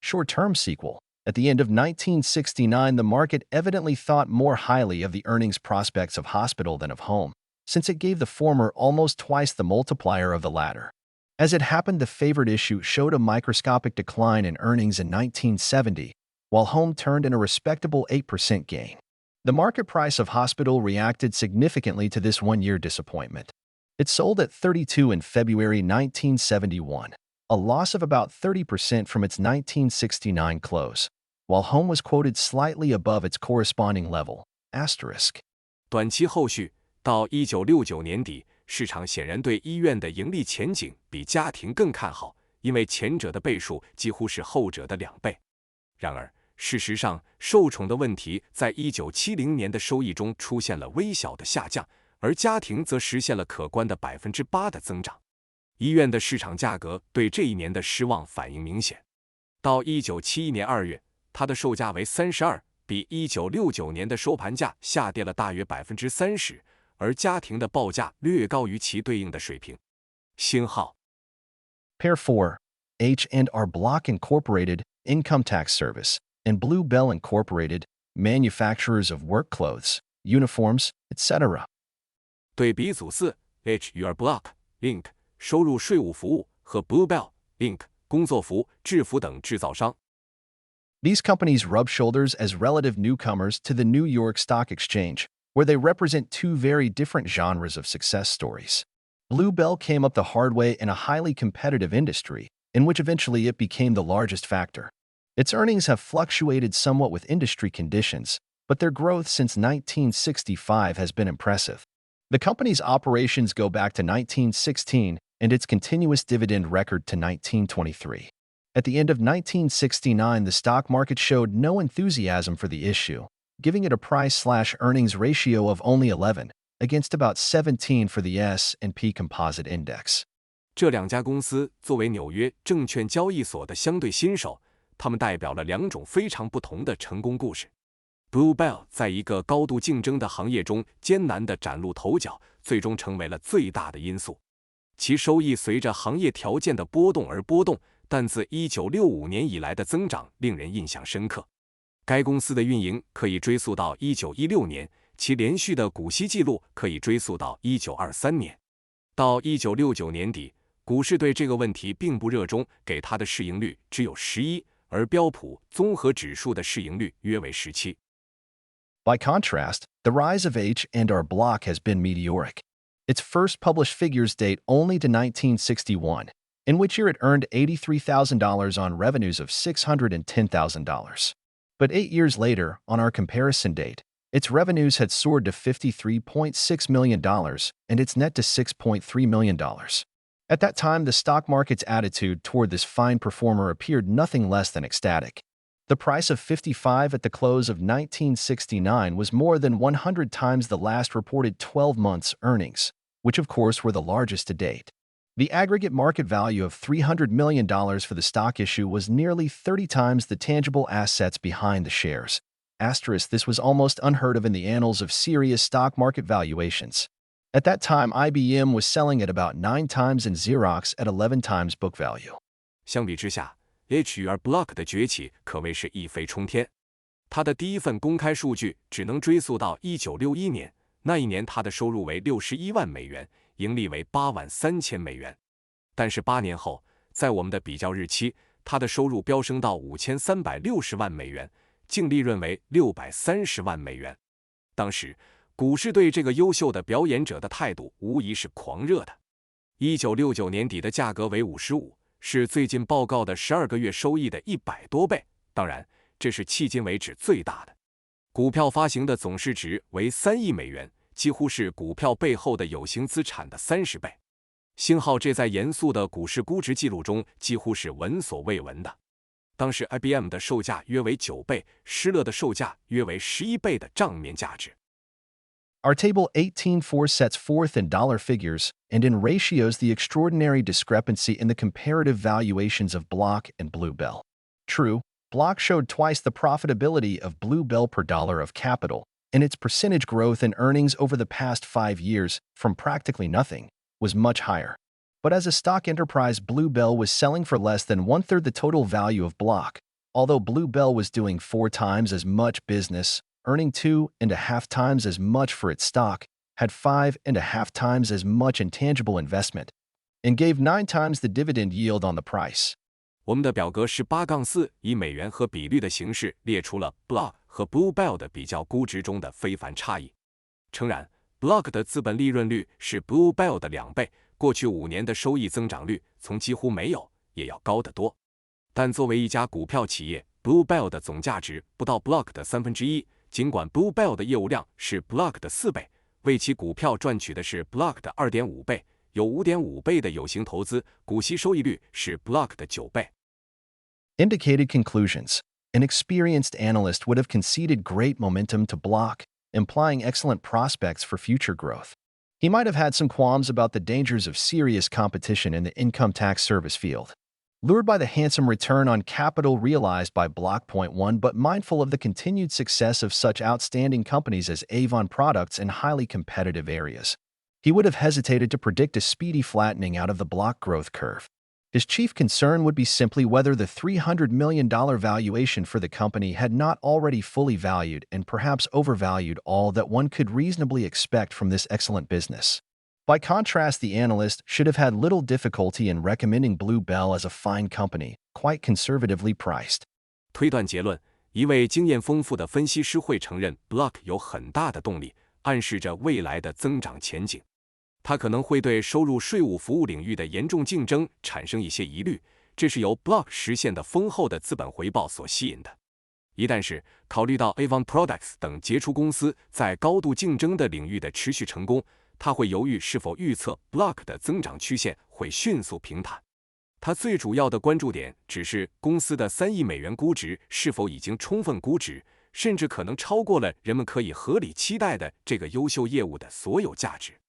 short-term sequel. At the end of 1969, the market evidently thought more highly of the earnings prospects of hospital than of home, since it gave the former almost twice the multiplier of the latter. As it happened, the favored issue showed a microscopic decline in earnings in 1970, while home turned in a respectable 8% gain. The market price of hospital reacted significantly to this one-year disappointment. It sold at 32 in February 1971, a loss of about 30% from its 1969 close, while home was quoted slightly above its corresponding level. *短期后续到1969年底，市场显然对医院的盈利前景比家庭更看好，因为前者的倍数几乎是后者的2倍。然而，事实上，受宠的问题在1970年的收益中出现了微小的下降，而家庭则实现了可观的 8% 的增长。医院的市场价格对这一年的失望反应明显。到1971年2月，它的售价为32，比1969年的收盘价下跌了大约 30%， 而家庭的报价略高于其对应的水平。星号 Pair 4, H&R Block Incorporated, Income Tax Service, and Blue Bell Incorporated, manufacturers of work clothes, uniforms, etc. 对比组4 H&R Block, Inc. 收入税务服务和 Blue Bell, Inc. 工作服、制服等制造商。These companies rub shoulders as relative newcomers to the New York Stock Exchange, where they represent two very different genres of success stories. Blue Bell came up the hard way in a highly competitive industry, in which eventually it became the largest factor. Its earnings have fluctuated somewhat with industry conditions, but their growth since 1965 has been impressive. The company's operations go back to 1916 and its continuous dividend record to 1923. At the end of 1969, the stock market showed no enthusiasm for the issue, giving it a price-earnings ratio of only 11, against about 17 for the S&P Composite Index. 这两家公司作为纽约证券交易所的相对新手，他们代表了2种非常不同的成功故事。Blue Bell 在一个高度竞争的行业中艰难地崭露头角，最终成为了最大的因素。其收益随着行业条件的波动而波动，但自1965年以来的增长令人印象深刻。该公司的运营可以追溯到1916年，其连续的股息记录可以追溯到1923年。到1969年底，股市对这个问题并不热衷，给它的市盈率只有11，而标普综合指数的市盈率约为17。By contrast, the rise of H&R Block has been meteoric. Its first published figures date only to 1961, in which year it earned $83,000 on revenues of $610,000. But 8 years later, on our comparison date, its revenues had soared to $53.6 million and its net to $6.3 million. At that time, the stock market's attitude toward this fine performer appeared nothing less than ecstatic. The price of 55 at the close of 1969 was more than 100 times the last reported 12 months' earnings, which of course were the largest to date. The aggregate market value of $300 million for the stock issue was nearly 30 times the tangible assets behind the shares. This was almost unheard of in the annals of serious stock market valuations. At that time, IBM was selling at about 9 times and Xerox at 11 times book value. 相比之下， H&R Block 的崛起可谓是一飞冲天。它的第一份公开数据只能追溯到1961年，那一年它的收入为61万美元，盈利为8万3千美元。但是8年后，在我们的比较日期，它的收入飙升到5360万美元，净利润为630万美元。当时，股市对这个优秀的表演者的态度无疑是狂热的。1969年底的价格为55，是最近报告的12个月收益的100多倍，当然，这是迄今为止最大的。股票发行的总市值为3亿美元，几乎是股票背后的有形资产的30倍。星号这在严肃的股市估值记录中几乎是闻所未闻的。当时 IBM 的售价约为9倍，施乐的售价约为11倍的账面价值。Our Table 18.4 sets forth in dollar figures and in ratios the extraordinary discrepancy in the comparative valuations of Block and Blue Bell. True, Block showed twice the profitability of Blue Bell per dollar of capital, and its percentage growth in earnings over the past 5 years, from practically nothing, was much higher. But as a stock enterprise, Blue Bell was selling for less than 1/3 the total value of Block, although Blue Bell was doing 4 times as much business, earning 2.5 times as much for its stock, had 5.5 times as much intangible investment, and gave 9 times the dividend yield on the price. 我们的表格18-4以美元和比率的形式列出了 Block 和 Blue Bell 的比较估值中的非凡差异。诚然 ，Block 的资本利润率是 Blue Bell 的2倍，过去5年的收益增长率从几乎没有也要高得多。但作为一家股票企业 ，Blue Bell 的总价值不到 Block 的1/3，尽管 Blue Bell 的业务量是 Block 的4倍，为其股票赚取的是 Block 的2.5倍，有 5.5倍的有形投资，股息收益率是 Block 的9倍。Indicated conclusions. An experienced analyst would have conceded great momentum to Block, implying excellent prospects for future growth. He might have had some qualms about the dangers of serious competition in the income tax service field. Lured by the handsome return on capital realized by Block.1 but mindful of the continued success of such outstanding companies as Avon Products in highly competitive areas, he would have hesitated to predict a speedy flattening out of the Block growth curve. His chief concern would be simply whether the $300 million valuation for the company had not already fully valued and perhaps overvalued all that one could reasonably expect from this excellent business. By contrast, the analyst should have had little difficulty in recommending Blue Bell as a fine company, quite conservatively priced. 推断结论，一位经验丰富的分析师会承认 Block 有很大的动力，暗示着未来的增长前景。他可能会对收入税务服务领域的严重竞争产生一些疑虑，这是由 Block 实现的丰厚的资本回报所吸引的。一旦是考虑到 Avon Products 等杰出公司在高度竞争的领域的持续成功，他会犹豫是否预测 Block 的增长曲线会迅速平坦。他最主要的关注点只是公司的3亿美元估值是否已经充分估值，甚至可能超过了人们可以合理期待的这个优秀业务的所有价值。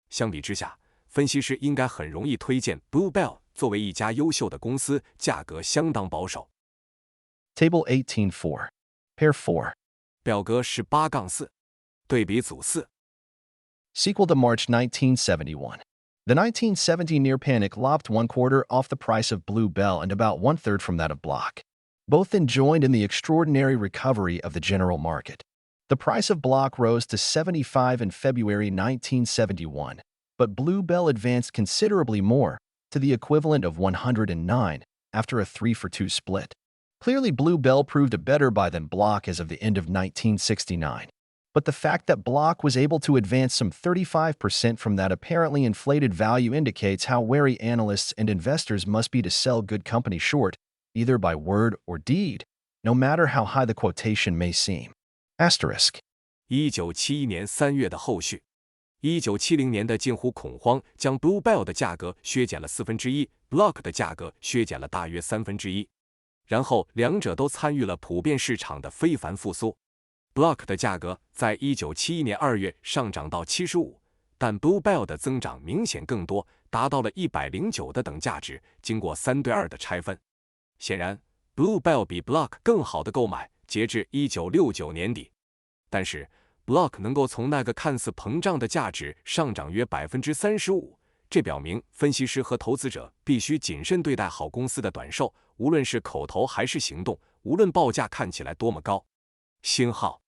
相比之下，分析师应该很容易推荐 Blue Bell 作为一家优秀的公司，价格相当保守。Table 18.4. Pair 4. 表格18-4，对比组4。Sequel to March 1971. The 1970 near panic lopped 1/4 off the price of Blue Bell and about 1/3 from that of Block. Both then joined in the extraordinary recovery of the general market. The price of Block rose to $75 in February 1971, but Blue Bell advanced considerably more, to the equivalent of $109, after a 3-for-2 split. Clearly, Blue Bell proved a better buy than Block as of the end of 1969. But the fact that Block was able to advance some 35% from that apparently inflated value indicates how wary analysts and investors must be to sell good company short, either by word or deed, no matter how high the quotation may seem. Asterisk. 1971年3月的后续。1970年的近乎恐慌将 Blue Bell 的价格削减了1/4， Block 的价格削减了大约1/3。然后两者都参与了普遍市场的非凡复苏。Block 的价格在1971年2月上涨到75，但 Blue Bell 的增长明显更多，达到了109的等价值，经过3:2的拆分。显然 ，Blue Bell 比 Block 更好的购买，截至1969年底。但是 Block 能够从那个看似膨胀的价值上涨约35%，这表明分析师和投资者必须谨慎对待好公司的短售，无论是口头还是行动，无论报价看起来多么高。星号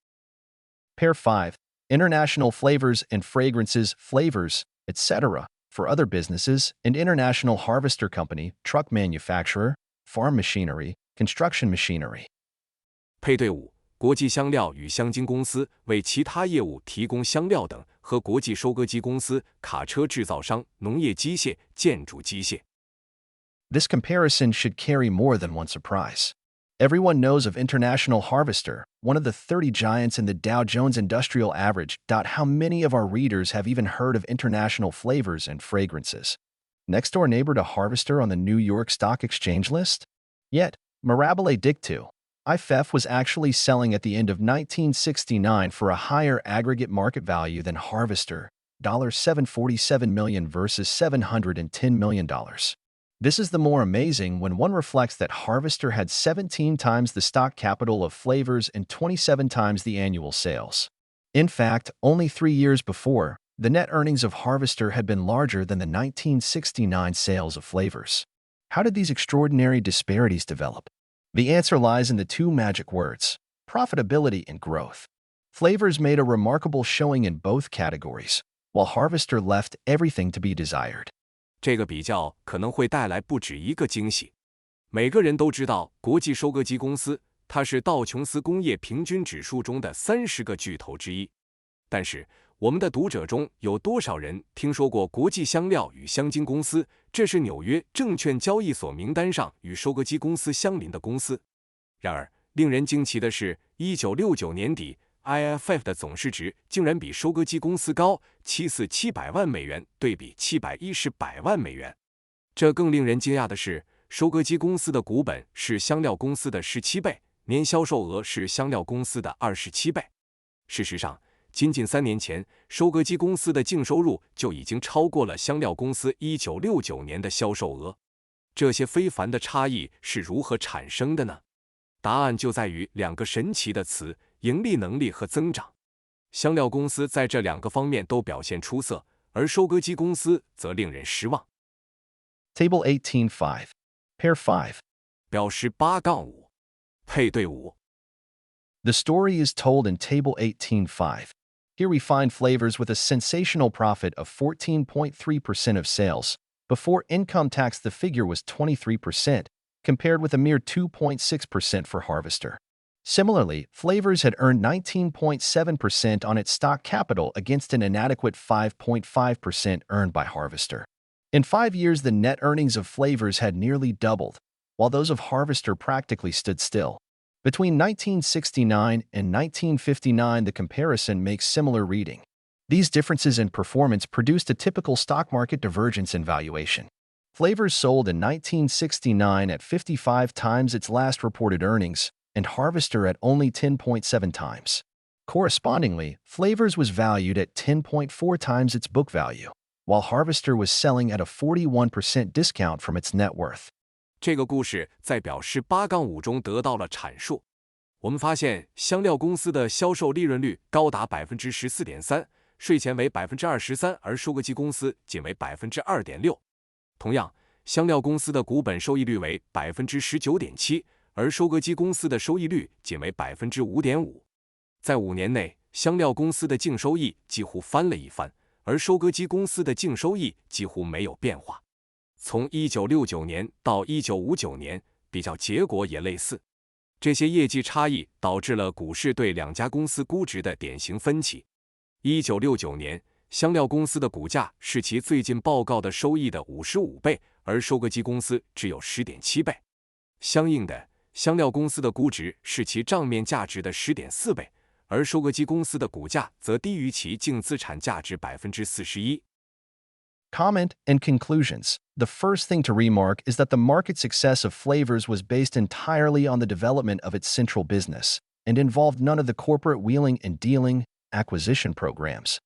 Pair 5. International flavors and fragrances, flavors, etc., for other businesses, and International Harvester Company, truck manufacturer, farm machinery, construction machinery. 配对5。国际香料与香精公司为其他业务提供香料等，和国际收割机公司、卡车制造商、农业机械、建筑机械。This comparison should carry more than one surprise. Everyone knows of International Harvester, one of the 30 giants in the Dow Jones Industrial Average. How many of our readers have even heard of International Flavors and Fragrances? Next door neighbor to Harvester on the New York Stock Exchange list? Yet, mirabile dictu, IFF was actually selling at the end of 1969 for a higher aggregate market value than Harvester, $747 million versus $710 million. This is the more amazing when one reflects that Harvester had 17 times the stock capital of Flavors and 27 times the annual sales. In fact, only 3 years before, the net earnings of Harvester had been larger than the 1969 sales of Flavors. How did these extraordinary disparities develop? The answer lies in the two magic words, profitability and growth. Flavors made a remarkable showing in both categories, while Harvester left everything to be desired. 这个比较可能会带来不止一个惊喜。每个人都知道国际收割机公司，它是道琼斯工业平均指数中的30个巨头之一。但是，我们的读者中有多少人听说过国际香料与香精公司？这是纽约证券交易所名单上与收割机公司相邻的公司。然而，令人惊奇的是，1969年底 ，IFF 的总市值竟然比收割机公司高700万美元，对比710万美元。这更令人惊讶的是，收割机公司的股本是香料公司的17倍，年销售额是香料公司的27倍。事实上，仅3年前，收割机公司的净收入就已经超过了香料公司1969年的销售额。这些非凡的差异是如何产生的呢？答案就在于两个神奇的词：盈利能力和增长。香料公司在这两个方面都表现出色，而收割机公司则令人失望。Table 18.5. Pair 5. 表18-5. 配对5。The story is told in Table 18.5. Here we find Flavors with a sensational profit of 14.3% of sales. Before income tax, the figure was 23%, compared with a mere 2.6% for Harvester. Similarly, Flavors had earned 19.7% on its stock capital against an inadequate 5.5% earned by Harvester. In 5 years, the net earnings of Flavors had nearly doubled, while those of Harvester practically stood still. Between 1969 and 1959, the comparison makes similar reading. These differences in performance produced a typical stock market divergence in valuation. Flavors sold in 1969 at 55 times its last reported earnings, and Harvester at only 10.7 times. Correspondingly, Flavors was valued at 10.4 times its book value, while Harvester was selling at a 41% discount from its net worth. 这个故事在表18-5中得到了阐述。我们发现香料公司的销售利润率高达 14.3%， 税前为 23%， 而收割机公司仅为 2.6%。同样，香料公司的股本收益率为 19.7%， 而收割机公司的收益率仅为 5.5%。在5年内，香料公司的净收益几乎翻了一番，而收割机公司的净收益几乎没有变化。从1969年到1959年，比较结果也类似。这些业绩差异导致了股市对两家公司估值的典型分歧。1969年，香料公司的股价是其最近报告的收益的55倍，而收割机公司只有 10.7 倍。相应的，香料公司的估值是其账面价值的 10.4 倍，而收割机公司的股价则低于其净资产价值 41%。Comment and conclusions. The first thing to remark is that the market success of Flavors was based entirely on the development of its central business and involved none of the corporate wheeling and dealing, acquisition programs,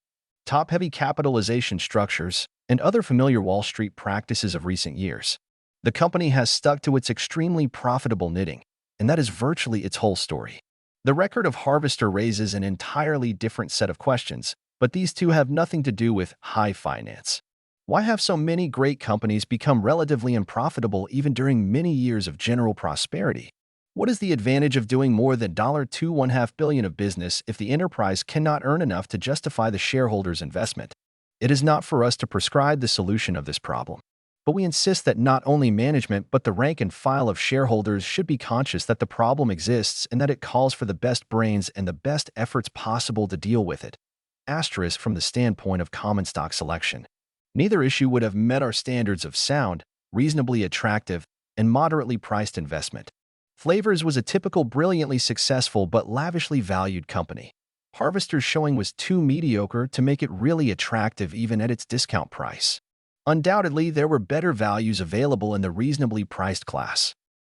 top-heavy capitalization structures, and other familiar Wall Street practices of recent years. The company has stuck to its extremely profitable knitting, and that is virtually its whole story. The record of Harvester raises an entirely different set of questions, but these two have nothing to do with high finance. Why have so many great companies become relatively unprofitable even during many years of general prosperity? What is the advantage of doing more than $2.5 billion of business if the enterprise cannot earn enough to justify the shareholders' investment? It is not for us to prescribe the solution of this problem, but we insist that not only management but the rank and file of shareholders should be conscious that the problem exists and that it calls for the best brains and the best efforts possible to deal with it. Asterisk from the standpoint of common stock selection. Neither issue would have met our standards of sound, reasonably attractive, and moderately priced investment. Flavors was a typical brilliantly successful but lavishly valued company. Harvester's showing was too mediocre to make it really attractive even at its discount price. Undoubtedly, there were better values available in the reasonably priced class.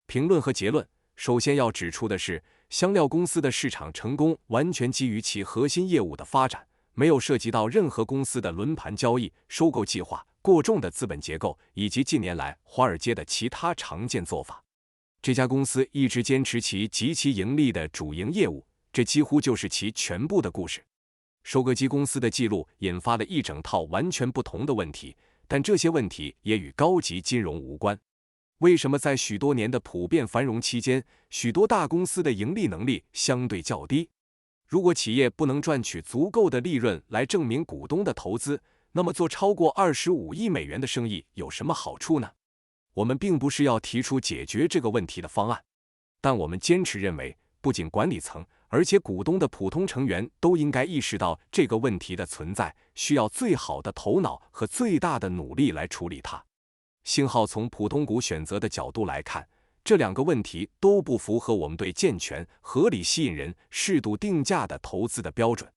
评论和结论。首先要指出的是，香料公司的市场成功完全基于其核心业务的发展。没有涉及到任何公司的轮盘交易、收购计划、过重的资本结构以及近年来华尔街的其他常见做法。这家公司一直坚持其极其盈利的主营业务，这几乎就是其全部的故事。收割机公司的记录引发了一整套完全不同的问题，但这些问题也与高级金融无关。为什么在许多年的普遍繁荣期间，许多大公司的盈利能力相对较低？如果企业不能赚取足够的利润来证明股东的投资，那么做超过25亿美元的生意有什么好处呢？我们并不是要提出解决这个问题的方案，但我们坚持认为，不仅管理层，而且股东的普通成员都应该意识到这个问题的存在，需要最好的头脑和最大的努力来处理它。星号从普通股选择的角度来看，这两个问题都不符合我们对健全、合理吸引人、适度定价的投资的标准。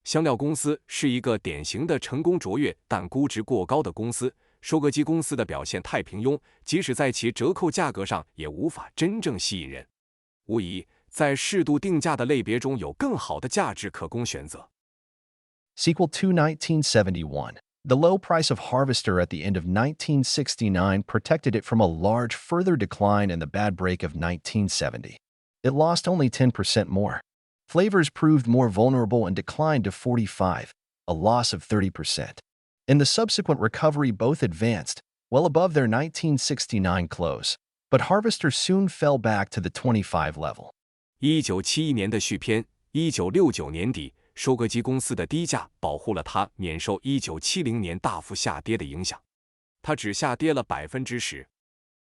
香料公司是一个典型的成功卓越但估值过高的公司，收割机公司的表现太平庸，即使在其折扣价格上也无法真正吸引人。无疑，在适度定价的类别中有更好的价值可供选择。Sequel to 1971. The low price of Harvester at the end of 1969 protected it from a large further decline in the bad break of 1970. It lost only 10% more. Flavors proved more vulnerable and declined to 45, a loss of 30%. In the subsequent recovery, both advanced, well above their 1969 close, but Harvester soon fell back to the 25 level. 1971年的续篇，1969年底，收割机公司的低价保护了它免受1970年大幅下跌的影响，它只下跌了10%。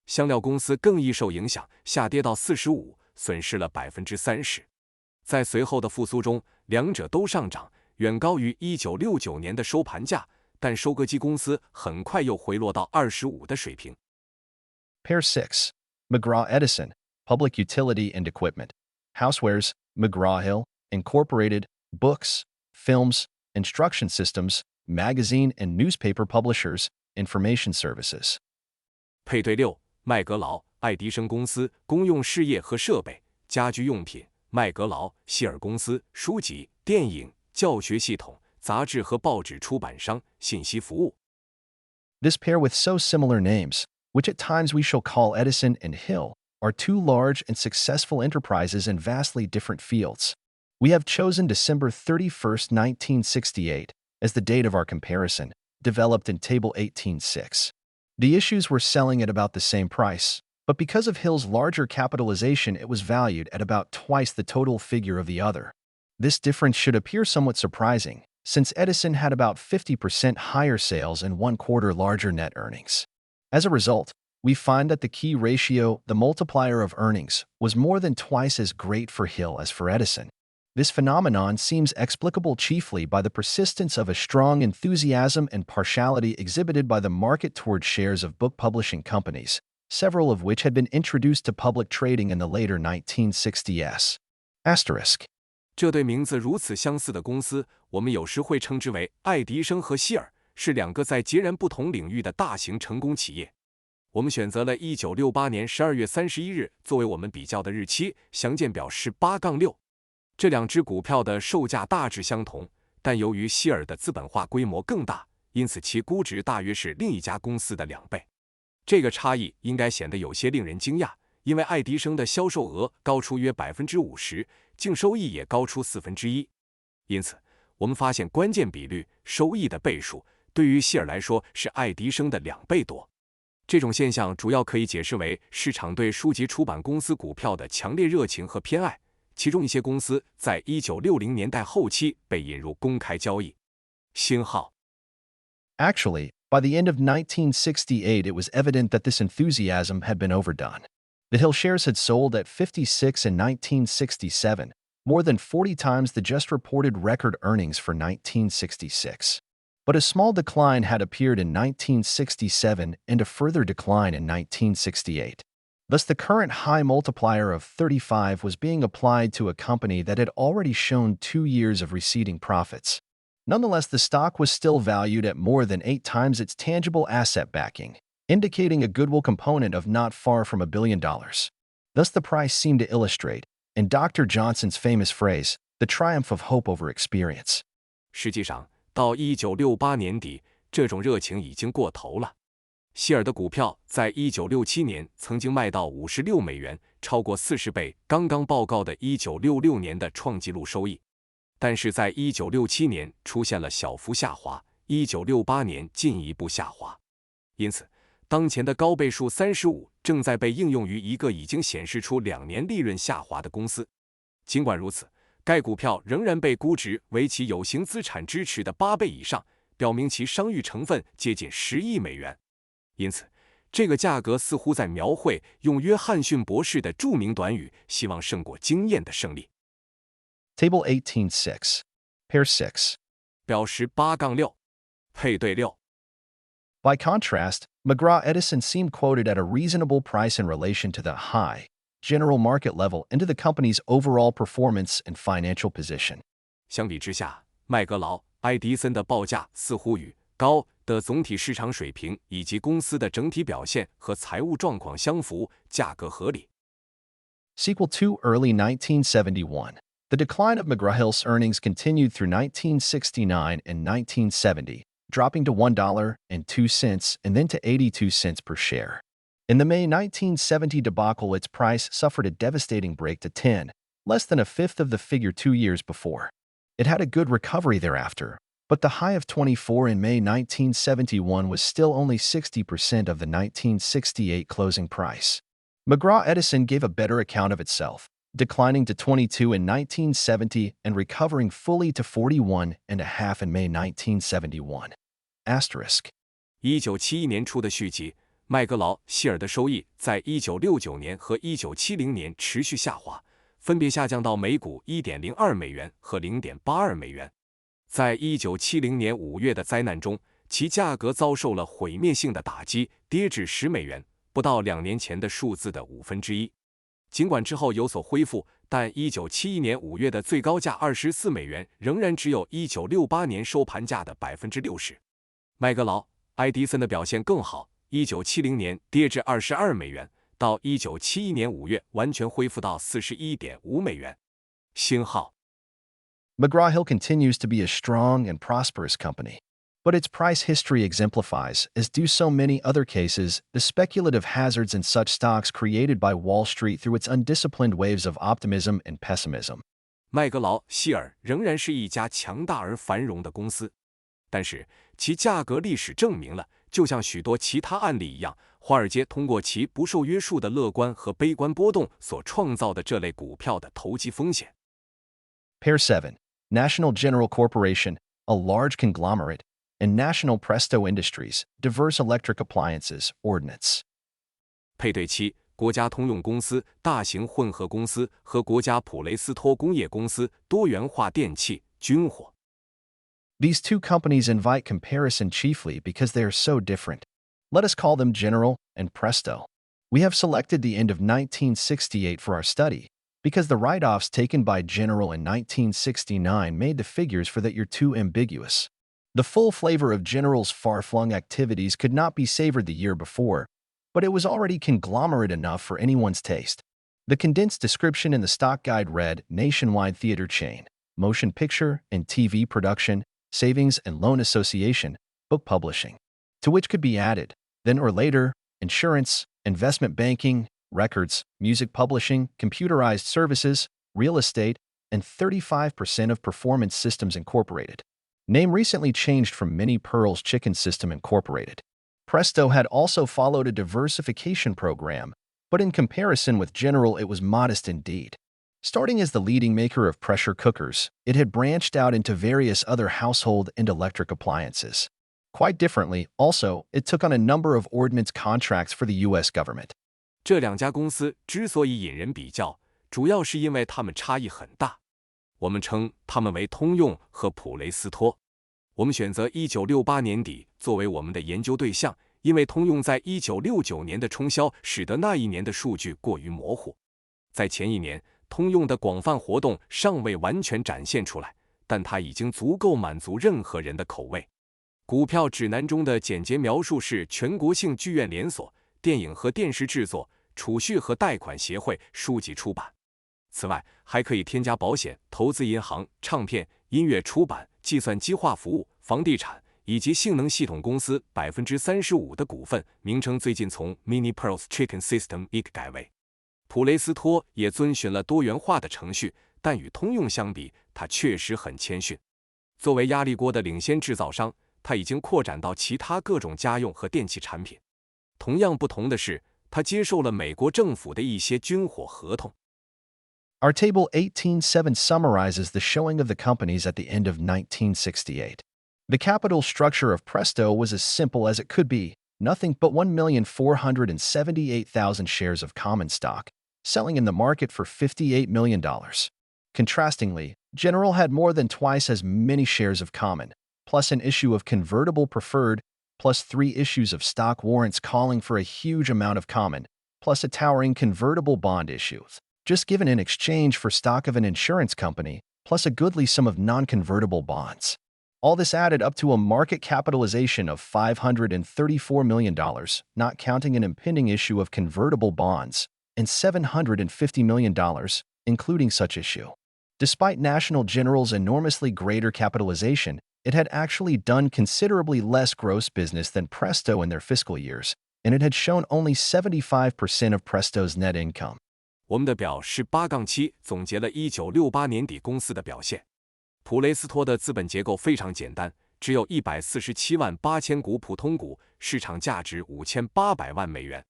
香料公司更易受影响，下跌到45%，损失了30%。在随后的复苏中，两者都上涨，远高于1969年的收盘价，但收割机公司很快又回落到25的水平。Pair 6. McGraw-Edison, Public Utility and Equipment. Housewares, McGraw-Hill, Incorporated, Books, Films, Instruction Systems, Magazine and Newspaper Publishers, Information Services. 配对6，麦格劳，爱迪生公司，公用事业和设备，家居用品，麦格劳，希尔公司，书籍、电影、教学系统、杂志和报纸出版商，信息服务。This pair with so similar names, which at times we shall call Edison and Hill, are two large and successful enterprises in vastly different fields. We have chosen December 31st, 1968, as the date of our comparison, developed in Table 18.6. The issues were selling at about the same price, but because of Hill's larger capitalization, it was valued at about twice the total figure of the other. This difference should appear somewhat surprising, since Edison had about 50% higher sales and 1/4 larger net earnings. As a result, we find that the key ratio, the multiplier of earnings, was more than twice as great for Hill as for Edison. This phenomenon seems explicable chiefly by the persistence of a strong enthusiasm and partiality exhibited by the market toward shares of book publishing companies, several of which had been introduced to public trading in the later 1960s. Asterisk. 这对名字如此相似的公司，我们有时会称之为爱迪生和希尔，是两个在截然不同领域的大型成功企业。我们选择了1968年12月31日作为我们比较的日期，详见表18-6。这两只股票的售价大致相同，但由于希尔的资本化规模更大，因此其估值大约是另一家公司的2倍。这个差异应该显得有些令人惊讶，因为爱迪生的销售额高出约50%，净收益也高出1/4。因此，我们发现关键比率收益的倍数对于希尔来说是爱迪生的2倍多。这种现象主要可以解释为市场对书籍出版公司股票的强烈热情和偏爱，其中一些公司在1960年代后期被引入公开交易。星号。Actually, by the end of 1968, it was evident that this enthusiasm had been overdone. The Hill shares had sold at 56 in 1967, more than 40 times the just reported record earnings for 1966. But a small decline had appeared in 1967 and a further decline in 1968. Thus, the current high multiplier of 35 was being applied to a company that had already shown 2 years of receding profits. Nonetheless, the stock was still valued at more than 8 times its tangible asset backing, indicating a goodwill component of not far from $1 billion. Thus, the price seemed to illustrate, in Dr. Johnson's famous phrase, the triumph of hope over experience. 实际上，到1968年底，这种热情已经过头了。希尔的股票在1967年曾经卖到56美元，超过40倍刚刚报告的1966年的创纪录收益。但是在1967年出现了小幅下滑，1968年进一步下滑。因此，当前的高倍数35正在被应用于一个已经显示出2年利润下滑的公司。尽管如此，该股票仍然被估值为其有形资产支持的8倍以上，表明其商誉成分接近10亿美元。因此，这个价格似乎在描绘用约翰逊博士的著名短语“希望胜过经验”的胜利。Table 18.6. Pair 6. 表示8-6，配对6。By contrast, McGraw-Edison seemed quoted at a reasonable price in relation to the high, general market level and to the company's overall performance and financial position. 相比之下，麦格劳·爱迪森的报价似乎与高的总体市场水平以及公司的整体表现和财务状况相符，价格合理。Sequel 2. Early 1971. The decline of McGraw-Hill's earnings continued through 1969 and 1970, dropping to $1.02 and then to 82 cents per share. In the May 1970 debacle, its price suffered a devastating break to 10, less than a fifth of the figure 2 years before. It had a good recovery thereafter, but the high of 24 in May 1971 was still only 60% of the 1968 closing price. McGraw-Edison gave a better account of itself, declining to 22 in 1970 and recovering fully to 41.5 in May 1971. Asterisk. 1971年初的续集，麦格劳·希尔的收益在1969年和1970年持续下滑，分别下降到每股 1.02 美元和 0.82 美元。在1970年5月的灾难中，其价格遭受了毁灭性的打击，跌至10美元，不到2年前的数字的1/5。尽管之后有所恢复，但1971年5月的最高价24美元仍然只有1968年收盘价的 60%。麦格劳·爱迪森的表现更好，1970年跌至22美元，到1971年5月完全恢复到 41.5 美元。星号 McGraw-Hill continues to be a strong and prosperous company, but its price history exemplifies, as do so many other cases, the speculative hazards in such stocks created by Wall Street through its undisciplined waves of optimism and pessimism. 麦格劳·希尔仍然是一家强大而繁荣的公司，但是其价格历史证明了，就像许多其他案例一样，华尔街通过其不受约束的乐观和悲观波动所创造的这类股票的投机风险。Pair 7. National General Corporation, a large conglomerate, and National Presto Industries, diverse electric appliances, ordnance. 配对7. 国家通用公司、大型混合公司和国家普雷斯托工业公司，多元化电器、军火。These two companies invite comparison chiefly because they are so different. Let us call them General and Presto. We have selected the end of 1968 for our study, because the write-offs taken by General in 1969 made the figures for that year too ambiguous. The full flavor of General's far-flung activities could not be savored the year before, but it was already conglomerate enough for anyone's taste. The condensed description in the stock guide read nationwide theater chain, motion picture and TV production, savings and loan association, book publishing, to which could be added, then or later, insurance, investment banking, records, music publishing, computerized services, real estate, and 35% of Performance Systems Incorporated. Name recently changed from Minnie Pearl's Chicken System Incorporated. Presto had also followed a diversification program, but in comparison with General, it was modest indeed. Starting as the leading maker of pressure cookers, it had branched out into various other household and electric appliances. Quite differently, also, it took on a number of ordnance contracts for the U.S. government. 这两家公司之所以引人比较，主要是因为它们差异很大。我们称它们为通用和普雷斯托。我们选择1968年底作为我们的研究对象，因为通用在1969年的冲销使得那一年的数据过于模糊。在前一年，通用的广泛活动尚未完全展现出来，但它已经足够满足任何人的口味。股票指南中的简洁描述是全国性剧院连锁、电影和电视制作、储蓄和贷款协会书籍出版。此外，还可以添加保险、投资银行、唱片、音乐出版、计算机化服务、房地产以及性能系统公司 35% 的股份。名称最近从 Minnie Pearl's Chicken System Inc. 改为。普雷斯托也遵循了多元化的程序，但与通用相比，它确实很谦逊。作为压力锅的领先制造商，它已经扩展到其他各种家用和电器产品。同样不同的是，他接受了美国政府的一些军火合同。Our Table 18.7 summarizes the showing of the companies at the end of 1968. The capital structure of Presto was as simple as it could be, nothing but 1,478,000 shares of common stock, selling in the market for $58 million. Contrastingly, General had more than twice as many shares of common, plus an issue of convertible preferred, plus 3 issues of stock warrants calling for a huge amount of common, plus a towering convertible bond issue, just given in exchange for stock of an insurance company, plus a goodly sum of non-convertible bonds. All this added up to a market capitalization of $534 million, not counting an impending issue of convertible bonds, and $750 million, including such issue. Despite National General's enormously greater capitalization, it had actually done considerably less gross business than Presto in their fiscal years, and it had shown only 75% of Presto's net income. 我们的表18-7总结了1968年底公司的表现。普雷斯托的资本结构非常简单，只有147万8千股普通股，市场价值5800万美元。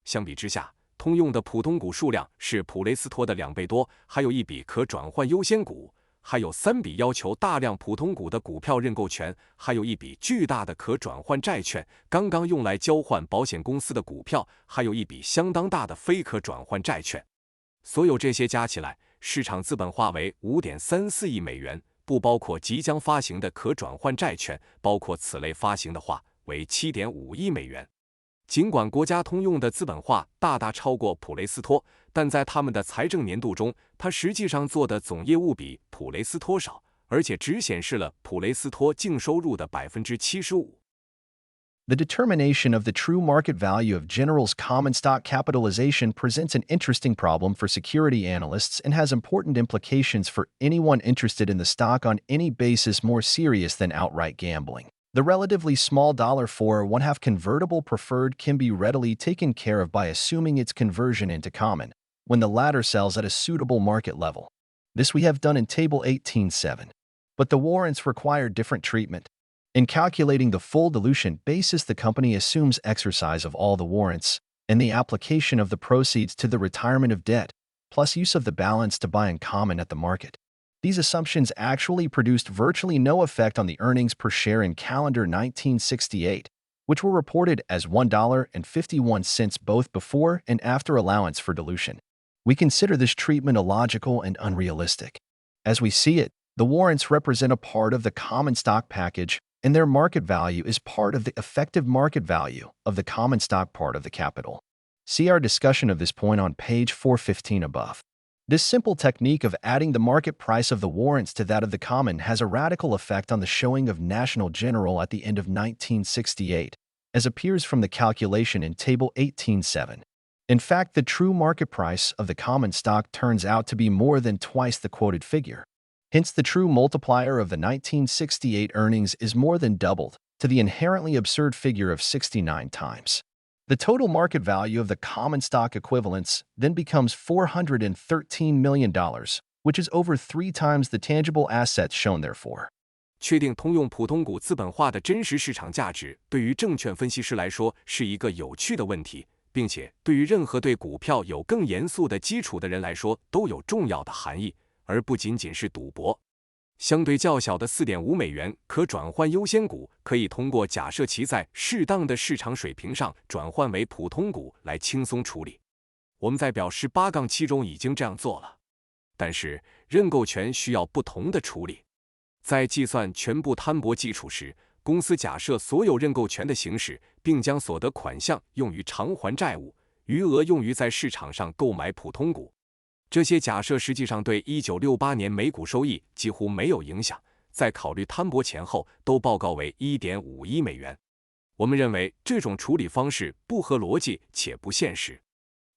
相比之下，通用的普通股数量是普雷斯托的2倍多，还有1笔可转换优先股，还有3笔要求大量普通股的股票认购权，还有1笔巨大的可转换债券，刚刚用来交换保险公司的股票，还有1笔相当大的非可转换债券。所有这些加起来，市场资本化为5.34亿美元，不包括即将发行的可转换债券，包括此类发行的话为7.5亿美元。尽管国家通用的资本化大大超过普雷斯托，但在他们的财政年度中，它实际上做的总业务比普雷斯托少，而且只显示了普雷斯托净收入的75%。The determination of the true market value of General's common stock capitalization presents an interesting problem for security analysts and has important implications for anyone interested in the stock on any basis more serious than outright gambling. The relatively small $4.50 convertible preferred can be readily taken care of by assuming its conversion into common, when the latter sells at a suitable market level. This we have done in Table 18.7. But the warrants require different treatment. In calculating the full dilution basis, the company assumes exercise of all the warrants and the application of the proceeds to the retirement of debt, plus use of the balance to buy in common at the market. These assumptions actually produced virtually no effect on the earnings per share in calendar 1968, which were reported as $1.51 both before and after allowance for dilution. We consider this treatment illogical and unrealistic. As we see it, the warrants represent a part of the common stock package, and their market value is part of the effective market value of the common stock part of the capital. See our discussion of this point on page 415 above. This simple technique of adding the market price of the warrants to that of the common has a radical effect on the showing of National General at the end of 1968, as appears from the calculation in Table 18.7. In fact, the true market price of the common stock turns out to be more than twice the quoted figure. Hence, the true multiplier of the 1968 earnings is more than doubled, to the inherently absurd figure of 69 times. The total market value of the common stock equivalents then becomes $413 million, which is over 3 times the tangible assets shown therefore. 确定通用普通股资本化的真实市场价值，对于证券分析师来说是一个有趣的问题，并且对于任何对股票有更严肃的基础的人来说都有重要的含义，而不仅仅是赌博。相对较小的4.5美元可转换优先股，可以通过假设其在适当的市场水平上转换为普通股来轻松处理。我们在表18-7中已经这样做了，但是认购权需要不同的处理。在计算全部摊薄基础时，公司假设所有认购权的行使，并将所得款项用于偿还债务，余额用于在市场上购买普通股。这些假设实际上对1968年每股收益几乎没有影响，在考虑摊薄前后都报告为1.5亿美元。我们认为这种处理方式不合逻辑且不现实。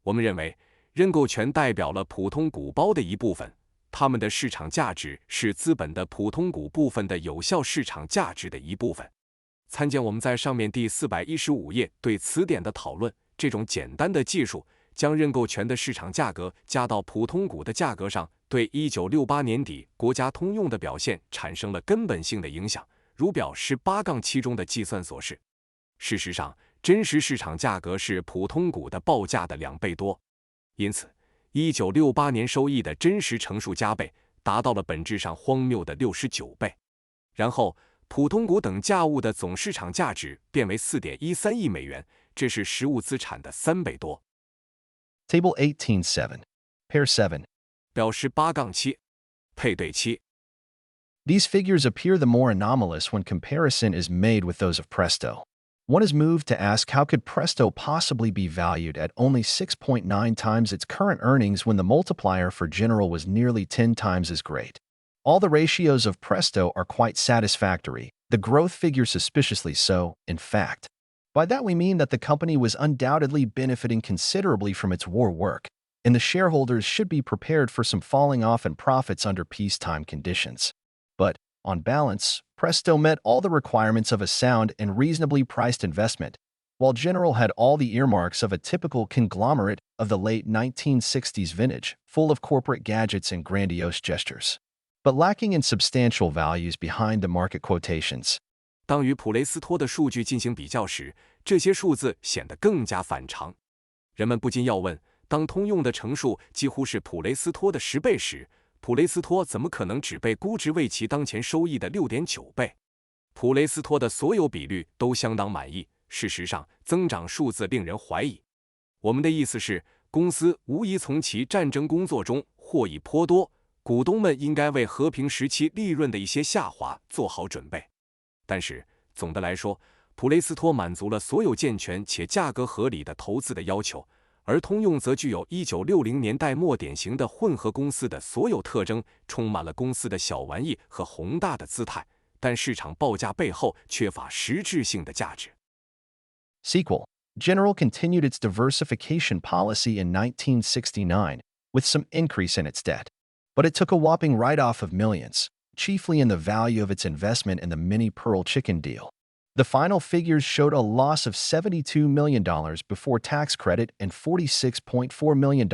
我们认为认购权代表了普通股包的一部分，它们的市场价值是资本的普通股部分的有效市场价值的一部分。参见我们在上面第415页对此点的讨论。这种简单的技术将认购权的市场价格加到普通股的价格上，对1968年底国家通用的表现产生了根本性的影响，如表18-7中的计算所示。事实上，真实市场价格是普通股的报价的2倍多。因此，1968年收益的真实乘数加倍，达到了本质上荒谬的69倍。然后，普通股等价物的总市场价值变为 4.13 亿美元，这是实物资产的3倍多。Table 18.7. Pair 7. 表示8-7，配对7。These figures appear the more anomalous when comparison is made with those of Presto. One is moved to ask how could Presto possibly be valued at only 6.9 times its current earnings when the multiplier for General was nearly 10 times as great. All the ratios of Presto are quite satisfactory, the growth figure suspiciously so, in fact. By that we mean that the company was undoubtedly benefiting considerably from its war work, and the shareholders should be prepared for some falling off in profits under peacetime conditions. But, on balance, Presto met all the requirements of a sound and reasonably priced investment, while General had all the earmarks of a typical conglomerate of the late 1960s vintage, full of corporate gadgets and grandiose gestures, but lacking in substantial values behind the market quotations. 当与普雷斯托的数据进行比较时，这些数字显得更加反常。人们不禁要问，当通用的乘数几乎是普雷斯托的10倍时，普雷斯托怎么可能只被估值为其当前收益的 6.9 倍？普雷斯托的所有比率都相当满意，事实上，增长数字令人怀疑。我们的意思是，公司无疑从其战争工作中获益颇多，股东们应该为和平时期利润的一些下滑做好准备。但是，总的来说，普雷斯托满足了所有健全且价格合理的投资的要求，而通用则具有1960年代末典型的混合公司的所有特征，充满了公司的小玩意和宏大的姿态，但市场报价背后缺乏实质性的价值。Sequel. General continued its diversification policy in 1969, with some increase in its debt. But it took a whopping write-off of millions, chiefly in the value of its investment in the Mini Pearl chicken deal. The final figures showed a loss of $72 million before tax credit and $46.4 million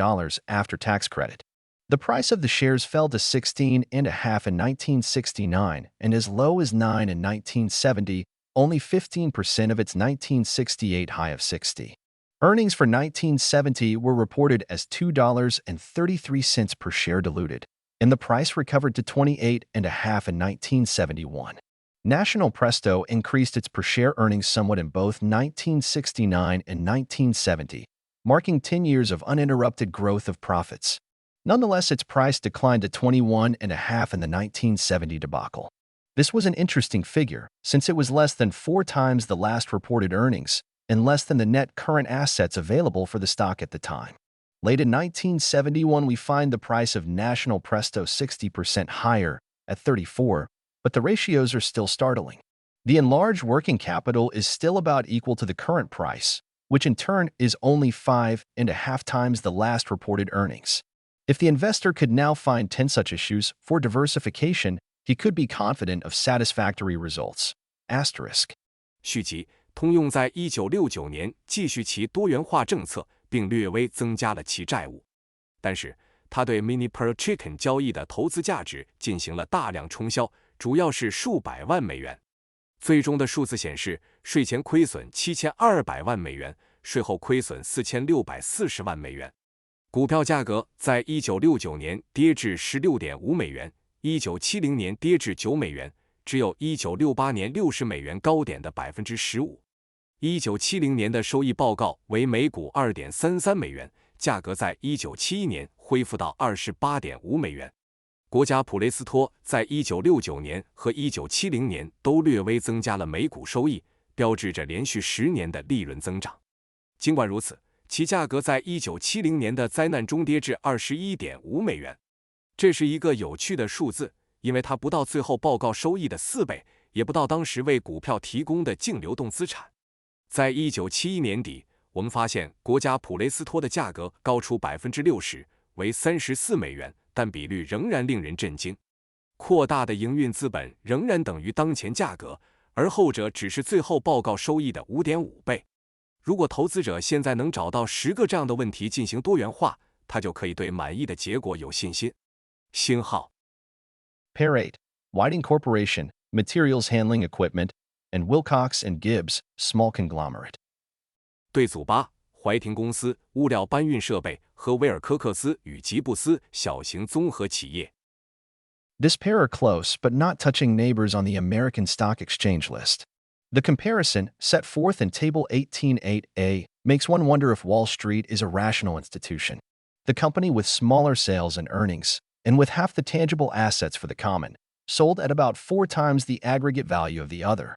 after tax credit. The price of the shares fell to 16.5 in 1969 and as low as 9 in 1970, only 15% of its 1968 high of 60. Earnings for 1970 were reported as $2.33 per share diluted, and the price recovered to 28.5 in 1971. National Presto increased its per-share earnings somewhat in both 1969 and 1970, marking 10 years of uninterrupted growth of profits. Nonetheless, its price declined to 21.5 in the 1970 debacle. This was an interesting figure, since it was less than 4 times the last reported earnings and less than the net current assets available for the stock at the time. Late in 1971, we find the price of National Presto 60% higher, at 34, but the ratios are still startling. The enlarged working capital is still about equal to the current price, which in turn is only 5.5 times the last reported earnings. If the investor could now find 10 such issues for diversification, he could be confident of satisfactory results. Asterisk. 续集，通用在1969年继续其多元化政策，并略微增加了其债务。但是，他对 Mini Pearl Chicken 交易的投资价值进行了大量冲销，主要是数百万美元。最终的数字显示，税前亏损7200万美元，税后亏损4640万美元。股票价格在1969年跌至 16.5 美元，1970年跌至9美元，只有1968年60美元高点的 15%。1970年的收益报告为每股 2.33 美元，价格在1971年恢复到 28.5 美元。国家普雷斯托在1969年和1970年都略微增加了每股收益，标志着连续10年的利润增长。尽管如此，其价格在1970年的灾难中跌至 21.5 美元。这是一个有趣的数字，因为它不到最后报告收益的4倍，也不到当时为股票提供的净流动资产。在1971年底，我们发现国家普雷斯托的价格高出 60%， 为34美元，但比率仍然令人震惊。扩大的营运资本仍然等于当前价格，而后者只是最后报告收益的 5.5 倍。如果投资者现在能找到10个这样的问题进行多元化，他就可以对满意的结果有信心。星号 Pair 8. Whiting Corporation, Materials Handling Equipment, and Wilcox and Gibbs, Small Conglomerate. 对组8，怀廷公司、物料搬运设备和威尔科克斯与吉布斯小型综合企业。This pair are close, but not touching neighbors on the American Stock Exchange list. The comparison, set forth in Table 18.8a, makes one wonder if Wall Street is a rational institution. The company with smaller sales and earnings, and with half the tangible assets for the common, sold at about 4 times the aggregate value of the other.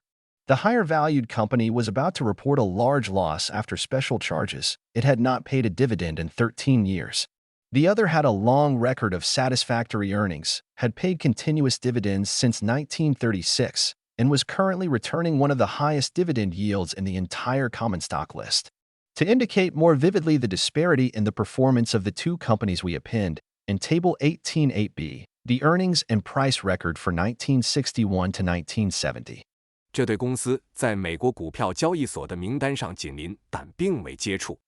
The higher-valued company was about to report a large loss after special charges. It had not paid a dividend in 13 years. The other had a long record of satisfactory earnings, had paid continuous dividends since 1936, and was currently returning one of the highest dividend yields in the entire common stock list. To indicate more vividly the disparity in the performance of the two companies we append, in Table 18.8b, the earnings and price record for 1961 to 1970. 这对公司在美国股票交易所的名单上紧邻，但并未接触。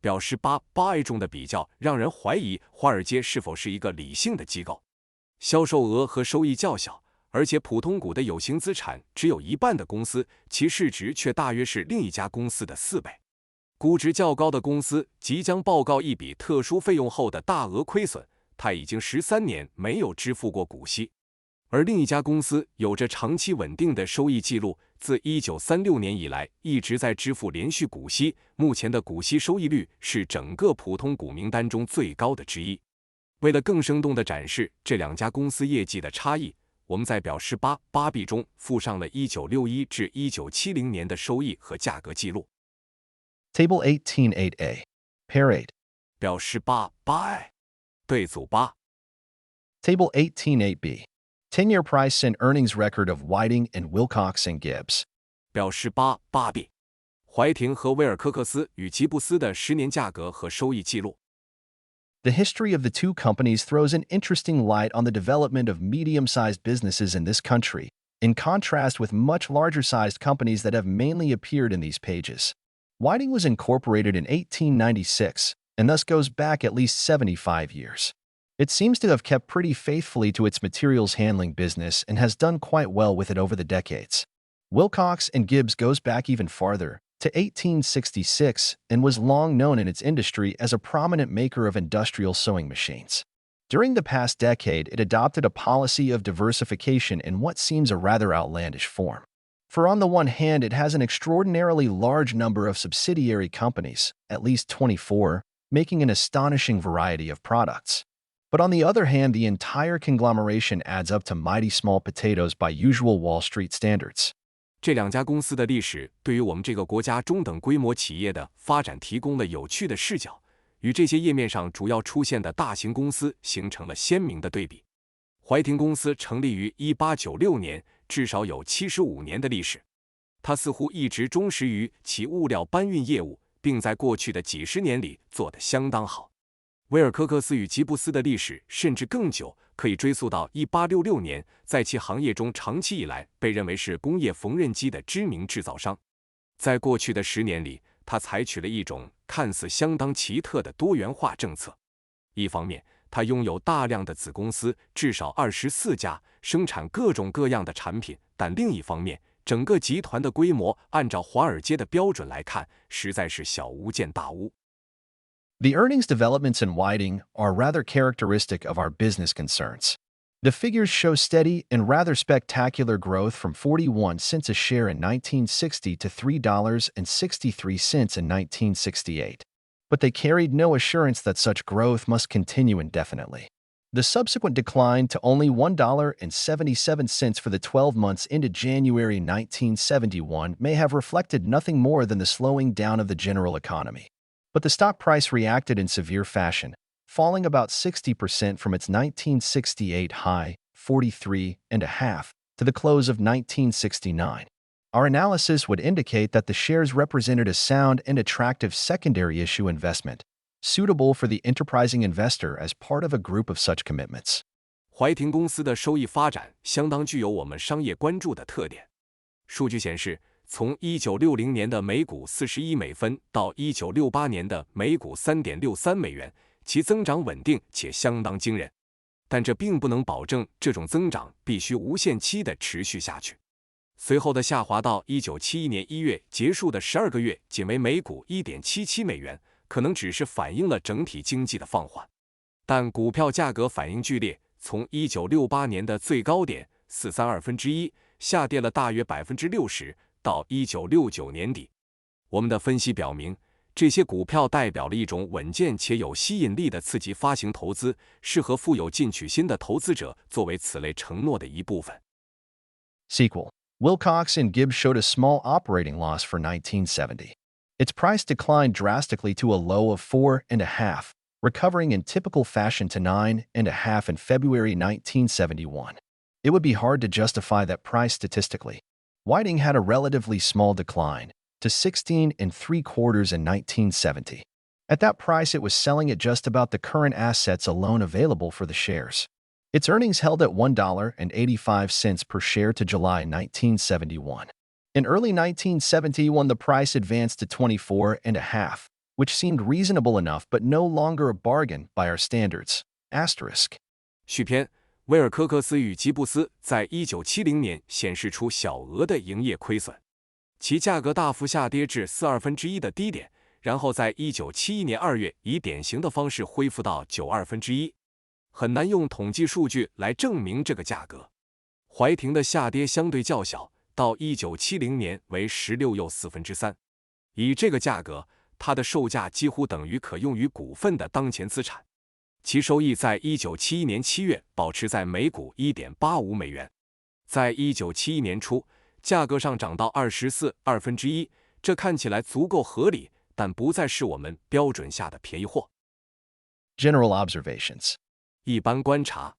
表18.8a 中的比较让人怀疑华尔街是否是一个理性的机构。销售额和收益较小，而且普通股的有形资产只有一半的公司，其市值却大约是另一家公司的4倍。估值较高的公司即将报告一笔特殊费用后的大额亏损，它已经13年没有支付过股息。而另一家公司有着长期稳定的收益记录，自1936年以来一直在支付连续股息，目前的股息收益率是整个普通股名单中最高的之一。为了更生动地展示这两家公司业绩的差异，我们在表18.8b 中附上了1961至1970年的收益和价格记录。Table 18.8a, Pair 8. 表18.8a 对组8。Table 18.8b, 10-year price and earnings record of Whiting and Wilcox and Gibbs. 表18.8b 怀廷和威尔科克斯与吉布斯的10年价格和收益记录。The history of the two companies throws an interesting light on the development of medium-sized businesses in this country, in contrast with much larger-sized companies that have mainly appeared in these pages. Whiting was incorporated in 1896, and thus goes back at least 75 years. It seems to have kept pretty faithfully to its materials handling business and has done quite well with it over the decades. Wilcox and Gibbs goes back even farther, to 1866, and was long known in its industry as a prominent maker of industrial sewing machines. During the past decade, it adopted a policy of diversification in what seems a rather outlandish form. For on the one hand, it has an extraordinarily large number of subsidiary companies, at least 24, making an astonishing variety of products. But on the other hand, the entire conglomeration adds up to mighty small potatoes by usual Wall Street standards. 这两家公司的历史对于我们这个国家中等规模企业的发展提供了有趣的视角，与这些页面上主要出现的大型公司形成了鲜明的对比。怀廷公司成立于1896年，至少有75年的历史。它似乎一直忠实于其物料搬运业务，并在过去的几十年里做得相当好。威尔科克斯与吉布斯的历史甚至更久，可以追溯到1866年，在其行业中长期以来被认为是工业缝纫机的知名制造商。在过去的10年里，他采取了一种看似相当奇特的多元化政策。一方面，他拥有大量的子公司，至少24家，生产各种各样的产品；但另一方面，整个集团的规模按照华尔街的标准来看，实在是小巫见大巫。The earnings developments in Whiting are rather characteristic of our business concerns. The figures show steady and rather spectacular growth from 41 cents a share in 1960 to $3.63 in 1968. But they carried no assurance that such growth must continue indefinitely. The subsequent decline to only $1.77 for the 12 months into January 1971 may have reflected nothing more than the slowing down of the general economy. But the stock price reacted in severe fashion, falling about 60% from its 1968 high, 43.5, to the close of 1969. Our analysis would indicate that the shares represented a sound and attractive secondary issue investment, suitable for the enterprising investor as part of a group of such commitments. 怀廷公司的收益发展相当具有我们商业关注的特点。数据显示，从1960年的每股41美分到1968年的每股3.63美元，其增长稳定且相当惊人。但这并不能保证这种增长必须无限期地持续下去。随后的下滑到1971年1月结束的12个月仅为每股 1.77 美元，可能只是反映了整体经济的放缓。但股票价格反应剧烈，从1968年的最高点1/4下跌了大约 60%， 到1969年底。我们的分析表明，这些股票代表了一种稳健且有吸引力的次级发行投资，适合富有进取心的投资者作为此类承诺的一部分。Sequel. Wilcox and Gibbs showed a small operating loss for 1970. Its price declined drastically to a low of 4.5, recovering in typical fashion to 9.5 in February 1971. It would be hard to justify that price statistically. Whiting had a relatively small decline to 16.75 in 1970. At that price, it was selling at just about the current assets alone available for the shares. Its earnings held at $1.85 per share to July 1971. In early 1971, the price advanced to 24.5, which seemed reasonable enough but no longer a bargain by our standards. Asterisk. 续篇，威尔科克斯与吉布斯在1970年显示出小额的营业亏损，其价格大幅下跌至1/4的低点，然后在1971年2月以典型的方式恢复到1/9。很难用统计数据来证明这个价格。怀廷的下跌相对较小，到1970年为16.4%。以这个价格，它的售价几乎等于可用于股份的当前资产。其收益在1971年7月保持在每股 1.85 美元。在1971年初，价格上涨到24/2，这看起来足够合理，但不再是我们标准下的便宜货。General observations. 一般观察。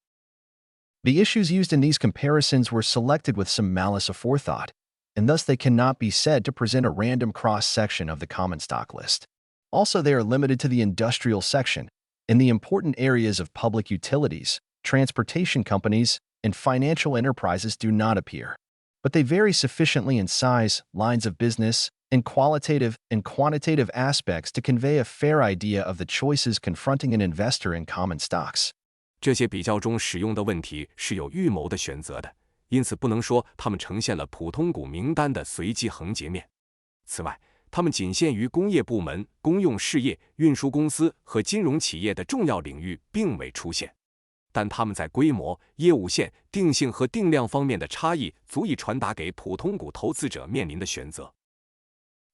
The issues used in these comparisons were selected with some malice aforethought, and thus they cannot be said to present a random cross-section of the common stock list. Also, they are limited to the industrial section, in the important areas of public utilities, transportation companies, and financial enterprises do not appear. But they vary sufficiently in size, lines of business, and qualitative and quantitative aspects to convey a fair idea of the choices confronting an investor in common stocks. 这些比较中使用的问题是有预谋的选择的，因此不能说它们呈现了普通股名单的随机横截面。此外，它们仅限于工业部门、公用事业、运输公司和金融企业的重要领域并未出现，但它们在规模、业务线、定性和定量方面的差异足以传达给普通股投资者面临的选择。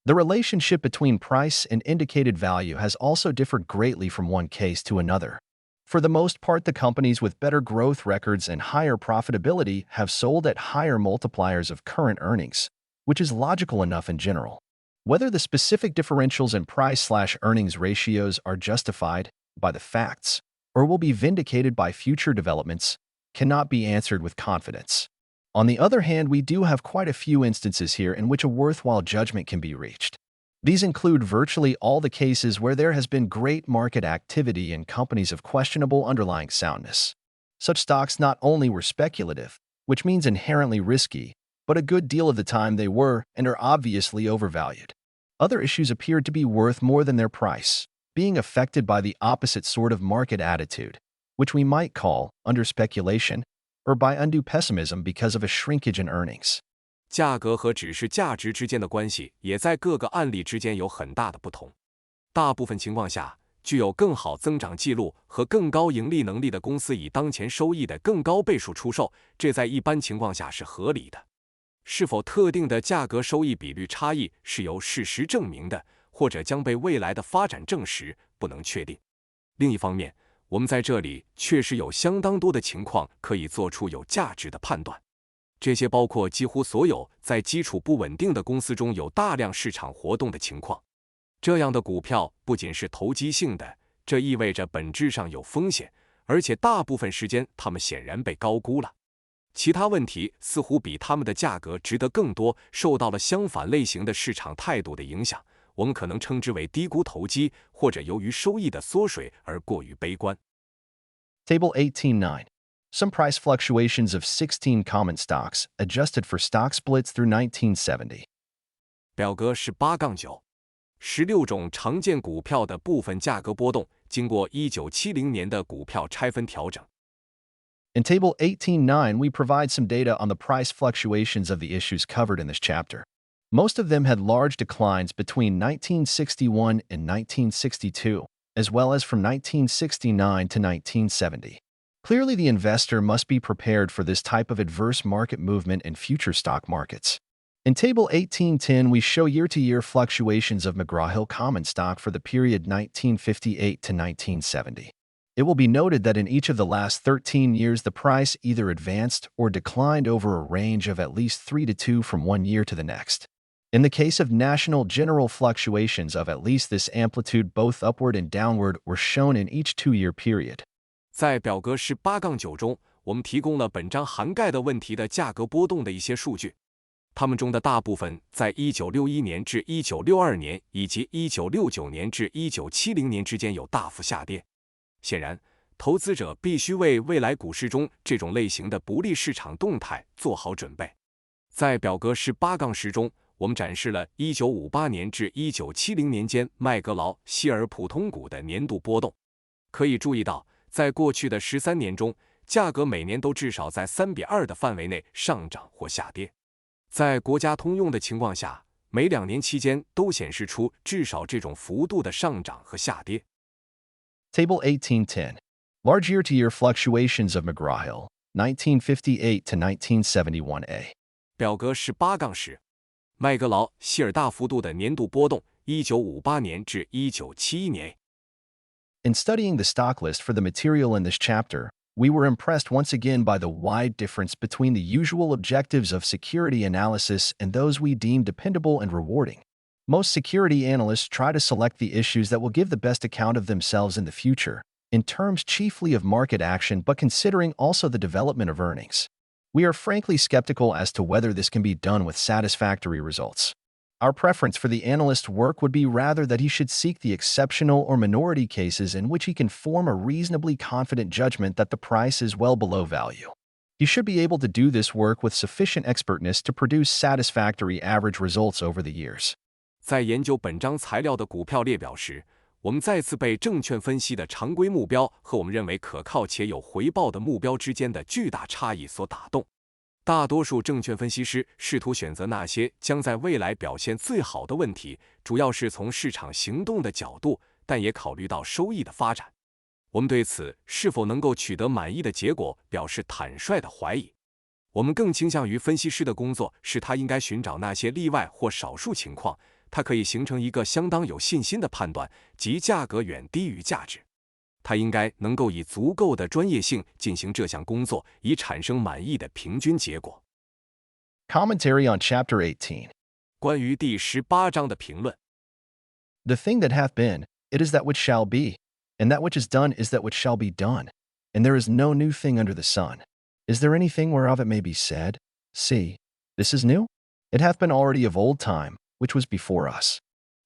The relationship between price and indicated value has also differed greatly from one case to another. For the most part, the companies with better growth records and higher profitability have sold at higher multipliers of current earnings, which is logical enough in general. Whether the specific differentials in price/earnings ratios are justified by the facts or will be vindicated by future developments cannot be answered with confidence. On the other hand, we do have quite a few instances here in which a worthwhile judgment can be reached. These include virtually all the cases where there has been great market activity in companies of questionable underlying soundness. Such stocks not only were speculative, which means inherently risky, but a good deal of the time they were and are obviously overvalued. Other issues appeared to be worth more than their price, being affected by the opposite sort of market attitude, which we might call under speculation, or by undue pessimism because of a shrinkage in earnings. 价格和只是价值之间的关系也在各个案例之间有很大的不同。大部分情况下，具有更好增长记录和更高盈利能力的公司以当前收益的更高倍数出售，这在一般情况下是合理的。是否特定的价格收益比率差异是由事实证明的，或者将被未来的发展证实，不能确定。另一方面，我们在这里确实有相当多的情况可以做出有价值的判断。这些包括几乎所有在基础不稳定的公司中有大量市场活动的情况。这样的股票不仅是投机性的，这意味着本质上有风险，而且大部分时间它们显然被高估了。其他问题似乎比它们的价格值得更多，受到了相反类型的市场态度的影响。我们可能称之为低估投机，或者由于收益的缩水而过于悲观。Table 18.9. Some price fluctuations of 16 common stocks adjusted for stock splits through 1970. 表格18-9，16种常见股票的部分价格波动，经过1970年的股票拆分调整。In Table 18.9, we provide some data on the price fluctuations of the issues covered in this chapter. Most of them had large declines between 1961 and 1962, as well as from 1969 to 1970. Clearly, the investor must be prepared for this type of adverse market movement in future stock markets. In Table 18.10, we show year-to-year fluctuations of McGraw-Hill common stock for the period 1958 to 1970. It will be noted that in each of the last 13 years, the price either advanced or declined over a range of at least 3 to 2 from one year to the next. In the case of national general fluctuations of at least this amplitude, both upward and downward, were shown in each 2-year period. 在表格18-9中，我们提供了本章涵盖的问题的价格波动的一些数据。它们中的大部分在1961年至1962年以及1969年至1970年之间有大幅下跌。显然，投资者必须为未来股市中这种类型的不利市场动态做好准备。在表格18-10中，我们展示了1958年至1970年间麦格劳希尔普通股的年度波动。可以注意到，在过去的13年中，价格每年都至少在3:2的范围内上涨或下跌。在国家通用的情况下，每2年期间都显示出至少这种幅度的上涨和下跌。Table 18.10. Large year-to-year fluctuations of McGraw-Hill, 1958 to 1971A. 表格18-10，麦格劳希尔大幅度的年度波动，1958年至1971年。In studying the stock list for the material in this chapter, we were impressed once again by the wide difference between the usual objectives of security analysis and those we deem dependable and rewarding. Most security analysts try to select the issues that will give the best account of themselves in the future, in terms chiefly of market action but considering also the development of earnings. We are frankly skeptical as to whether this can be done with satisfactory results. Our preference for the analyst's work would be rather that he should seek the exceptional or minority cases in which he can form a reasonably confident judgment that the price is well below value. He should be able to do this work with sufficient expertness to produce satisfactory average results over the years. 在研究本章材料的股票列表时，我们再次被证券分析的常规目标和我们认为可靠且有回报的目标之间的巨大差异所打动。大多数证券分析师试图选择那些将在未来表现最好的问题，主要是从市场行动的角度，但也考虑到收益的发展。我们对此是否能够取得满意的结果表示坦率的怀疑。我们更倾向于分析师的工作是他应该寻找那些例外或少数情况，它可以形成一个相当有信心的判断，即价格远低于价值。他应该能够以足够的专业性进行这项工作，以产生满意的平均结果。Commentary on Chapter 18. 关于第18章的评论。The thing that hath been, it is that which shall be, and that which is done is that which shall be done, and there is no new thing under the sun. Is there anything whereof it may be said, See, this is new? It hath been already of old time, which was before us.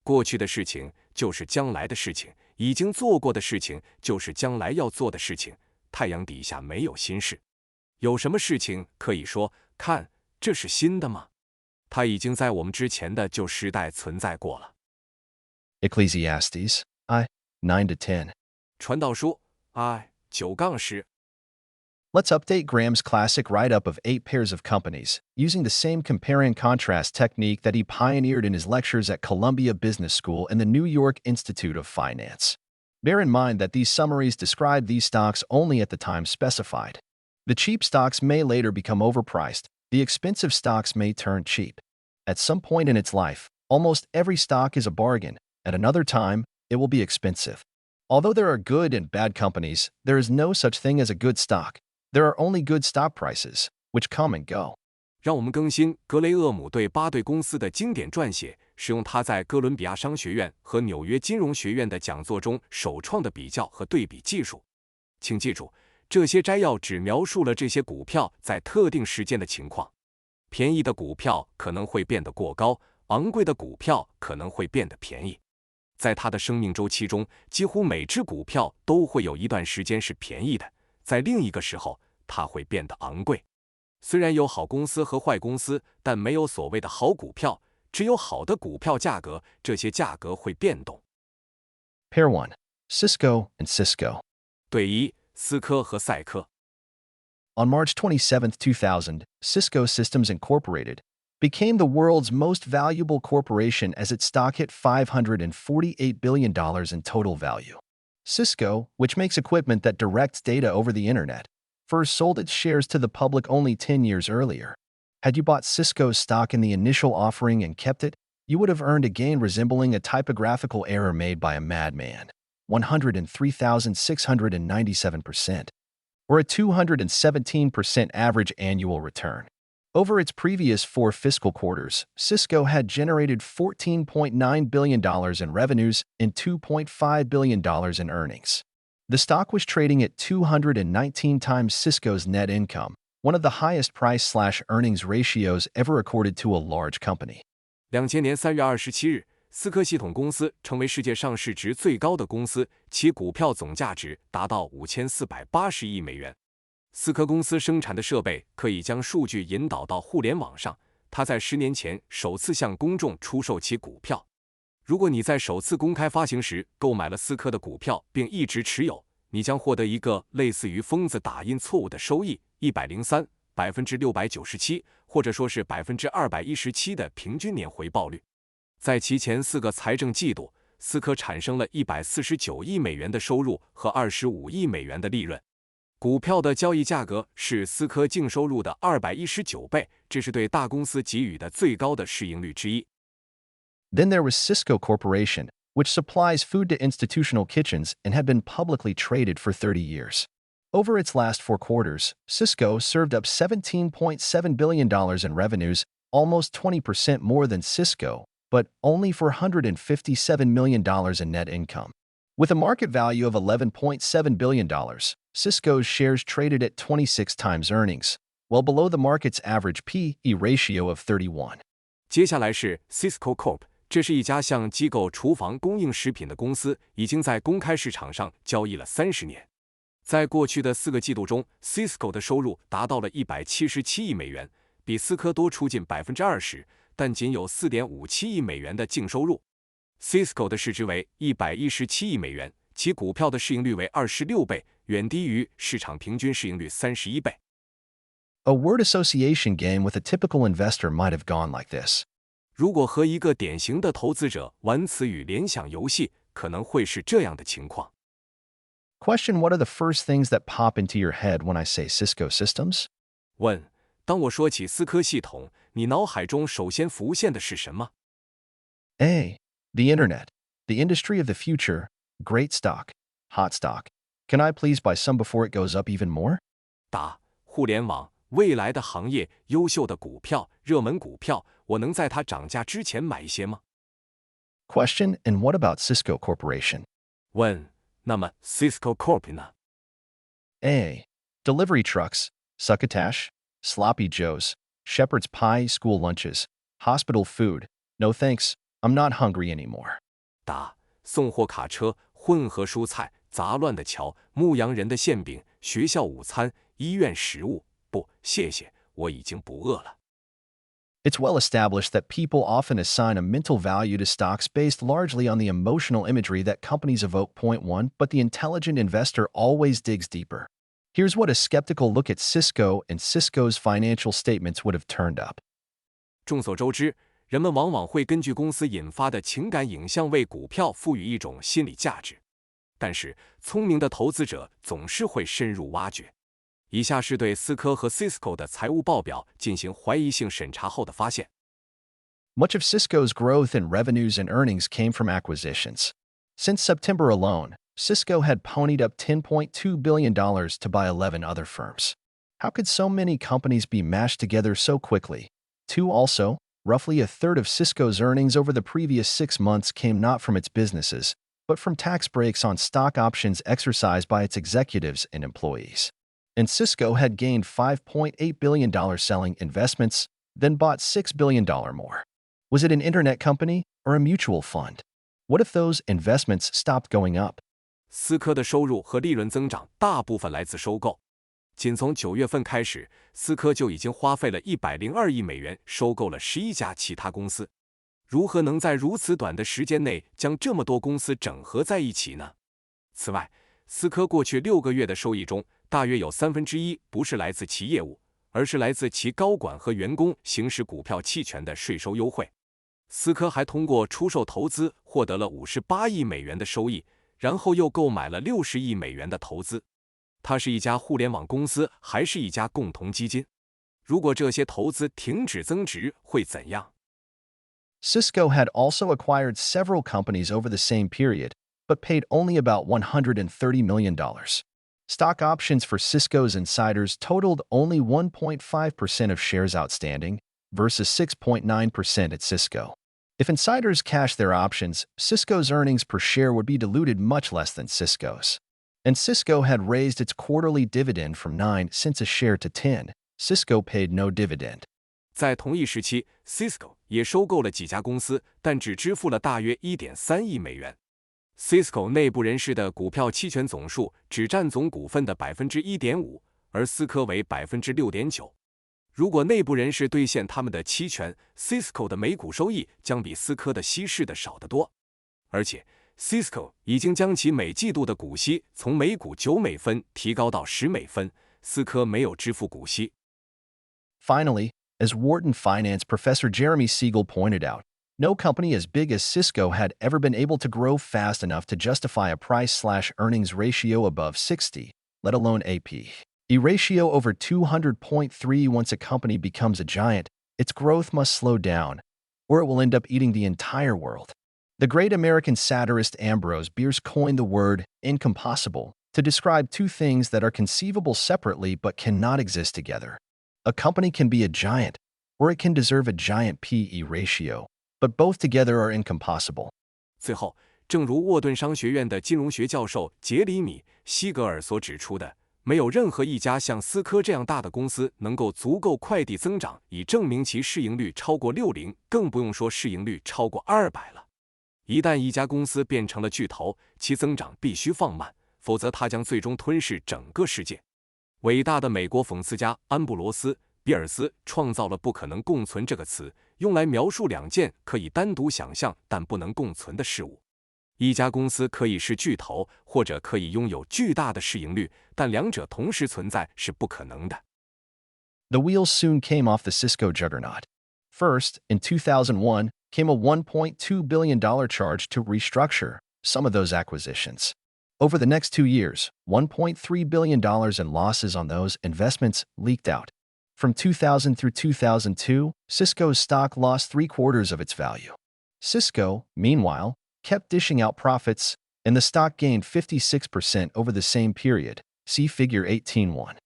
过去的事情就是将来的事情，已经做过的事情就是将来要做的事情。太阳底下没有新事。有什么事情可以说，看，这是新的吗？它已经在我们之前的旧时代存在过了。Ecclesiastes, I, 9-10. 传道书 I9-10。Let's update Graham's classic write-up of 8 pairs of companies, using the same compare and contrast technique that he pioneered in his lectures at Columbia Business School and the New York Institute of Finance. Bear in mind that these summaries describe these stocks only at the time specified. The cheap stocks may later become overpriced, the expensive stocks may turn cheap. At some point in its life, almost every stock is a bargain. At another time, it will be expensive. Although there are good and bad companies, there is no such thing as a good stock. There are only good stock prices, which come and go. 让我们更新格雷厄姆对8对公司的经典撰写，使用他在哥伦比亚商学院和纽约金融学院的讲座中首创的比较和对比技术。请记住，这些摘要只描述了这些股票在特定时间的情况。便宜的股票可能会变得过高，昂贵的股票可能会变得便宜。在它的生命周期中，几乎每只股票都会有一段时间是便宜的，在另一个时候，它会变得昂贵。虽然有好公司和坏公司，但没有所谓的好股票，只有好的股票价格，这些价格会变动。Pair 1. Cisco and Cisco. 对一，思科和赛科。On March 27, 2000, Cisco Systems Incorporated became the world's most valuable corporation as its stock hit $548 billion in total value. Cisco, which makes equipment that directs data over the internet, first sold its shares to the public only 10 years earlier. Had you bought Cisco's stock in the initial offering and kept it, you would have earned a gain resembling a typographical error made by a madman, 103,697%, or a 217% average annual return. Over its previous 4 fiscal quarters, Cisco had generated $14.9 billion in revenues and $2.5 billion in earnings. The stock was trading at 219 times Cisco's net income, one of the highest price/earnings ratios ever recorded to a large company. 2000年3月27日，思科系统公司成为世界上市值最高的公司，其股票总价值达到5480亿美元。思科公司生产的设备可以将数据引导到互联网上。它在10年前首次向公众出售其股票。如果你在首次公开发行时购买了思科的股票并一直持有，你将获得一个类似于疯子打印错误的收益103%、697%，或者说是217%的平均年回报率。在其前4个财政季度，思科产生了149亿美元的收入和25亿美元的利润。股票的交易价格是思科净收入的219倍，这是对大公司给予的最高的市盈率之一。Then there was Cisco Corporation, which supplies food to institutional kitchens and had been publicly traded for 30 years. Over its last 4 quarters, Cisco served up $17.7 billion in revenues, almost 20% more than Cisco, but only for $157 million in net income. With a market value of $11.7 billion, Cisco's shares traded at 26 times earnings, well below the market's average P/E ratio of 31. 接下来是 Cisco Corp， 这是一家向机构厨房供应食品的公司，已经在公开市场上交易了30年。在过去的4个季度中 ，Cisco 的收入达到了177亿美元，比思科多出近20%，但仅有4.57亿美元的净收入。Cisco 的市值为117亿美元，其股票的市盈率为26倍，远低于市场平均市盈率31倍。A word association game with a typical investor might have gone like this. 如果和一个典型的投资者玩词语联想游戏，可能会是这样的情况。Question: What are the first things that pop into your head when I say Cisco Systems? 问：当我说起思科系统，你脑海中首先浮现的是什么？ A. The Internet. The industry of the future. Great stock. Hot stock. Can I please buy some before it goes up even more? 答：互联网，未来的行业，优秀的股票，热门股票，我能在它涨价之前买一些吗？ Question: And what about Cisco Corporation? 问：那么 Cisco Corp 呢？ A. Delivery trucks. Succotash. Sloppy Joes. Shepherd's pie school lunches. Hospital food. No thanks. I'm not hungry anymore. 答：送货卡车，混合蔬菜，杂乱的桥，牧羊人的馅饼，学校午餐，医院食物。不，谢谢，我已经不饿了。It's well established that people often assign a mental value to stocks based largely on the emotional imagery that companies evoke. Point 1. But the intelligent investor always digs deeper. Here's what a skeptical look at Cisco and Cisco's financial statements would have turned up. 众所周知，人们往往会根据公司引发的情感影像为股票赋予一种心理价值。但是，聪明的投资者总是会深入挖掘。以下是对思科和 Cisco 的财务报表进行怀疑性审查后的发现。Much of Cisco's growth in revenues and earnings came from acquisitions. Since September alone, Cisco had ponied up $10.2 billion to buy 11 other firms. How could so many companies be mashed together so quickly? 2. Also, roughly a third of Cisco's earnings over the previous 6 months came not from its businesses, but from tax breaks on stock options exercised by its executives and employees. And Cisco had gained $5.8 billion selling investments, then bought $6 billion more. Was it an internet company or a mutual fund? What if those investments stopped going up? 思科的收入和利润增长大部分来自收购。仅从9月份开始，思科就已经花费了102亿美元收购了11家其他公司。如何能在如此短的时间内将这么多公司整合在一起呢？此外，思科过去6个月的收益中，大约有1/3不是来自其业务，而是来自其高管和员工行使股票期权的税收优惠。思科还通过出售投资获得了58亿美元的收益，然后又购买了60亿美元的投资。它是一家互联网公司，还是一家共同基金？如果这些投资停止增值，会怎样？ Cisco had also acquired several companies over the same period, but paid only about $130 million. Stock options for Cisco's insiders totaled only 1.5% of shares outstanding, versus 6.9% at Cisco. If insiders cashed their options, Cisco's earnings per share would be diluted much less than Cisco's. And Cisco had raised its quarterly dividend from 9 cents a share to 10. Cisco paid no dividend. 在同一时期 ，Cisco 也收购了几家公司，但只支付了大约1.3亿美元。Cisco 内部人士的股票期权总数只占总股份的1.5%，而思科为6.9%。如果内部人士兑现他们的期权 ，Cisco 的每股收益将比思科的稀释的少得多。而且 ，Cisco 已经将其每季度的股息从每股9美分提高到10美分，思科没有支付股息。Finally, as Wharton finance professor Jeremy Siegel pointed out, no company as big as Cisco had ever been able to grow fast enough to justify a price/earnings ratio above 60, let alone a P/E ratio over 200.3. Once a company becomes a giant, its growth must slow down, or it will end up eating the entire world. The great American satirist Ambrose Bierce coined the word incompossible to describe two things that are conceivable separately but cannot exist together. A company can be a giant, or it can deserve a giant P/E ratio, but both together are incompossible. 最后，正如沃顿商学院的金融学教授杰里米·希格尔所指出的，没有任何一家像思科这样大的公司能够足够快地增长，以证明其市盈率超过60，更不用说市盈率超过200了。一旦一家公司变成了巨头，其增长必须放慢，否则它将最终吞噬整个世界。伟大的美国讽刺家安布罗斯·比尔斯创造了“不可能共存”这个词，用来描述两件可以单独想象但不能共存的事物。一家公司可以是巨头，或者可以拥有巨大的市盈率，但两者同时存在是不可能的。The wheels soon came off the Cisco juggernaut. First, in 2001, came a $1.2 billion charge to restructure some of those acquisitions. Over the next 2 years, $1.3 billion in losses on those investments leaked out. From 2000 through 2002, Cisco's stock lost 3/4 of its value. Cisco, meanwhile, kept dishing out profits, and the stock gained 56% over the same period. See Figure 18.1.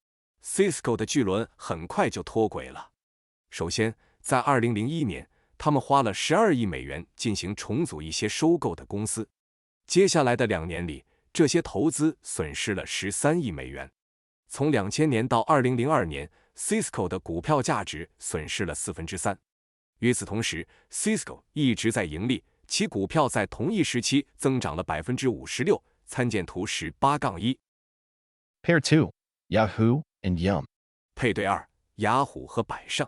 Cisco 的巨轮很快就脱轨了。首先，在2001年，他们花了12亿美元进行重组一些收购的公司。接下来的2年里，这些投资损失了13亿美元。从2000年到2002年 ，Cisco 的股票价值损失了3/4。与此同时 ，Cisco 一直在盈利，其股票在同一时期增长了56%。参见图18-1。Pair 2, Yahoo and Yum. 配对2，雅虎和百胜。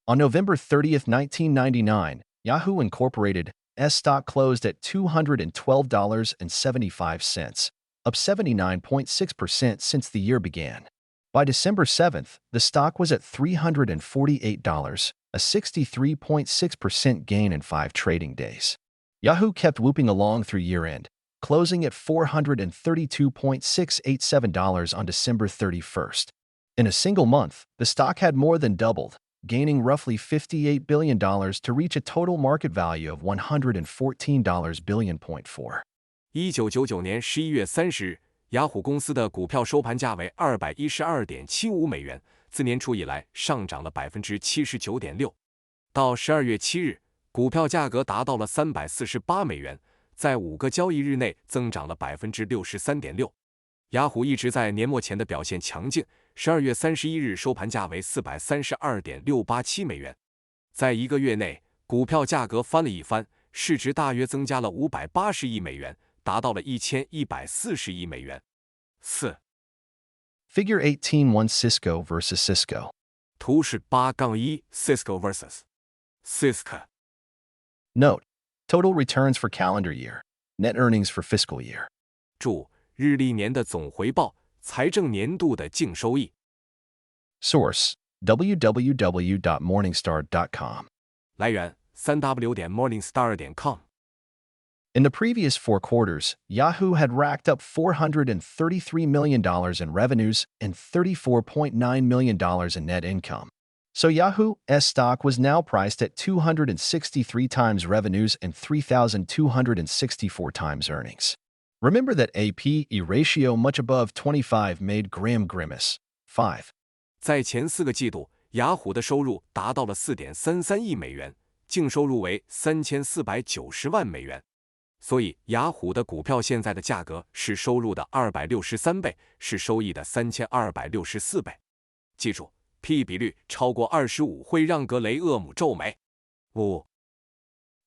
On November 30th, 1999, Yahoo Incorporated S stock closed at $212.75, up 79.6% since the year began. By December 7th, the stock was at $348, a 63.6% gain in 5 trading days. Yahoo kept whooping along through year-end, closing at $432.687 on December 31st. In a single month, the stock had more than doubled, gaining roughly $58 billion to reach a total market value of $114 billion. 1999年11月30日，雅虎公司的股票收盘价为212.75美元，自年初以来上涨了79.6%。到12月7日，股票价格达到了348美元，在5个交易日内增长了63.6%。雅虎一直在年末前的表现强劲，12月31日收盘价为432.687美元，在1个月内，股票价格翻了一番，市值大约增加了580亿美元，达到了1140亿美元。4. Figure 18.1 Cisco versus Cisco. 图18-1 Cisco vs. Cisco. Note: total returns for calendar year, net earnings for fiscal year. 注：日历年的总回报，财政年度的净收益。Source: www.morningstar.com. 来源3w.morningstar.com。In the previous 4 quarters, Yahoo had racked up $433 million in revenues and $34.9 million in net income. So Yahoo's stock was now priced at 263 times revenues and 3,264 times earnings. Remember that a P/E ratio much above 25 made Graham grimace. 5. 在前4个季度，雅虎的收入达到了4.33亿美元，净收入为3490万美元。所以，雅虎的股票现在的价格是收入的263倍，是收益的3264倍。记住 ，P/E 比率超过25会让格雷厄姆皱眉。5.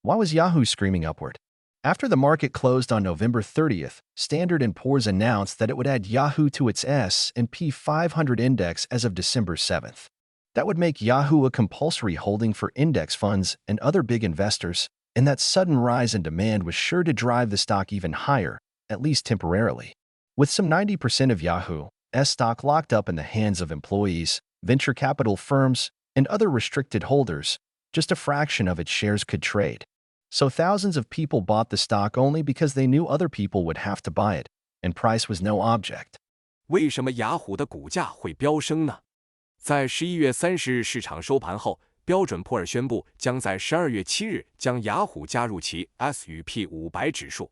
Why was Yahoo screaming upward? After the market closed on November 30th, Standard & Poor's announced that it would add Yahoo to its S&P 500 index as of December 7th. That would make Yahoo a compulsory holding for index funds and other big investors, and that sudden rise in demand was sure to drive the stock even higher, at least temporarily. With some 90% of Yahoo's stock locked up in the hands of employees, venture capital firms, and other restricted holders, just a fraction of its shares could trade. So thousands of people bought the stock only because they knew other people would have to buy it, and price was no object. 为什么雅虎的股价会飙升呢？在11月30日市场收盘后，标准普尔宣布将在12月7日将雅虎加入其 S&P 500指数，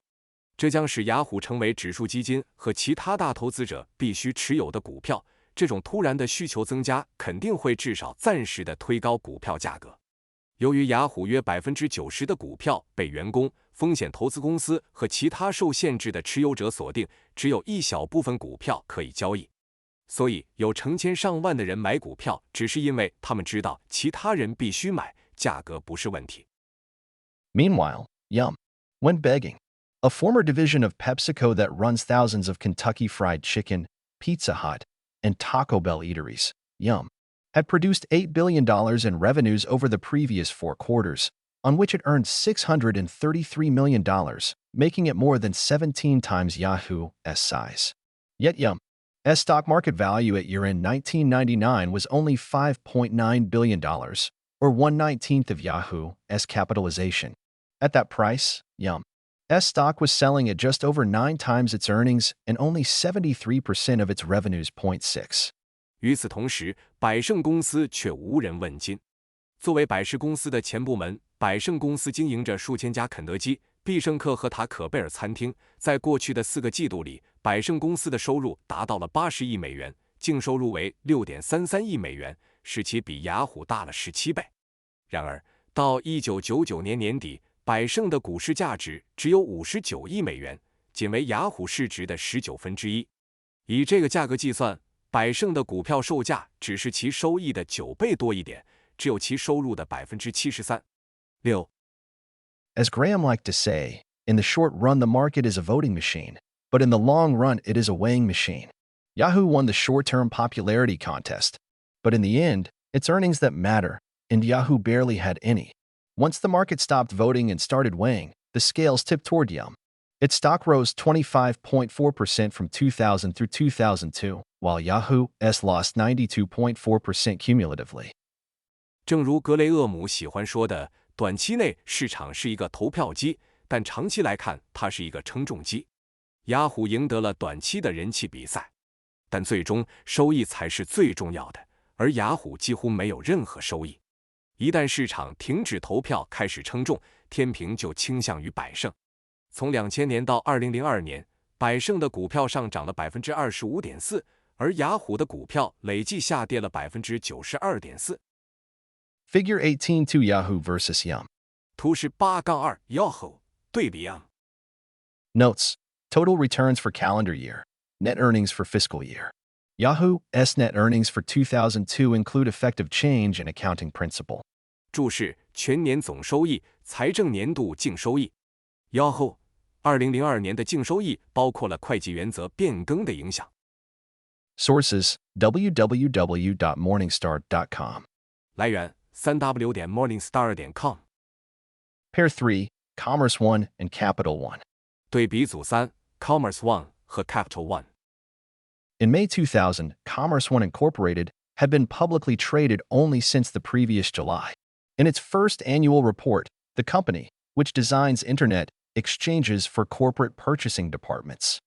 这将使雅虎成为指数基金和其他大投资者必须持有的股票。这种突然的需求增加肯定会至少暂时的推高股票价格。由于雅虎约90%的股票被员工、风险投资公司和其他受限制的持有者锁定，只有一小部分股票可以交易。所以有成千上万的人买股票，只是因为他们知道其他人必须买，价格不是问题。Meanwhile, Yum went begging. A former division of PepsiCo that runs thousands of Kentucky Fried Chicken, Pizza Hut, and Taco Bell eateries, Yum, had produced $8 billion in revenues over the previous 4 quarters, on which it earned $633 million, making it more than 17 times Yahoo's size. Yet Yum's stock market value at year-end 1999 was only $5.9 billion, or 1/19 of Yahoo's capitalization. At that price, Yum's stock was selling at just over 9 times its earnings and only 73% of its revenues. 6. 与此同时，百胜公司却无人问津。作为百事公司的前部门，百胜公司经营着数千家肯德基、必胜客和塔可贝尔餐厅。在过去的4个季度里，百胜公司的收入达到了80亿美元，净收入为6.33亿美元，使其比雅虎大了17倍。然而，到1999年年底，百胜的股市价值只有59亿美元，仅为雅虎市值的1/19。以这个价格计算，百胜的股票售价只是其收益的9倍多一点，只有其收入的73%。6. As Graham liked to say, in the short run the market is a voting machine, but in the long run it is a weighing machine. Yahoo won the short-term popularity contest, but in the end, it's earnings that matter, and Yahoo barely had any. Once the market stopped voting and started weighing, the scales tipped toward Yum. Its stock rose 25.4% from 2000 through 2002, while Yahoo's lost 92.4% cumulatively. 正如格雷厄姆喜欢说的，短期内市场是一个投票机，但长期来看，它是一个称重机。雅虎赢得了短期的人气比赛，但最终收益才是最重要的，而雅虎几乎没有任何收益。一旦市场停止投票，开始称重，天平就倾向于百胜。从2000年到2002年，百胜的股票上涨了 25.4%， 而雅虎的股票累计下跌了 92.4%。Figure 18.2 Yahoo versus Yum. 图示 8-2 Yahoo 对比 Yum。 Notes: Total returns for calendar year. Net earnings for fiscal year. Yahoo's net earnings for 2002 include effective change and accounting principle. 注释：全年总收益、财政年度净收益。Yahoo 2002年的净收益包括了会计原则变更的影响。Sources: www.morningstar.com. 来源3w.morningstar.com。 Pair 3, Commerce One and Capital One. 对比组3 Commerce One 和 Capital One。In May 2000, Commerce One Incorporated had been publicly traded only since the previous July. In its first annual report, the company, which designs internet exchanges for corporate purchasing departments,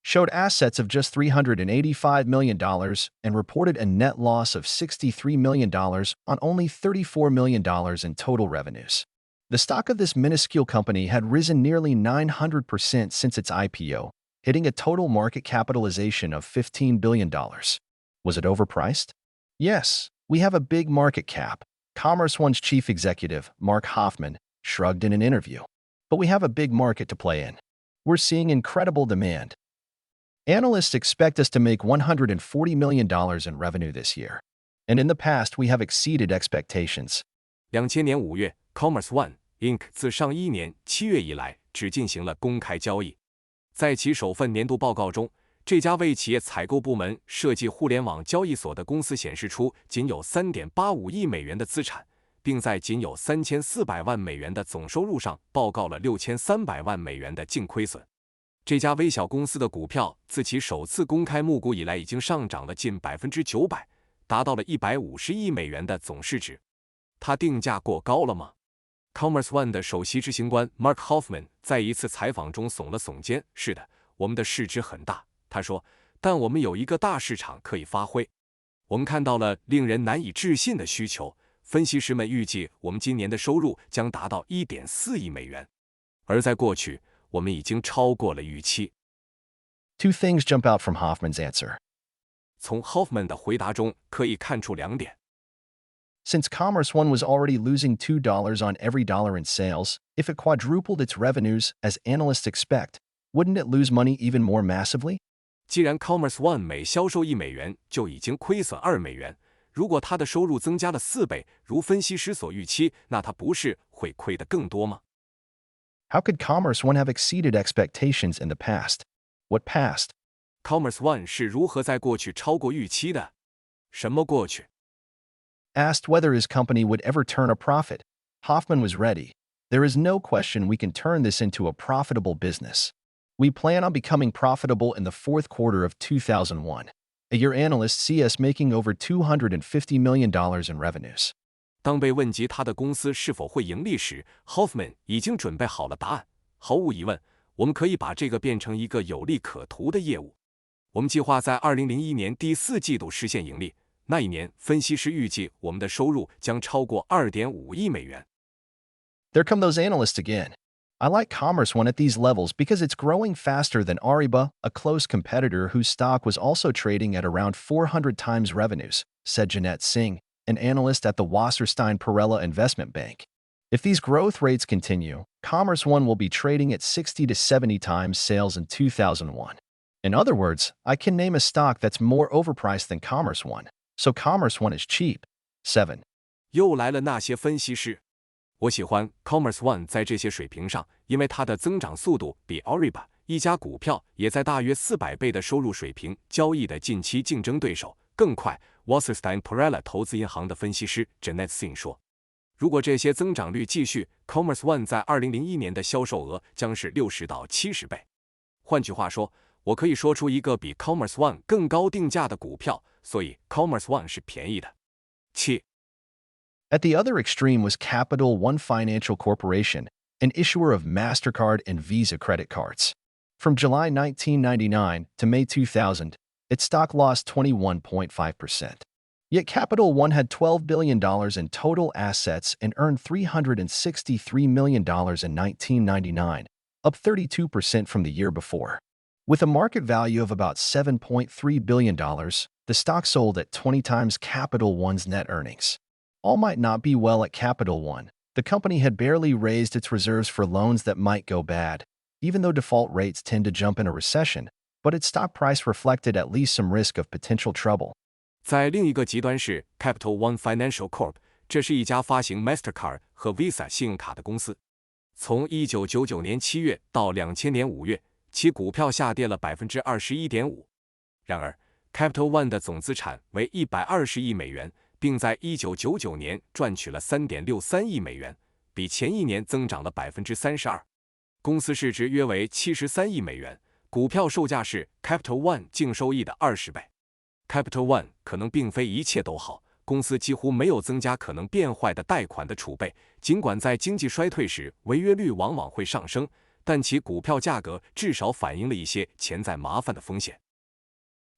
showed assets of just $385 million and reported a net loss of $63 million on only $34 million in total revenues. The stock of this minuscule company had risen nearly 900% since its IPO, hitting a total market capitalization of $15 billion. Was it overpriced? Yes, we have a big market cap. Commerce One's chief executive, Mark Hoffman, shrugged in an interview. But we have a big market to play in. We're seeing incredible demand. Analysts expect us to make $140 million in revenue this year. And in the past, we have exceeded expectations. 2000年5月 ，Commerce One Inc. 自上一年7月以来只进行了公开交易。在其首份年度报告中，这家为企业采购部门设计互联网交易所的公司显示出仅有3.85亿美元的资产，并在仅有3400万美元的总收入上报告了6300万美元的净亏损。这家微小公司的股票自其首次公开募股以来已经上涨了近900%，达到了150亿美元的总市值。它定价过高了吗？ Commerce One 的首席执行官 Mark Hoffman 在一次采访中耸了耸肩：“是的，我们的市值很大。”他说：“但我们有一个大市场可以发挥。我们看到了令人难以置信的需求。分析师们预计我们今年的收入将达到1.4亿美元，而在过去，我们已经超过了预期。” Two things jump out from Hoffman's answer. 从 Hoffman 的回答中可以看出2点。Since Commerce One was already losing $2 on every dollar in sales, if it quadrupled its revenues, as analysts expect, wouldn't it lose money even more massively? 既然 Commerce One 每销售1美元就已经亏损2美元，如果它的收入增加了4倍，如分析师所预期，那它不是会亏得更多吗？ How could Commerce One have exceeded expectations in the past? What past? Commerce One 是如何在过去超过预期的？什么过去？ Asked whether his company would ever turn a profit, Hoffman was ready. There is no question we can turn this into a profitable business. We plan on becoming profitable in the fourth quarter of 2001. A year analysts see us making over $250 million in revenues. 当被问及他的公司是否会盈利时 ，Hoffman 已经准备好了答案。毫无疑问，我们可以把这个变成一个有利可图的业务。我们计划在2001年第4季度实现盈利。那一年，分析师预计我们的收入将超过2.5亿美元。There come those analysts again. I like Commerce One at these levels because it's growing faster than Ariba, a close competitor whose stock was also trading at around 400 times revenues, said Jeanette Singh, an analyst at the Wasserstein Perella Investment Bank. If these growth rates continue, Commerce One will be trading at 60 to 70 times sales in 2001. In other words, I can name a stock that's more overpriced than Commerce One, so Commerce One is cheap. 7. 又来了那些分析师。我喜欢 Commerce One 在这些水平上，因为它的增长速度比 Ariba 一家股票也在大约400倍的收入水平交易的近期竞争对手更快。Wasserstein Perella 投资银行的分析师 Jeanette Singh 说：“如果这些增长率继续 ，Commerce One 在2001年的销售额将是60到70倍。换句话说，我可以说出一个比 Commerce One 更高定价的股票，所以 Commerce One 是便宜的。” 7. At the other extreme was Capital One Financial Corporation, an issuer of MasterCard and Visa credit cards. From July 1999 to May 2000, its stock lost 21.5%. Yet Capital One had $12 billion in total assets and earned $363 million in 1999, up 32% from the year before. With a market value of about $7.3 billion, the stock sold at 20 times Capital One's net earnings. All might not be well at Capital One. The company had barely raised its reserves for loans that might go bad, even though default rates tend to jump in a recession, but its stock price reflected at least some risk of potential trouble. 在另一个极端是 Capital One Financial Corp， 这是一家发行 Mastercard 和 Visa 信用卡的公司。从1999年7月到2000年5月，其股票下跌了 21.5%。然而 ，Capital One 的总资产为120亿美元。并在1999年赚取了 3.63 亿美元，比前一年增长了 32%。公司市值约为73亿美元，股票售价是 Capital One 净收益的20倍。Capital One 可能并非一切都好，公司几乎没有增加可能变坏的贷款的储备，尽管在经济衰退时违约率往往会上升，但其股票价格至少反映了一些潜在麻烦的风险。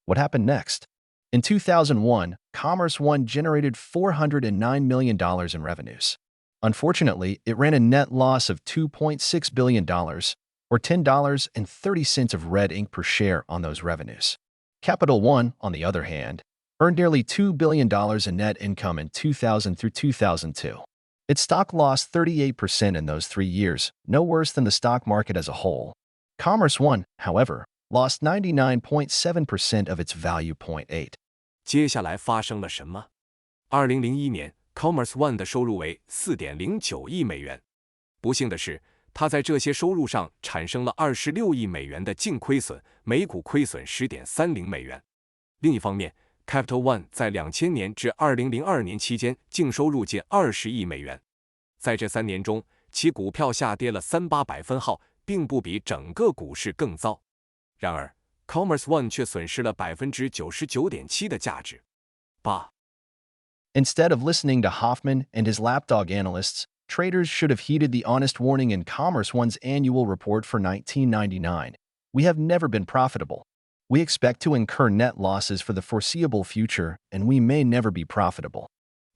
What happened next? In 2001, Commerce One generated $409 million in revenues. Unfortunately, it ran a net loss of $2.6 billion, or $10.30 of red ink per share on those revenues. Capital One, on the other hand, earned nearly $2 billion in net income in 2000 through 2002. Its stock lost 38% in those 3 years, no worse than the stock market as a whole. Commerce One, however, lost 99.7% of its value. 8. 接下来发生了什么？2001年 ，Commerce One 的收入为4.09亿美元。不幸的是，它在这些收入上产生了26亿美元的净亏损，每股亏损10.30美元。另一方面 ，Capital One 在2000年至2002年期间净收入近20亿美元。在这3年中，其股票下跌了38%，并不比整个股市更糟。然而 ，Commerce One 却损失了99.7%的价值。8. Instead of listening to Hoffman and his lapdog analysts, traders should have heeded the honest warning in Commerce One's annual report for 1999. We have never been profitable. We expect to incur net losses for the foreseeable future, and we may never be profitable.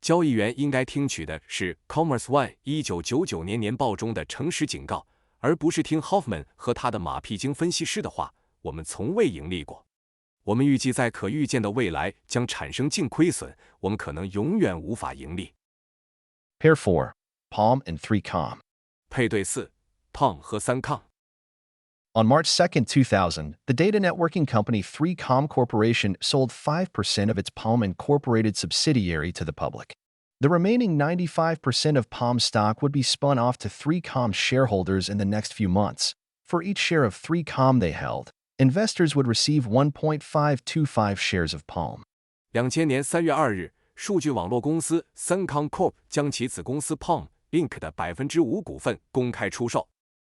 交易员应该听取的是 Commerce One 1999年年报中的诚实警告，而不是听 Hoffman 和他的马屁精分析师的话。我们从未盈利过。我们预计在可预见的未来将产生净亏损，我们可能永远无法盈利。Pair 4. Palm and 3Com. 配对4 Palm 和3Com。On March 2, 2000, the data networking company 3Com Corporation sold 5% of its Palm Incorporated subsidiary to the public. The remaining 95% of Palm stock would be spun off to 3Com shareholders in the next few months. For each share of 3Com they held, investors would receive 1.525 shares of Palm. 2000年3月2日，数据网络公司 3Com Corp 将其子公司 Palm Inc. 的5%股份公开出售。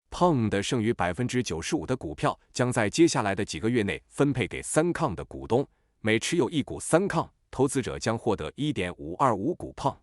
Palm 的剩余95%的股票将在接下来的几个月内分配给 3Com 的股东，每持有1股 3Com， 投资者将获得 1.525 股 Palm。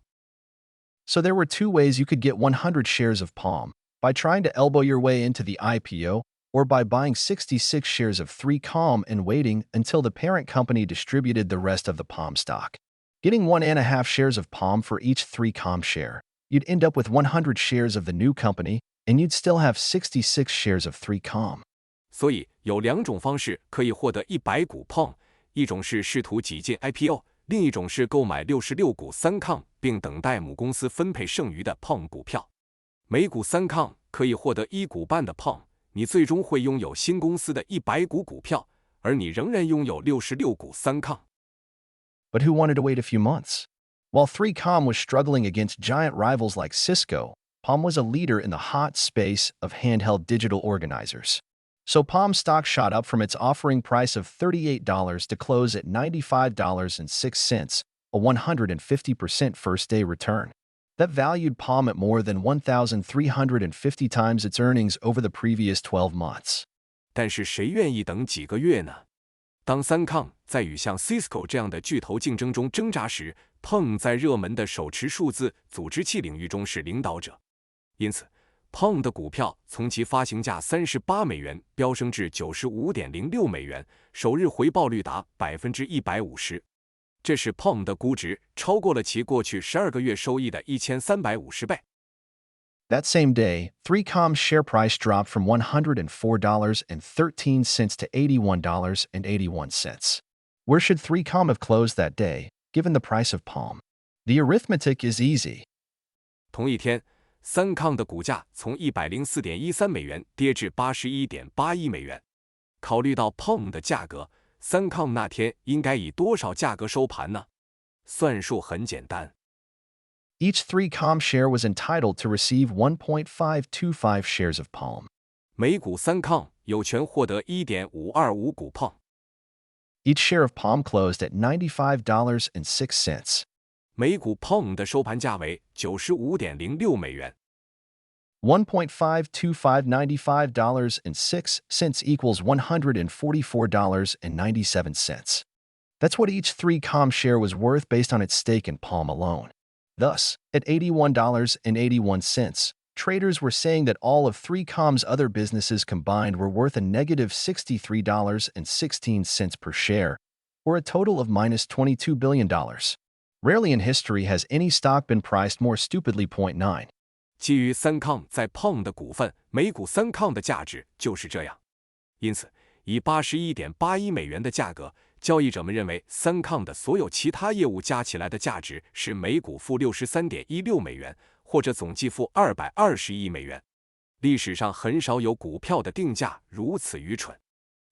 So there were 2 ways you could get 100 shares of Palm, by trying to elbow your way into the IPO, or by buying 66 shares of 3Com and waiting until the parent company distributed the rest of the Palm stock. Getting 1.5 shares of Palm for each 3Com share, you'd end up with 100 shares of the new company, and you'd still have 66 shares of 3Com. 所以有2种方式可以获得100股 Palm， 一种是试图挤进 IPO， 另一种是购买66股 3Com， 并等待母公司分配剩余的 Palm 股票。每股 3Com 可以获得1股半的 Palm， 你最终会拥有新公司的100股股票，而你仍然拥有66股 3Com。 But who wanted to wait a few months? While 3Com was struggling against giant rivals like Cisco, Palm was a leader in the hot space of handheld digital organizers. So Palm stock shot up from its offering price of $38 to close at $95.06, a 150% first-day return. That valued Palm at more than 1,350 times its earnings over the previous 12 months. 但是谁愿意等几个月呢？当 3Com 在与像 Cisco 这样的巨头竞争中挣扎时， Palm 在热门的手持数字组织器领域中是领导者。因此 Palm 的股票从其发行价38美元飙升至 95.06 美元，首日回报率达 150%。 这使 Palm 的估值超过了其过去12个月收益的1350倍。 That same day, 3Com's share price dropped from $104.13 to $81.81. Where should 3Com have closed that day, given the price of Palm? The arithmetic is easy. 同一天 3Com 的股价从 104.13 美元跌至 81.81 美元。考虑到 Palm 的价格， 3Com 那天应该以多少价格收盘呢？算术很简单。 Each 3Com share was entitled to receive 1.525 shares of Palm. 每股 3Com 有权获得 1.525 股 Palm。 Each share of Palm closed at $95.06. 每股 Palm 的收盘价为 95.06 美元。$1.52595.06 equals $144.97. That's what each 3Com share was worth based on its stake in Palm alone. Thus, at $81.81, traders were saying that all of 3Com's other businesses combined were worth a negative $63.16 per share, or a total of minus $22 billion. Rarely in history has any stock been priced more stupidly. 9. 基于3Com 在 Palm 的股份，每股3Com 的价值就是这样。因此，以81.81美元的价格，交易者们认为3Com 的所有其他业务加起来的价值是每股负63.16美元，或者总计负220亿美元。历史上很少有股票的定价如此愚蠢。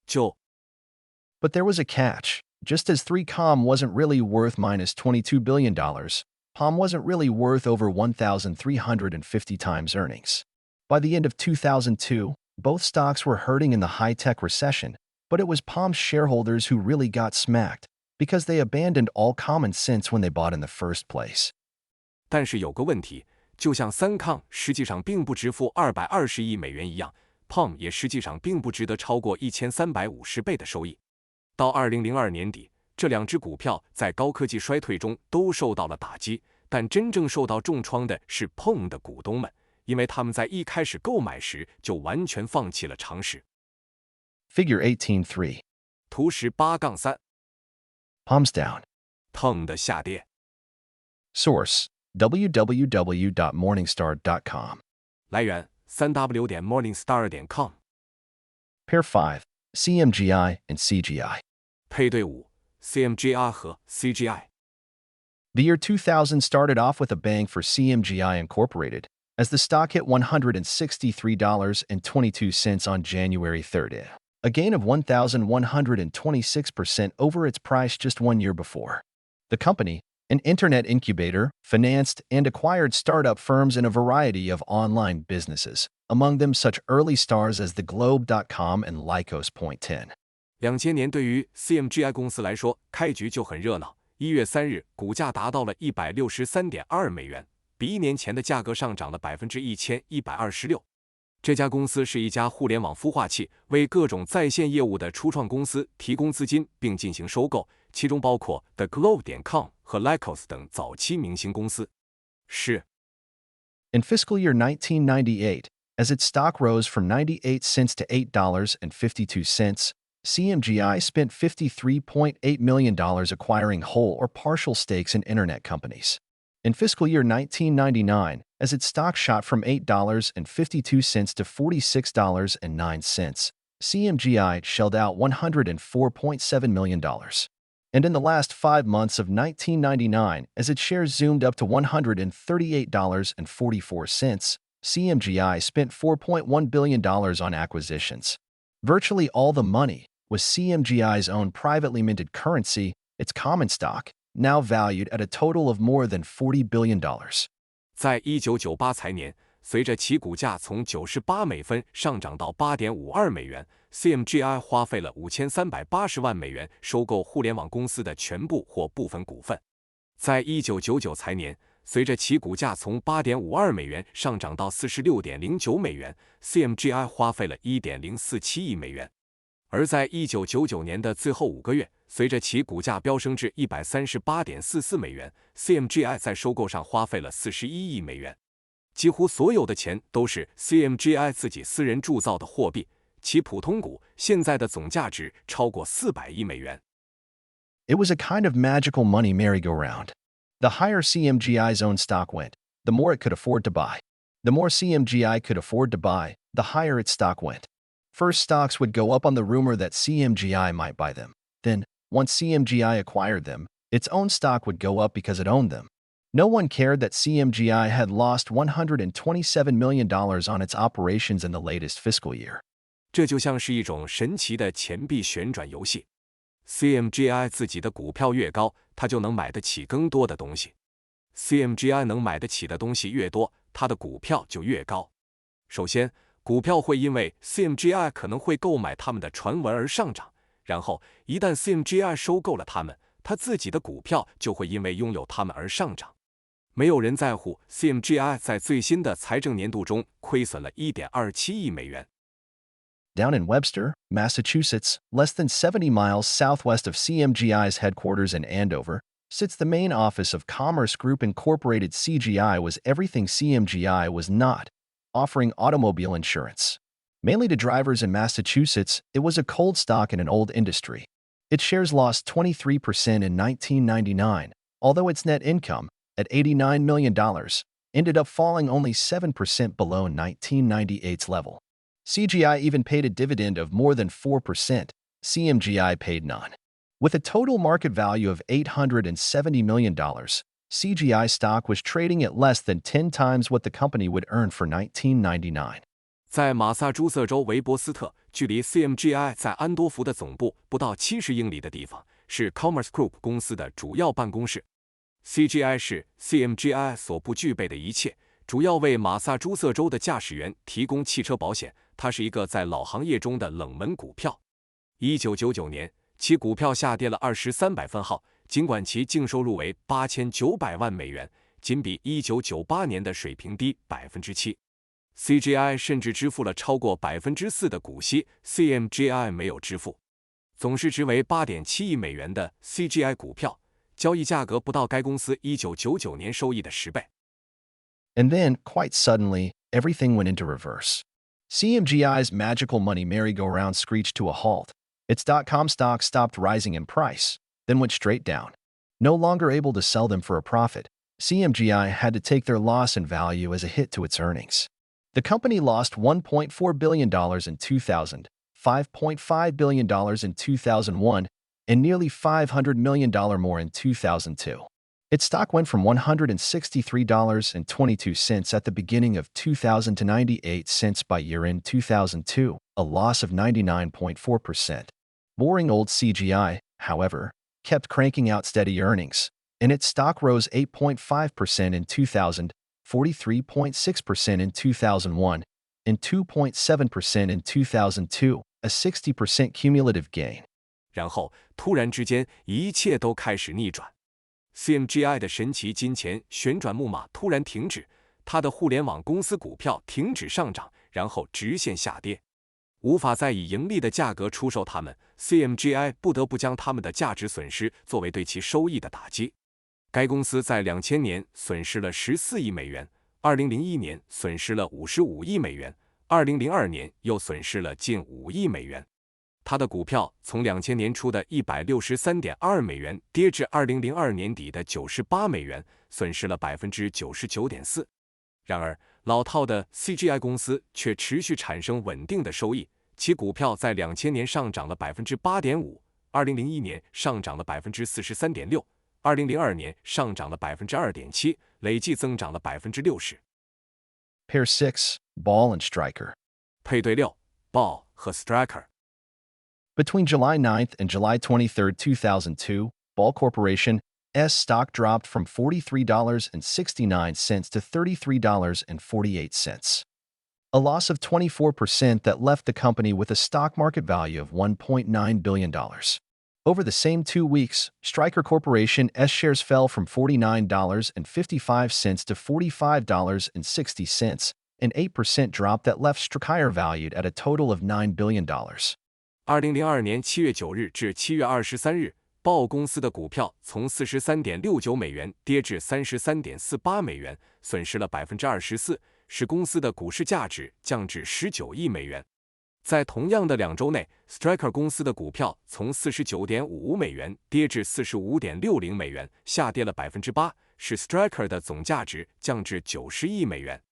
But there was a catch. Just as 3Com wasn't really worth minus $22 billion, Palm wasn't really worth over 1,350 times earnings. By the end of 2002, both stocks were hurting in the high-tech recession, but it was Palm's shareholders who really got smacked because they abandoned all common sense when they bought in the first place. 但是有个问题，就像3Com 实际上并不值负220亿美元一样， Palm 也实际上并不值得超过1350倍的收益。到2002年底，这两只股票在高科技衰退中都受到了打击，但真正受到重创的是 Palm 的股东们，因为他们在一开始购买时就完全放弃了尝试。Figure 18.3. 图18-3 Palm's down. Palm 的下跌。 Source: www.morningstar.com. 来源3w.morningstar.com. Pair 5. CMGI and CGI. 配对5 CMGI 和 CGI。 The year 2000 started off with a bang for CMGI Incorporated, as the stock hit $163.22 on January 3rd, a gain of 1,126% over its price just 1 year before. The company, an internet incubator, financed and acquired startup firms in a variety of online businesses, among them such early stars as theglobe.com and Lycos. 10. 2000年对于 CMGI 公司来说，开局就很热闹。1月3日，股价达到了163.2美元，比1年前的价格上涨了1126%。这家公司是一家互联网孵化器，为各种在线业务的初创公司提供资金并进行收购，其中包括 theglobe.com 和 Lycos 等早期明星公司。是。In fiscal year 1998, as its stock rose from 98 cents to $8.52, CMGI spent $53.8 million acquiring whole or partial stakes in internet companies. In fiscal year 1999, as its stock shot from $8.52 to $46.09, CMGI shelled out $104.7 million. And in the last 5 months of 1999, as its shares zoomed up to $138.44, CMGI spent $4.1 billion on acquisitions. Virtually all the money was CMGI's own privately minted currency, its common stock, now valued at a total of more than $40 billion. 在1998财年，随着其股价从98美分上涨到8.52美元， CMGI 花费了5380万美元收购互联网公司的全部或部分股份。在1999财年，随着其股价从8.52美元上涨到46.09美元， CMGI 花费了1.047亿美元。而在1999年的最后5个月，随着其股价飙升至138.44美元， CMGI 在收购上花费了41亿美元。几乎所有的钱都是 CMGI 自己私人铸造的货币，其普通股现在的总价值超过400亿美元。It was a kind of magical money merry-go-round. The higher CMGI's own stock went, the more it could afford to buy. The more CMGI could afford to buy, the higher its stock went. First, stocks would go up on the rumor that CMGI might buy them. Then, once CMGI acquired them, its own stock would go up because it owned them. No one cared that CMGI had lost $127 million on its operations in the latest fiscal year. 这就像是一种神奇的钱币旋转游戏。CMGI 自己的股票越高，它就能买得起更多的东西。CMGI 能买得起的东西越多，它的股票就越高。首先，股票会因为 CMGI 可能会购买他们的传闻而上涨，然后一旦 CMGI 收购了他们，它自己的股票就会因为拥有他们而上涨。没有人在乎 CMGI 在最新的财政年度中亏损了1.27亿美元。Down in Webster, Massachusetts, less than 70 miles southwest of CMGI's headquarters in Andover, sits the main office of Commerce Group Incorporated. CGI was everything CMGI was not, offering automobile insurance. Mainly to drivers in Massachusetts, it was a cold stock in an old industry. Its shares lost 23% in 1999, although its net income, at $89 million, ended up falling only 7% below 1998's level. CGI even paid a dividend of more than 4%. CMGI paid none. With a total market value of $870 million, CGI stock was trading at less than 10 times what the company would earn for 1999. 在马萨诸塞州韦伯斯特，距离 CMGI 在安多福的总部不到70英里的地方，是 Commerce Group 公司的主要办公室。CGI 是 CMGI 所不具备的一切，主要为马萨诸塞州的驾驶员提供汽车保险。它是一个在老行业中的冷门股票。1999年，其股票下跌了2300分号，尽管其净收入为8900万美元，仅比1998年的水平低7%。CGI 甚至支付了超过4%的股息 ，CMGI 没有支付。总市值为8.7亿美元的 CGI 股票，交易价格不到该公司1999年收益的10倍。And then, quite suddenly, everything went into reverse. CMGI's magical money merry-go-round screeched to a halt. Its .com stock stopped rising in price, then went straight down. No longer able to sell them for a profit, CMGI had to take their loss in value as a hit to its earnings. The company lost $1.4 billion in 2000, $5.5 billion in 2001, and nearly $500 million more in 2002. Its stock went from $163.22 at the beginning of 2000 to 98 cents by year-end 2002, a loss of 99.4%. Boring old CGI, however, kept cranking out steady earnings, and its stock rose 8.5% in 2000, 43.6% in 2001, and 2.7% in 2002, a 60% cumulative gain. 然后，突然之间，一切都开始逆转。CMGI 的神奇金钱旋转木马突然停止，它的互联网公司股票停止上涨，然后直线下跌。无法再以盈利的价格出售它们 ，CMGI 不得不将它们的价值损失作为对其收益的打击。该公司在2000年损失了14亿美元，2001年损失了55亿美元，2002年又损失了近5亿美元。它的股票从2000年初的163.2美元跌至2002年底的98美元，损失了99.4%。然而，老套的 CGI 公司却持续产生稳定的收益，其股票在2000年上涨了8.5%，2001年上涨了43.6%，2002年上涨了2.7%，累计增长了60%。Pair 6, Ball and Striker. 配对6 ，Ball 和 Striker。Between July 9th and July 23, 2002, Ball Corporation's stock dropped from $43.69 to $33.48. A loss of 24% that left the company with a stock market value of $1.9 billion. Over the same 2 weeks, Stryker Corporation's shares fell from $49.55 to $45.60, an 8% drop that left Stryker valued at a total of $9 billion. 2002年7月9日至7月23日，鲍公司的股票从43.69美元跌至33.48美元，损失了24%，使公司的股市价值降至19亿美元。在同样的2周内 ，Stryker 公司的股票从49.55美元跌至45.60美元，下跌了8%，使 Stryker 的总价值降至90亿美元。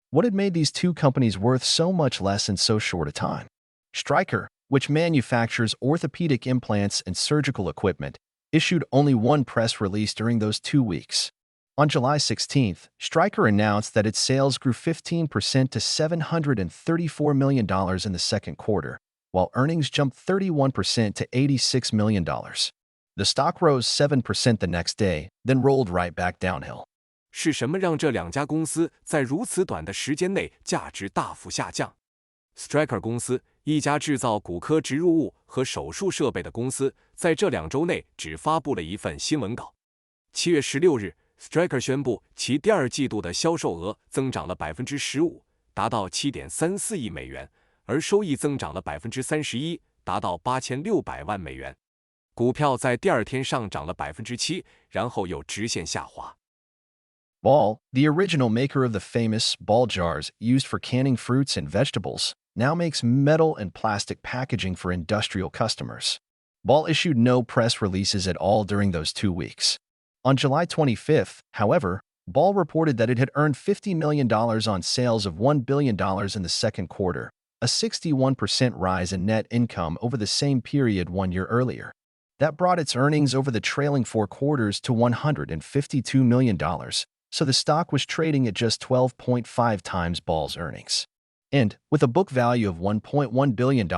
What had made these two companies worth so much less in so short a time? Stryker, which manufactures orthopedic implants and surgical equipment, issued only one press release during those 2 weeks. On July 16th, Stryker announced that its sales grew 15% to $734 million in the second quarter, while earnings jumped 31% to $86 million. The stock rose 7% the next day, then rolled right back downhill. 是什么让这2家公司在如此短的时间内价值大幅下降？ Stryker 公司，一家制造骨科植入物和手术设备的公司，在这2周内只发布了一份新闻稿。7月16日 Stryker 宣布其第二季度的销售额增长了 15%， 达到 7.34 亿美元，而收益增长了 31%， 达到8600万美元。股票在第二天上涨了 7%， 然后又直线下滑。Ball, the original maker of the famous Ball jars used for canning fruits and vegetables, now makes metal and plastic packaging for industrial customers. Ball issued no press releases at all during those 2 weeks. On July 25th, however, Ball reported that it had earned $50 million on sales of $1 billion in the second quarter, a 61% rise in net income over the same period 1 year earlier. That brought its earnings over the trailing 4 quarters to $152 million, so the stock was trading at just 12.5 times Ball's earnings. And, with a book value of $1.1 billion,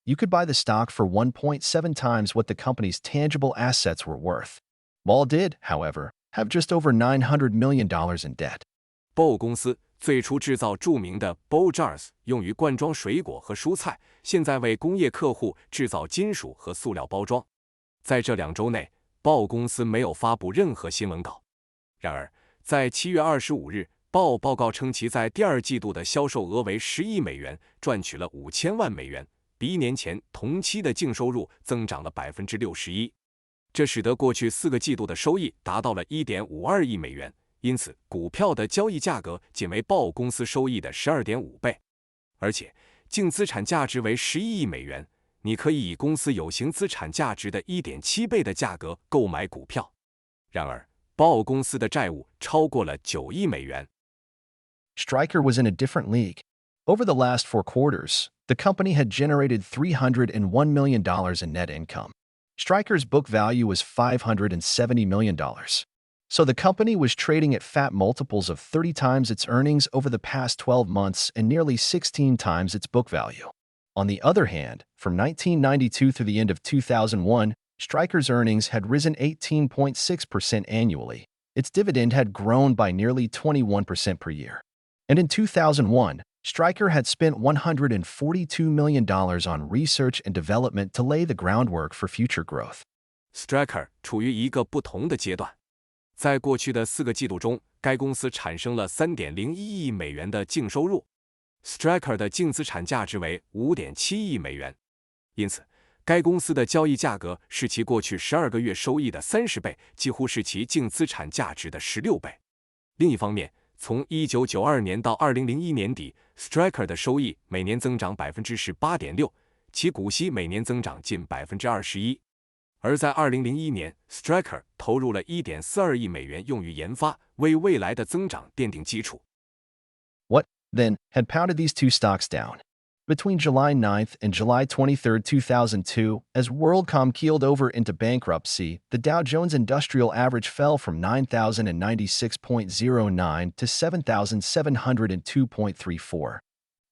you could buy the stock for 1.7 times what the company's tangible assets were worth. Ball did, however, have just over $900 million in debt. Ball 公司最初制造著名的 Ball jars， 用于灌装水果和蔬菜，现在为工业客户制造金属和塑料包装。在这2周内， Ball 公司没有发布任何新闻稿。然而，在7月25日， Ball 报告称其在第二季度的销售额为10亿美元，赚取了5000万美元，比1年前同期的净收入增长了 61%。这使得过去4个季度的收益达到了 1.52 亿美元，因此股票的交易价格仅为Ball公司收益的 12.5 倍，而且净资产价值为11亿美元，你可以以公司有形资产价值的 1.7 倍的价格购买股票。然而Ball公司的债务超过了9亿美元。Stryker was in a different league. Over the last 4 quarters, the company had generated $301 million in net income. Stryker's book value was $570 million. So the company was trading at fat multiples of 30 times its earnings over the past 12 months and nearly 16 times its book value. On the other hand, from 1992 through the end of 2001, Stryker's earnings had risen 18.6% annually. Its dividend had grown by nearly 21% per year. And in 2001, Stryker had spent $142 million on research and development to lay the groundwork for future growth. Stryker 处于一个不同的阶段。在过去的4个季度中，该公司产生了 3.01 亿美元的净收入。Stryker 的净资产价值为 5.7 亿美元。因此，该公司的交易价格是其过去12个月收益的30倍，几乎是其净资产价值的16倍。另一方面，从1992年到2001年底 ，Stryker 的收益每年增长 18.6%， 其股息每年增长近 21%。而在2001年 ，Stryker 投入了 1.42 亿美元用于研发，为未来的增长奠定基础。What, then, had pounded these two stocks down? Between July 9th and July 23, 2002, as WorldCom keeled over into bankruptcy, the Dow Jones Industrial Average fell from 9,096.09 to 7,702.34,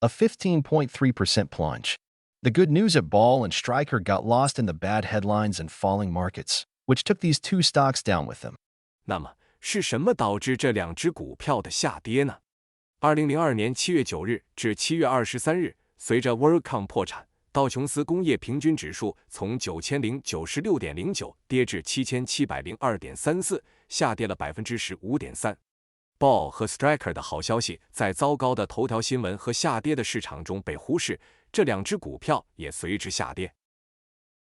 a 15.3% plunge. The good news at Ball and Stryker got lost in the bad headlines and falling markets, which took these two stocks down with them. 那么，是什么导致这2只股票的下跌呢？2002年7月9日至7月23日。随着 WorldCom 破产，道琼斯工业平均指数从 9096.09 跌至 7702.34， 下跌了 15.3%。Ball 和 Stryker 的好消息在糟糕的头条新闻和下跌的市场中被忽视，这2只股票也随之下跌。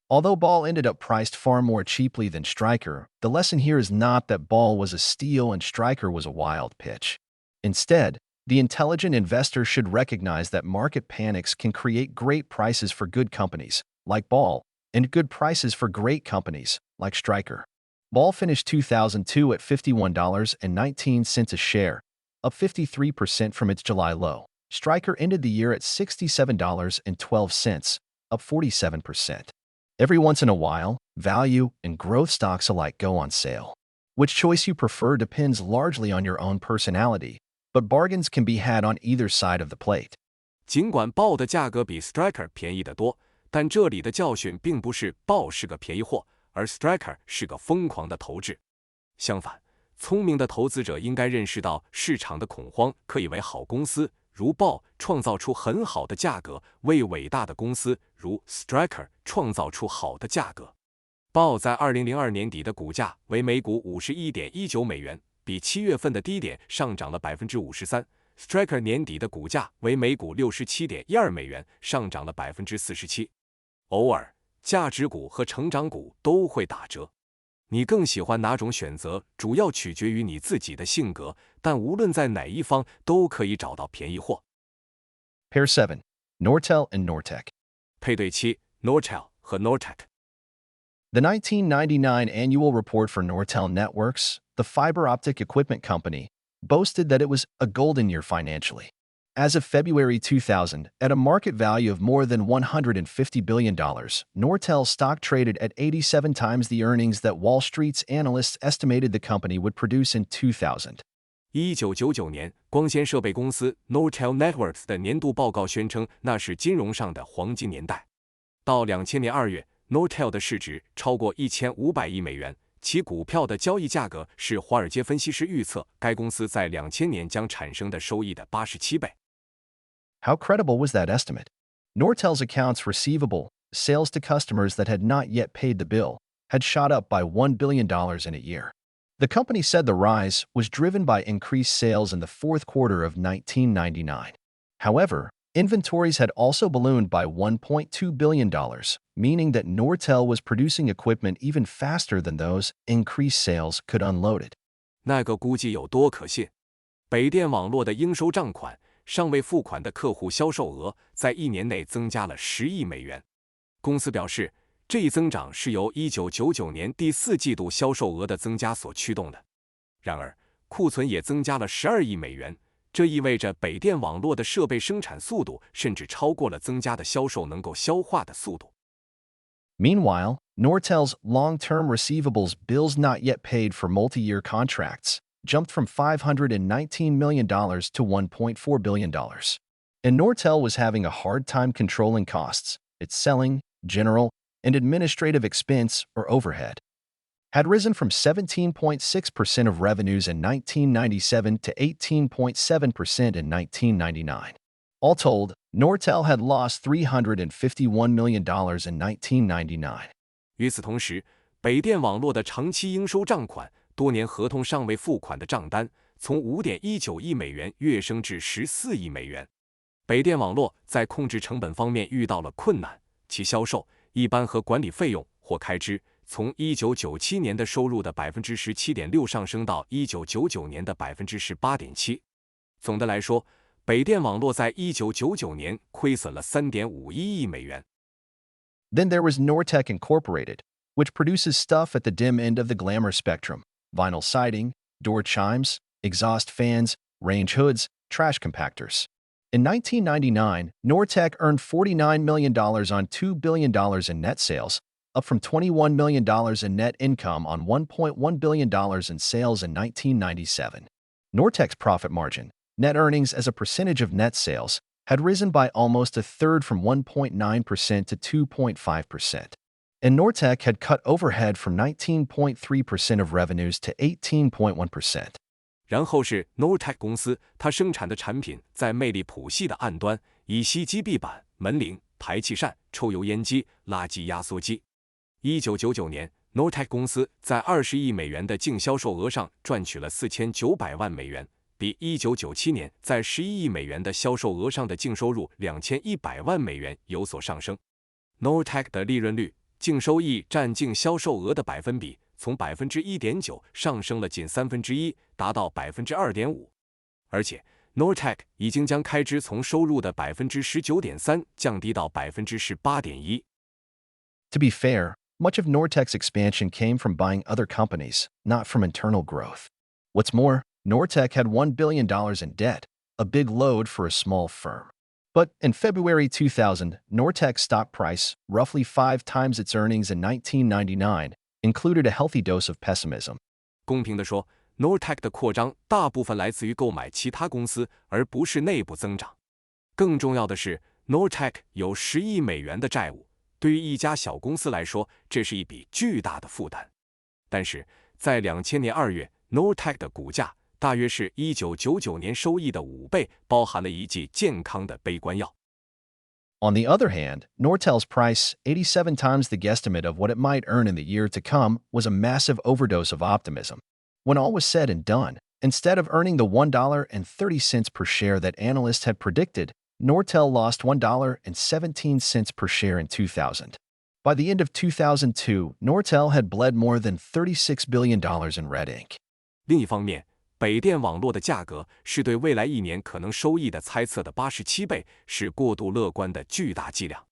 Although Ball ended up priced far more cheaply than Stryker, the lesson here is not that Ball was a steal and Stryker was a wild pitch. Instead, the intelligent investor should recognize that market panics can create great prices for good companies, like Ball, and good prices for great companies, like Stryker. Ball finished 2002 at $51.19 a share, up 53% from its July low. Stryker ended the year at $67.12, up 47%. Every once in a while, value and growth stocks alike go on sale. Which choice you prefer depends largely on your own personality, but bargains can be had on either side of the plate. 尽管 Ball 的价格比 Stryker 便宜得多，但这里的教训并不是 Ball 是个便宜货，而 Stryker 是个疯狂的投资。相反，聪明的投资者应该认识到市场的恐慌可以为好公司，如 Ball 创造出很好的价格，为伟大的公司，如 Stryker 创造出好的价格。Ball 在2002年底的股价为每股 51.19 美元。比7月份的低点上涨了53%。Stryker 年底的股价为每股67.12美元，上涨了47%。偶尔，价值股和成长股都会打折。你更喜欢哪种选择，主要取决于你自己的性格，但无论在哪一方都可以找到便宜货。Pair 7. Nortel and Nortec. 配对7 Nortel 和 Nortec。 The 1999 annual report for Nortel Networks, the fiber optic equipment company, boasted that it was a golden year financially. As of February 2000, at a market value of more than $150 billion, Nortel stock traded at 87 times the earnings that Wall Street's analysts estimated the company would produce in 2000. 1999年，光纤设备公司 Nortel Networks 的年度报告宣称，那是金融上的黄金年代。到2000年2月 ，Nortel 的市值超过1500亿美元，其股票的交易价格是华尔街分析师预测该公司在2000年将产生的收益的87倍。How credible was that estimate? Nortel's accounts receivable, sales to customers that had not yet paid the bill, had shot up by $1 billion in a year. The company said the rise was driven by increased sales in the fourth quarter of 1999. However, inventories had also ballooned by $1.2 billion, meaning that Nortel was producing equipment even faster than those increased sales could unload it. 那个估计有多可信？北电网络的应收账款、尚未付款的客户销售额在1年内增加了10亿美元。公司表示，这一增长是由1999年第4季度销售额的增加所驱动的。然而，库存也增加了12亿美元，这意味着北电网络的设备生产速度甚至超过了增加的销售能够消化的速度。Meanwhile, Nortel's long-term receivables bills not yet paid for multi-year contracts jumped from $519 million to $1.4 billion. And Nortel was having a hard time controlling costs. Its selling, general, and administrative expense, or overhead, had risen from 17.6% of revenues in 1997 to 18.7% in 1999. All told, Nortel had lost $351 million in 1999. 与此同时，北电网络的长期应收账款、多年合同尚未付款的账单从5.19亿美元跃升至14亿美元。北电网络在控制成本方面遇到了困难，其销售、一般和管理费用或开支从1997年的收入的 17.6% 上升到1999年的 18.7%。总的来说，北电网络在1999年亏损了 3.51 亿美元。Then there was Nortec Incorporated, which produces stuff at the dim end of the glamour spectrum: vinyl siding, door chimes, exhaust fans, range hoods, trash compactors. In 1999, Nortec earned $49 million on $2 billion in net sales, up from $21 million in net income on $1.1 billion in sales in 1997. Nortec's profit margin, net earnings as a percentage of net sales, had risen by almost a third from 1.9% to 2.5%. And Nortec had cut overhead from 19.3% of revenues to 18.1%. 然后是 Nortec 公司，它生产的产品在魅力谱系的暗端，以吸积壁板、门铃、排气扇、抽油烟机、垃圾压缩机。1999年 ，Nortec 公司在20亿美元的净销售额上赚取了4900万美元，比1997年在11亿美元的销售额上的净收入2100万美元有所上升。Nortec 的利润率、净收益占净销售额的百分比从 1.9% 上升了近1/3，达到 2.5%。而且 Nortec 已经将开支从收入的 19.3% 降低到 18.1%。To be fair, much of Nortec's expansion came from buying other companies, not from internal growth. What's more, Nortec had $1 billion in debt, a big load for a small firm. But in February 2000, Nortec's stock price, roughly 5 times its earnings in 1999, included a healthy dose of pessimism. 公平地说 ，Nortec 的扩张大部分来自于购买其他公司，而不是内部增长。更重要的是 ，Nortec 有10亿美元的债务，对于一家小公司来说，这是一笔巨大的负担。但是在2000年2月 ，Nortec 的股价大约是1999年收益的5倍，包含了一剂健康的悲观药。On the other hand, Nortel's price, 87 times the guesstimate of what it might earn in the year to come, was a massive overdose of optimism. When all was said and done, instead of earning the $1.30 per share that analysts had predicted, Nortel lost $1.17 per share in 2000. By the end of 2002, Nortel had bled more than $36 billion in red ink. 另一方面，北电网络的价格是对未来1年可能收益的猜测的87倍，是过度乐观的巨大伎俩。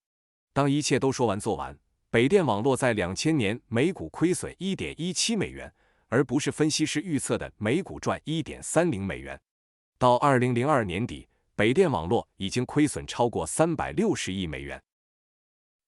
当一切都说完做完，北电网络在2000年每股亏损1.17美元，而不是分析师预测的每股赚1.30美元。到2002年底，北电网络已经亏损超过360亿美元。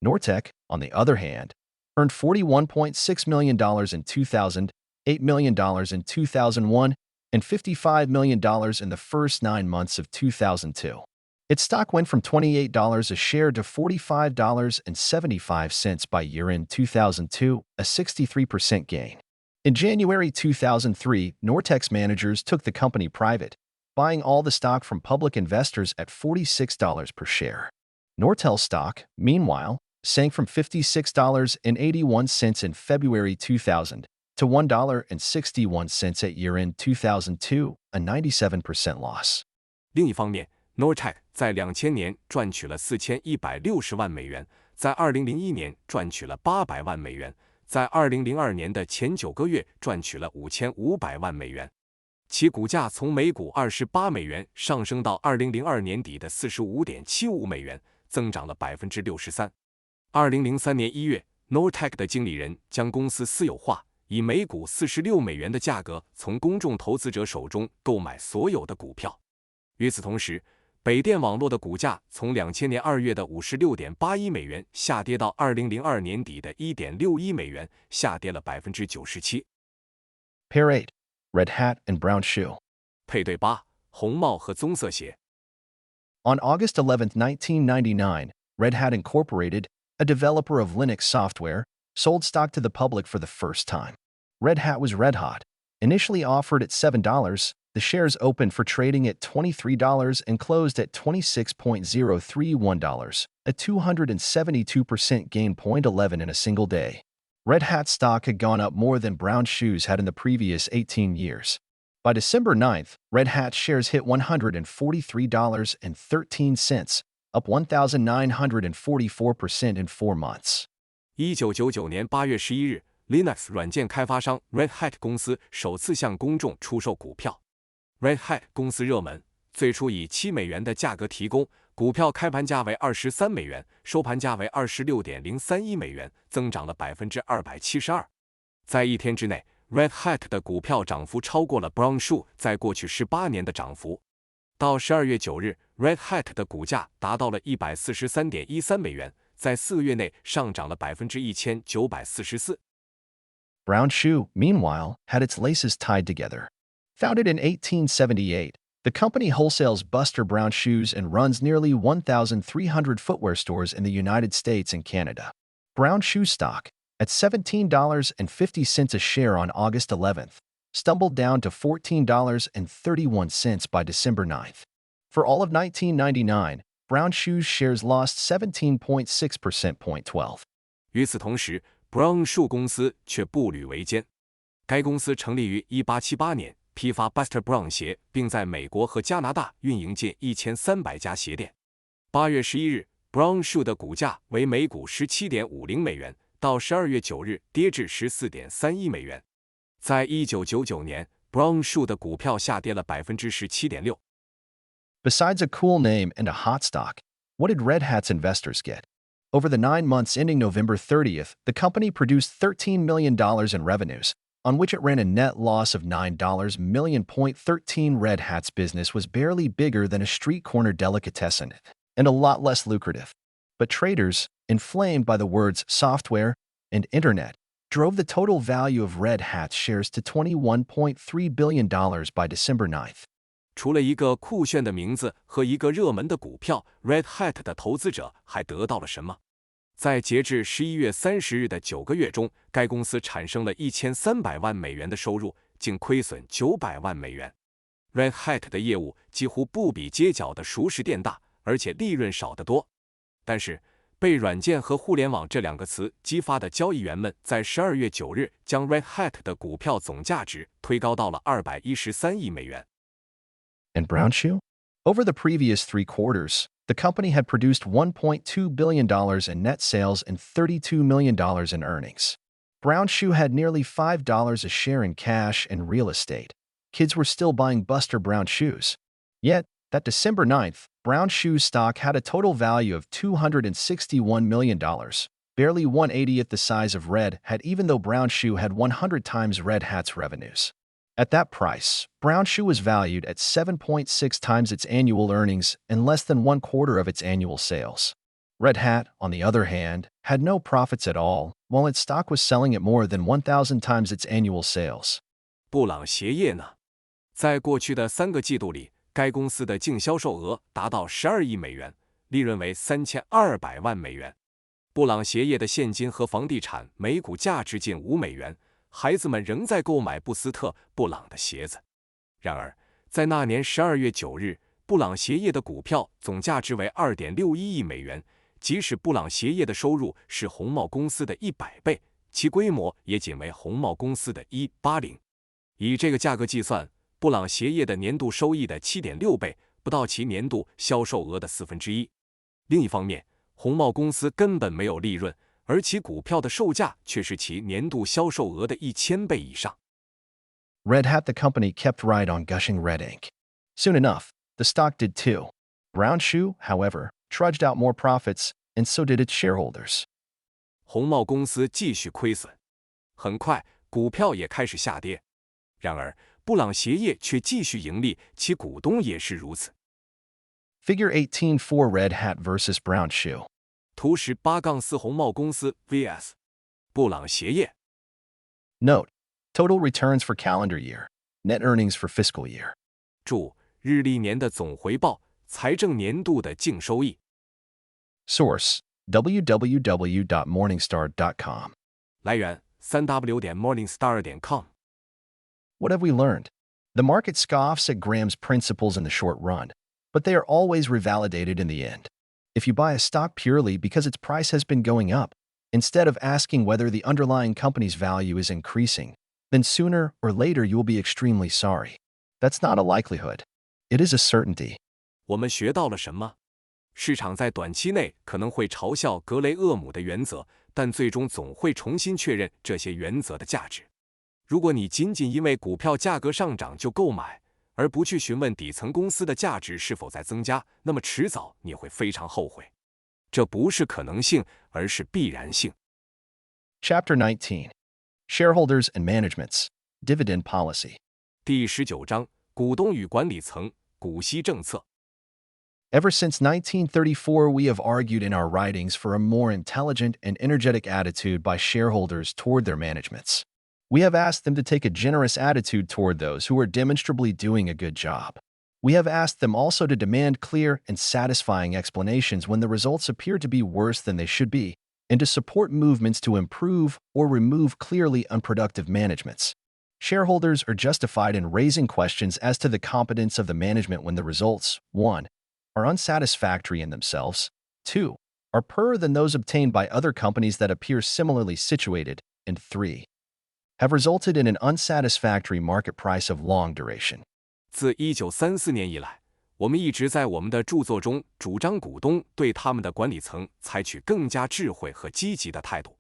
Nortec, on the other hand, earned $41.6 million in 2000, $8 million in 2001, and $55 million in the first 9 months of 2002. Its stock went from $28 a share to $45.75 by year-end 2002, a 63% gain. In January 2003, Nortec's managers took the company private, buying all the stock from public investors at $46 per share. Nortel's stock, meanwhile, sank from $56.81 in February 2000 to $1.61 at year-end 2002, a 97% loss. 另一方面 ，Nortec 在2000年赚取了4160万美元，在2001年赚取了800万美元，在2002年的前9个月赚取了5500万美元。其股价从每股28美元上升到2002年底的45.75美元，增长了63%。2003年1月 ，Nortec 的经理人将公司私有化，以每股46美元的价格从公众投资者手中购买所有的股票。与此同时，北电网络的股价从2000年2月的56.81美元下跌到2002年底的1.61美元，下跌了97%。Pair 8. Red Hat and Brown Shoe. 配对8，红帽和棕色鞋。On August 11, 1999, Red Hat Incorporated, a developer of Linux software, sold stock to the public for the first time. Red Hat was red hot. Initially offered at $7, the shares opened for trading at $23 and closed at $26.031, a 272% gain, 0.11 in a single day. Red Hat stock had gone up more than Brown Shoes had in the previous 18 years. By December 9th, Red Hat shares hit $143.13, up 1,944% in 4 months. 1999年8月11日 ，Linux 软件开发商 Red Hat 公司首次向公众出售股票。Red Hat 公司热门，最初以7美元的价格提供，股票开盘价为23美元，收盘价为26.031美元，增长了272%。在一天之内 ，Red Hat 的股票涨幅超过了 Brown Shoe 在过去18年的涨幅。到12月9日 ，Red Hat 的股价达到了143.13美元，在4个月内上涨了1944%。Brown Shoe, meanwhile, had its laces tied together. Founded in 1878, the company wholesales Buster Brown shoes and runs nearly 1,300 footwear stores in the United States and Canada. Brown Shoe stock, at $17.50 a share on August 11th, stumbled down to $14.31 by December 9th. For all of 1999, Brown Shoe's shares lost 17.6%, 0.12. 与此同时 ，Brown Shoe 公司却步履维艰。该公司成立于1878年。批发 Buster Brown 鞋，并在美国和加拿大运营近1300家鞋店。8月11日 ，Brown Shoe 的股价为每股17.50美元，到12月9日跌至14.31美元。在1999年 ，Brown Shoe 的股票下跌了17.6%。Besides a cool name and a hot stock, what did Red Hat's investors get? Over the 9 months ending November 30th, the company produced $13 million in revenues, on which it ran a net loss of $9 million. 13 Red Hat's business was barely bigger than a street corner delicatessen, and a lot less lucrative. But traders, inflamed by the words software and internet, drove the total value of Red Hat's shares to $21.3 billion by December 9th. 除了一个酷炫的名字和一个热门的股票 ，Red Hat 的投资者还得到了什么？在截至11月30日的9个月中，该公司产生了1300万美元的收入，净亏损900万美元。Red Hat 的业务几乎不比街角的熟食店大，而且利润少得多。但是，被软件和互联网这两个词激发的交易员们在12月9日将 Red Hat 的股票总价值推高到了213亿美元。And Brown Shoe? Over the previous 3 quarters, the company had produced $1.2 billion in net sales and $32 million in earnings. Brown Shoe had nearly $5 a share in cash and real estate. Kids were still buying Buster Brown shoes. Yet, that December 9th, Brown Shoe's stock had a total value of $261 million, barely 1/80th the size of Red Hat, even though Brown Shoe had 100 times Red Hat's revenues. At that price, Brown Shoe was valued at 7.6 times its annual earnings and less than 1/4 of its annual sales. Red Hat, on the other hand, had no profits at all, while its stock was selling at more than 1,000 times its annual sales. 布朗鞋业呢？在过去的3个季度里，该公司的净销售额达到12亿美元，利润为3200万美元。布朗鞋业的现金和房地产每股价值近5美元，孩子们仍在购买布斯特·布朗的鞋子。然而，在那年12月9日，布朗鞋业的股票总价值为2.61亿美元，即使布朗鞋业的收入是红帽公司的100倍，其规模也仅为红帽公司的180。以这个价格计算，布朗鞋业的年度收益的7.6倍，不到其年度销售额的1/4。另一方面，红帽公司根本没有利润，而其股票的售价却是其年度销售额的1000倍以上。Red Hat, the company, kept right on gushing red ink. Soon enough, the stock did too. Brown Shoe, however, trudged out more profits, and so did its shareholders. 红帽公司继续亏损，很快股票也开始下跌。然而，布朗鞋业却继续盈利，其股东也是如此。Figure 18 for Red Hat versus Brown Shoe. 图18-4红帽公司 vs 布朗鞋业。Note: total returns for calendar year, net earnings for fiscal year. 注：日历年的总回报，财政年度的净收益。Source: www.morningstar.com. 来源：3w.morningstar.com。What have we learned? The market scoffs at Graham's principles in the short run, but they are always revalidated in the end. If you buy a stock purely because its price has been going up, instead of asking whether the underlying company's value is increasing, then sooner or later you will be extremely sorry. That's not a likelihood. It is a certainty. 我们学到了什么？市场在短期内可能会嘲笑格雷厄姆的原则，但最终总会重新确认这些原则的价值。如果你仅仅因为股票价格上涨就购买，而不去询问底层公司的价值是否在增加，那么迟早你会非常后悔。这不是可能性，而是必然性。Chapter 19: Shareholders and Management's Dividend Policy. 第19章：股东与管理层股息政策。Ever since 1934, we have argued in our writings for a more intelligent and energetic attitude by shareholders toward their managements. We have asked them to take a generous attitude toward those who are demonstrably doing a good job. We have asked them also to demand clear and satisfying explanations when the results appear to be worse than they should be, and to support movements to improve or remove clearly unproductive managements. Shareholders are justified in raising questions as to the competence of the management when the results, 1. are unsatisfactory in themselves, 2. are poorer than those obtained by other companies that appear similarly situated, and 3. have resulted in an unsatisfactory market price of long duration. 自1934年以来，我们一直在我们的著作中主张股东对他们的管理层采取更加智慧和积极的态度。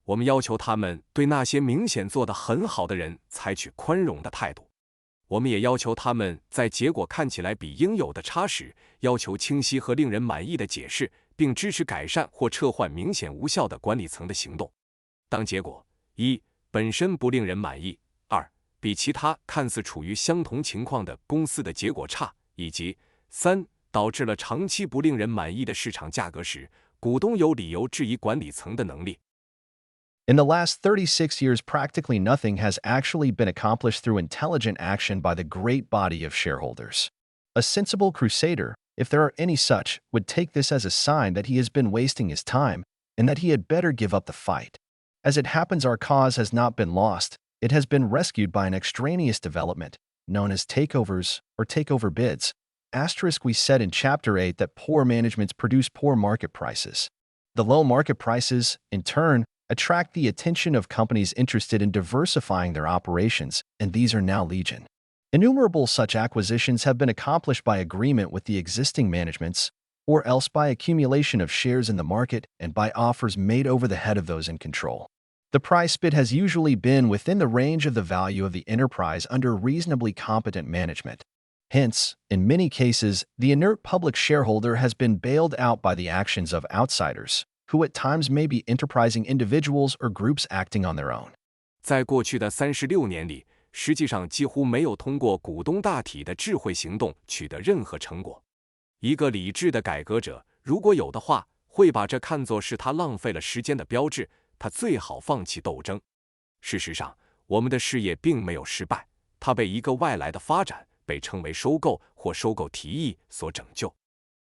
我们要求他们对那些明显做得很好的人采取宽容的态度。我们也要求他们在结果看起来比应有的差时，要求清晰和令人满意的解释，并支持改善或撤换明显无效的管理层的行动。当结果1本身不令人满意，2比其他看似处于相同情况的公司的结果差，以及3导致了长期不令人满意的市场价格时，股东有理由质疑管理层的能力。In the last 36 years, practically nothing has actually been accomplished through intelligent action by the great body of shareholders. A sensible crusader, if there are any such, would take this as a sign that he has been wasting his time and that he had better give up the fight. As it happens, our cause has not been lost. It has been rescued by an extraneous development, known as takeovers or takeover bids. We said in Chapter 8 that poor managements produce poor market prices. The low market prices, in turn, attract the attention of companies interested in diversifying their operations, and these are now legion. Innumerable such acquisitions have been accomplished by agreement with the existing managements, or else by accumulation of shares in the market and by offers made over the head of those in control. The price bid has usually been within the range of the value of the enterprise under reasonably competent management. Hence, in many cases, the inert public shareholder has been bailed out by the actions of outsiders, who at times may be enterprising individuals or groups acting on their own. 在过去的36年里，实际上几乎没有通过股东大体的智慧行动取得任何成果。一个理智的改革者，如果有的话，会把这看作是他浪费了时间的标志，他最好放弃斗争。事实上，我们的事业并没有失败，它被一个外来的发展，被称为收购或收购提议所拯救。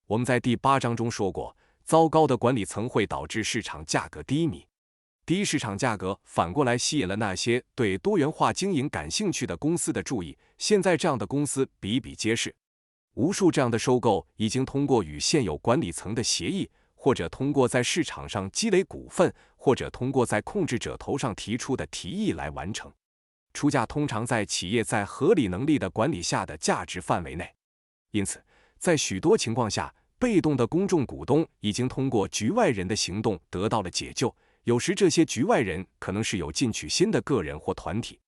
我们在第8章中说过，糟糕的管理层会导致市场价格低迷。低市场价格反过来吸引了那些对多元化经营感兴趣的公司的注意，现在这样的公司比比皆是。无数这样的收购已经通过与现有管理层的协议，或者通过在市场上积累股份，或者通过在控制者头上提出的提议来完成。出价通常在企业在合理能力的管理下的价值范围内。因此，在许多情况下，被动的公众股东已经通过局外人的行动得到了解救，有时这些局外人可能是有进取心的个人或团体。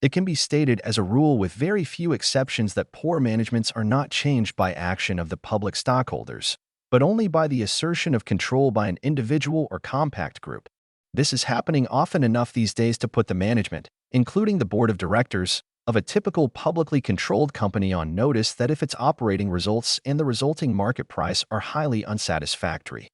It can be stated as a rule with very few exceptions that poor managements are not changed by action of the public stockholders, but only by the assertion of control by an individual or compact group. This is happening often enough these days to put the management, including the board of directors, of a typical publicly controlled company on notice that if its operating results and the resulting market price are highly unsatisfactory,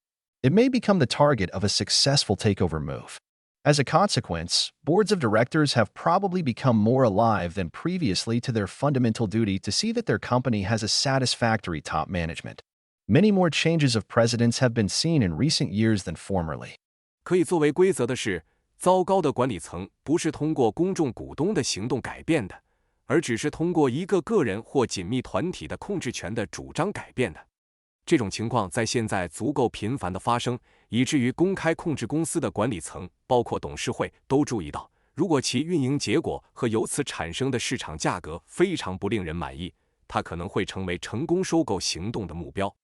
it may become the target of a successful takeover move. As a consequence, boards of directors have probably become more alive than previously to their fundamental duty to see that their company has a satisfactory top management. Many more changes of presidents have been seen in recent years than formerly. 可以作为规则的是，糟糕的管理层不是通过公众股东的行动改变的，而只是通过一个个人或紧密团体的控制权的主张改变的。这种情况在现在足够频繁地发生，以至于公开控制公司的管理层，包括董事会，都注意到，如果其运营结果和由此产生的市场价格非常不令人满意，它可能会成为成功收购行动的目标。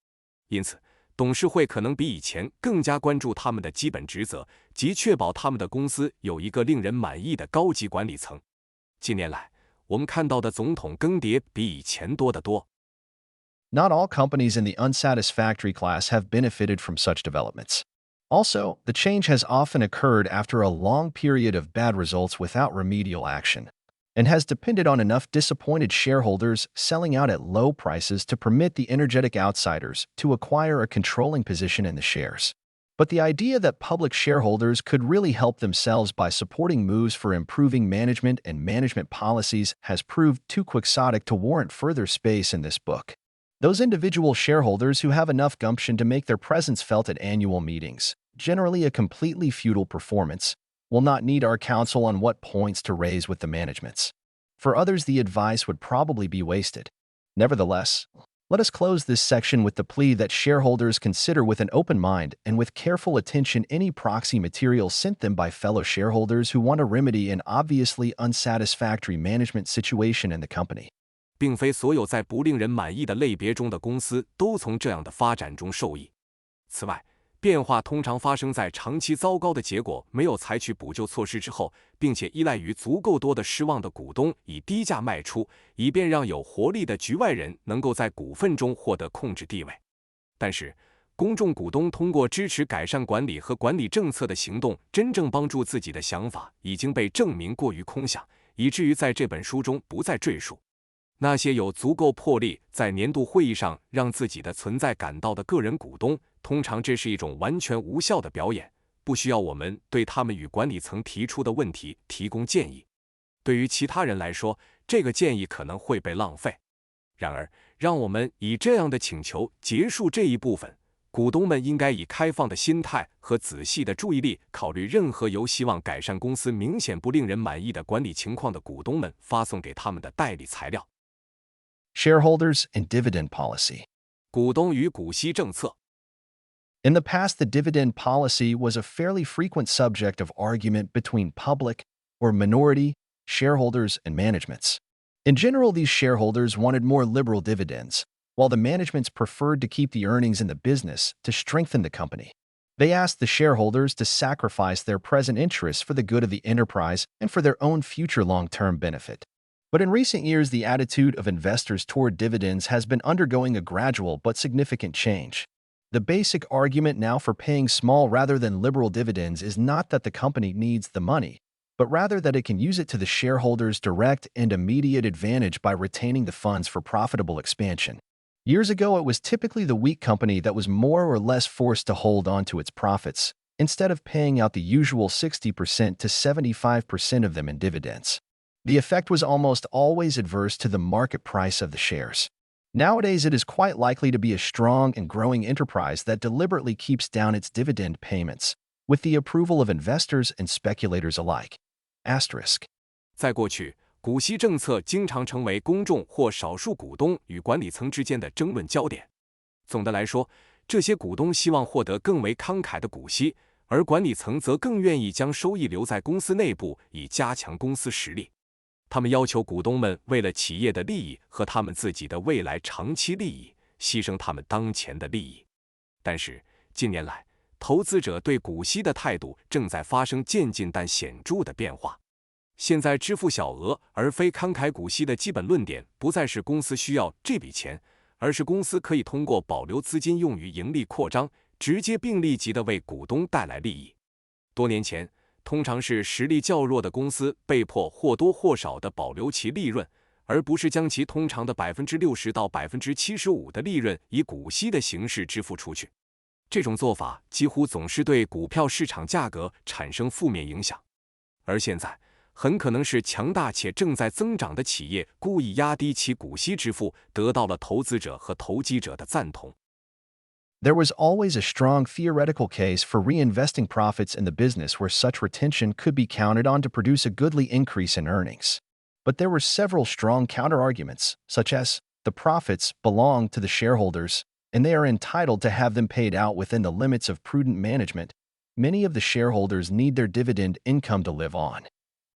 因此，董事会可能比以前更加关注他们的基本职责，即确保他们的公司有一个令人满意的高级管理层。近年来，我们看到的总统更迭比以前多得多。Not all companies in the unsatisfactory class have benefited from such developments. Also, the change has often occurred after a long period of bad results without remedial action, and has depended on enough disappointed shareholders selling out at low prices to permit the energetic outsiders to acquire a controlling position in the shares. But the idea that public shareholders could really help themselves by supporting moves for improving management and management policies has proved too quixotic to warrant further space in this book. Those individual shareholders who have enough gumption to make their presence felt at annual meetings, generally a completely futile performance, will not need our counsel on what points to raise with the managements. For others, the advice would probably be wasted. Nevertheless, let us close this section with the plea that shareholders consider with an open mind and with careful attention any proxy material sent them by fellow shareholders who want to remedy an obviously unsatisfactory management situation in the company. 并非所有在不令人满意的类别中的公司都从这样的发展中受益。此外，变化通常发生在长期糟糕的结果没有采取补救措施之后，并且依赖于足够多的失望的股东以低价卖出，以便让有活力的局外人能够在股份中获得控制地位。但是，公众股东通过支持改善管理和管理政策的行动，真正帮助自己的想法已经被证明过于空想，以至于在这本书中不再赘述。那些有足够魄力在年度会议上让自己的存在感到的个人股东，通常这是一种完全无效的表演，不需要我们对他们与管理层提出的问题提供建议。对于其他人来说，这个建议可能会被浪费。然而，让我们以这样的请求结束这一部分。股东们应该以开放的心态和仔细的注意力考虑任何由希望改善公司明显不令人满意的管理情况的股东们发送给他们的代理材料。Shareholders and dividend policy. 股东与股息政策。In the past, the dividend policy was a fairly frequent subject of argument between public or minority shareholders and managements. In general, these shareholders wanted more liberal dividends, while the managements preferred to keep the earnings in the business to strengthen the company. They asked the shareholders to sacrifice their present interests for the good of the enterprise and for their own future long-term benefit. But in recent years, the attitude of investors toward dividends has been undergoing a gradual but significant change. The basic argument now for paying small rather than liberal dividends is not that the company needs the money, but rather that it can use it to the shareholders' direct and immediate advantage by retaining the funds for profitable expansion. Years ago, it was typically the weak company that was more or less forced to hold on to its profits, instead of paying out the usual 60% to 75% of them in dividends. The effect was almost always adverse to the market price of the shares. Nowadays, it is quite likely to be a strong and growing enterprise that deliberately keeps down its dividend payments, with the approval of investors and speculators alike. Asterisk. 在过去，股息政策经常成为公众或少数股东与管理层之间的争论焦点。总的来说，这些股东希望获得更为慷慨的股息，而管理层则更愿意将收益留在公司内部，以加强公司实力。他们要求股东们为了企业的利益和他们自己的未来长期利益，牺牲他们当前的利益。但是，近年来，投资者对股息的态度正在发生渐进但显著的变化。现在支付小额而非慷慨股息的基本论点不再是公司需要这笔钱，而是公司可以通过保留资金用于盈利扩张，直接并立即地为股东带来利益。多年前，通常是实力较弱的公司被迫或多或少地保留其利润，而不是将其通常的60%到75%的利润以股息的形式支付出去。这种做法几乎总是对股票市场价格产生负面影响，而现在很可能是强大且正在增长的企业故意压低其股息支付，得到了投资者和投机者的赞同。There was always a strong theoretical case for reinvesting profits in the business where such retention could be counted on to produce a goodly increase in earnings. But there were several strong counterarguments, such as, the profits belong to the shareholders, and they are entitled to have them paid out within the limits of prudent management. Many of the shareholders need their dividend income to live on.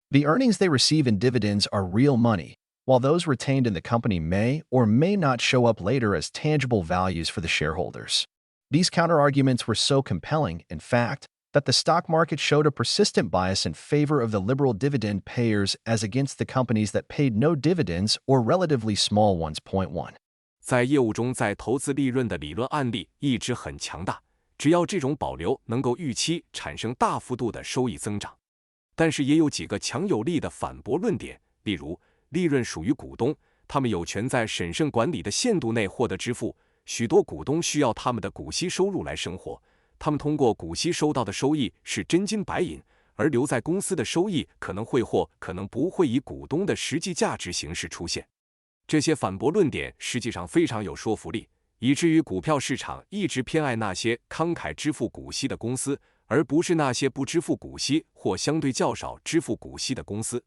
The earnings they receive in dividends are real money, while those retained in the company may or may not show up later as tangible values for the shareholders. These counterarguments were so compelling, in fact, that the stock market showed a persistent bias in favor of the liberal dividend payers as against the companies that paid no dividends or relatively small ones. 1. 在业务中再投资利润的理论案例一直很强大，只要这种保留能够预期产生大幅度的收益增长。但是也有几个强有力的反驳论点，例如，利润属于股东，他们有权在审慎管理的限度内获得支付。许多股东需要他们的股息收入来生活，他们通过股息收到的收益是真金白银，而留在公司的收益可能会或可能不会以股东的实际价值形式出现。这些反驳论点实际上非常有说服力，以至于股票市场一直偏爱那些慷慨支付股息的公司，而不是那些不支付股息或相对较少支付股息的公司。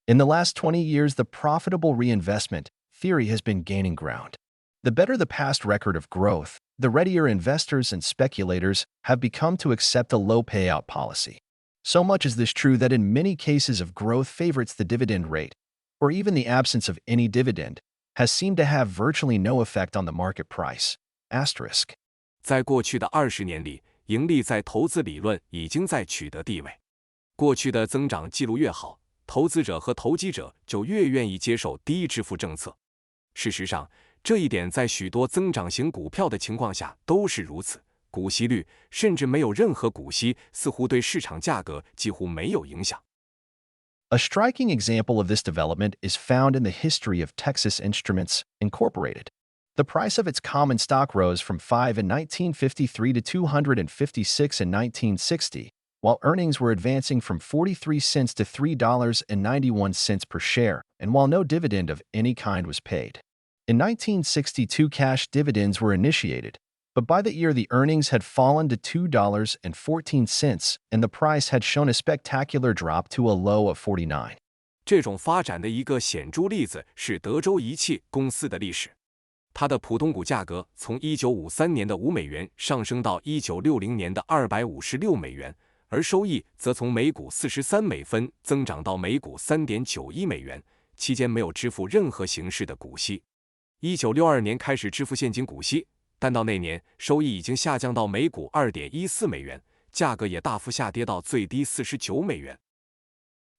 In the last 20 years, the profitable reinvestment theory has been gaining ground. The better the past record of growth, the readier investors and speculators have become to accept a low payout policy. So much is this true that in many cases of growth favorites the dividend rate, or even the absence of any dividend, has seemed to have virtually no effect on the market price. Asterisk. 在过去的20年里，盈利在投资理论已经在取得地位。过去的增长记录越好，投资者和投机者就越愿意接受低支付政策。事实上，这一点在许多增长型股票的情况下都是如此。股息率甚至没有任何股息，似乎对市场价格几乎没有影响。A striking example of this development is found in the history of Texas Instruments, Incorporated. The price of its common stock rose from $5 in 1953 to $256 in 1960, while earnings were advancing from 43 cents to $3.91 per share, and while no dividend of any kind was paid. In 1962, cash dividends were initiated, but by the year the earnings had fallen to $2.14, and the price had shown a spectacular drop to a low of 49. 这种发展的一个显著例子是德州仪器公司的历史。它的普通股价格从1953年的$5上升到1960年的$256，而收益则从每股43美分增长到每股$3.91，期间没有支付任何形式的股息。1962年开始支付现金股息，但到那年收益已经下降到每股$2.14，价格也大幅下跌到最低$49。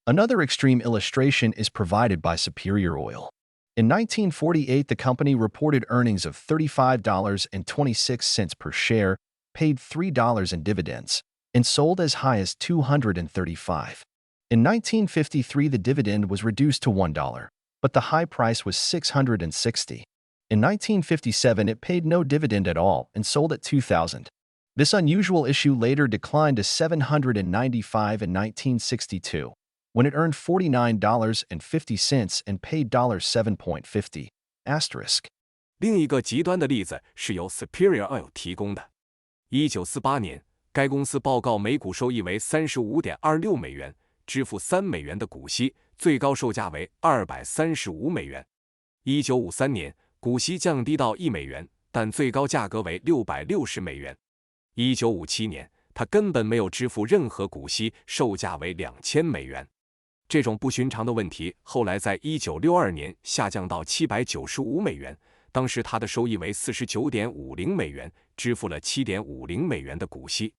Another extreme illustration is provided by Superior Oil. In 1948, the company reported earnings of $35.26 per share, paid $3 in dividends, and sold as high as $235. In 1953, the dividend was reduced to $1, but the high price was $660. In 1957, it paid no dividend at all and sold at $2,000. This unusual issue later declined to $795 in 1962, when it earned $49.50 and paid $7.50. 另一个极端的例子是由 Superior Oil 提供的。1948年，该公司报告每股收益为$35.26，支付$3的股息，最高售价为$235。1953年，股息降低到$1，但最高价格为$660。1957年，它根本没有支付任何股息，售价为$2000。这种不寻常的问题后来在1962年下降到$795，当时它的收益为$49.50，支付了$7.50的股息。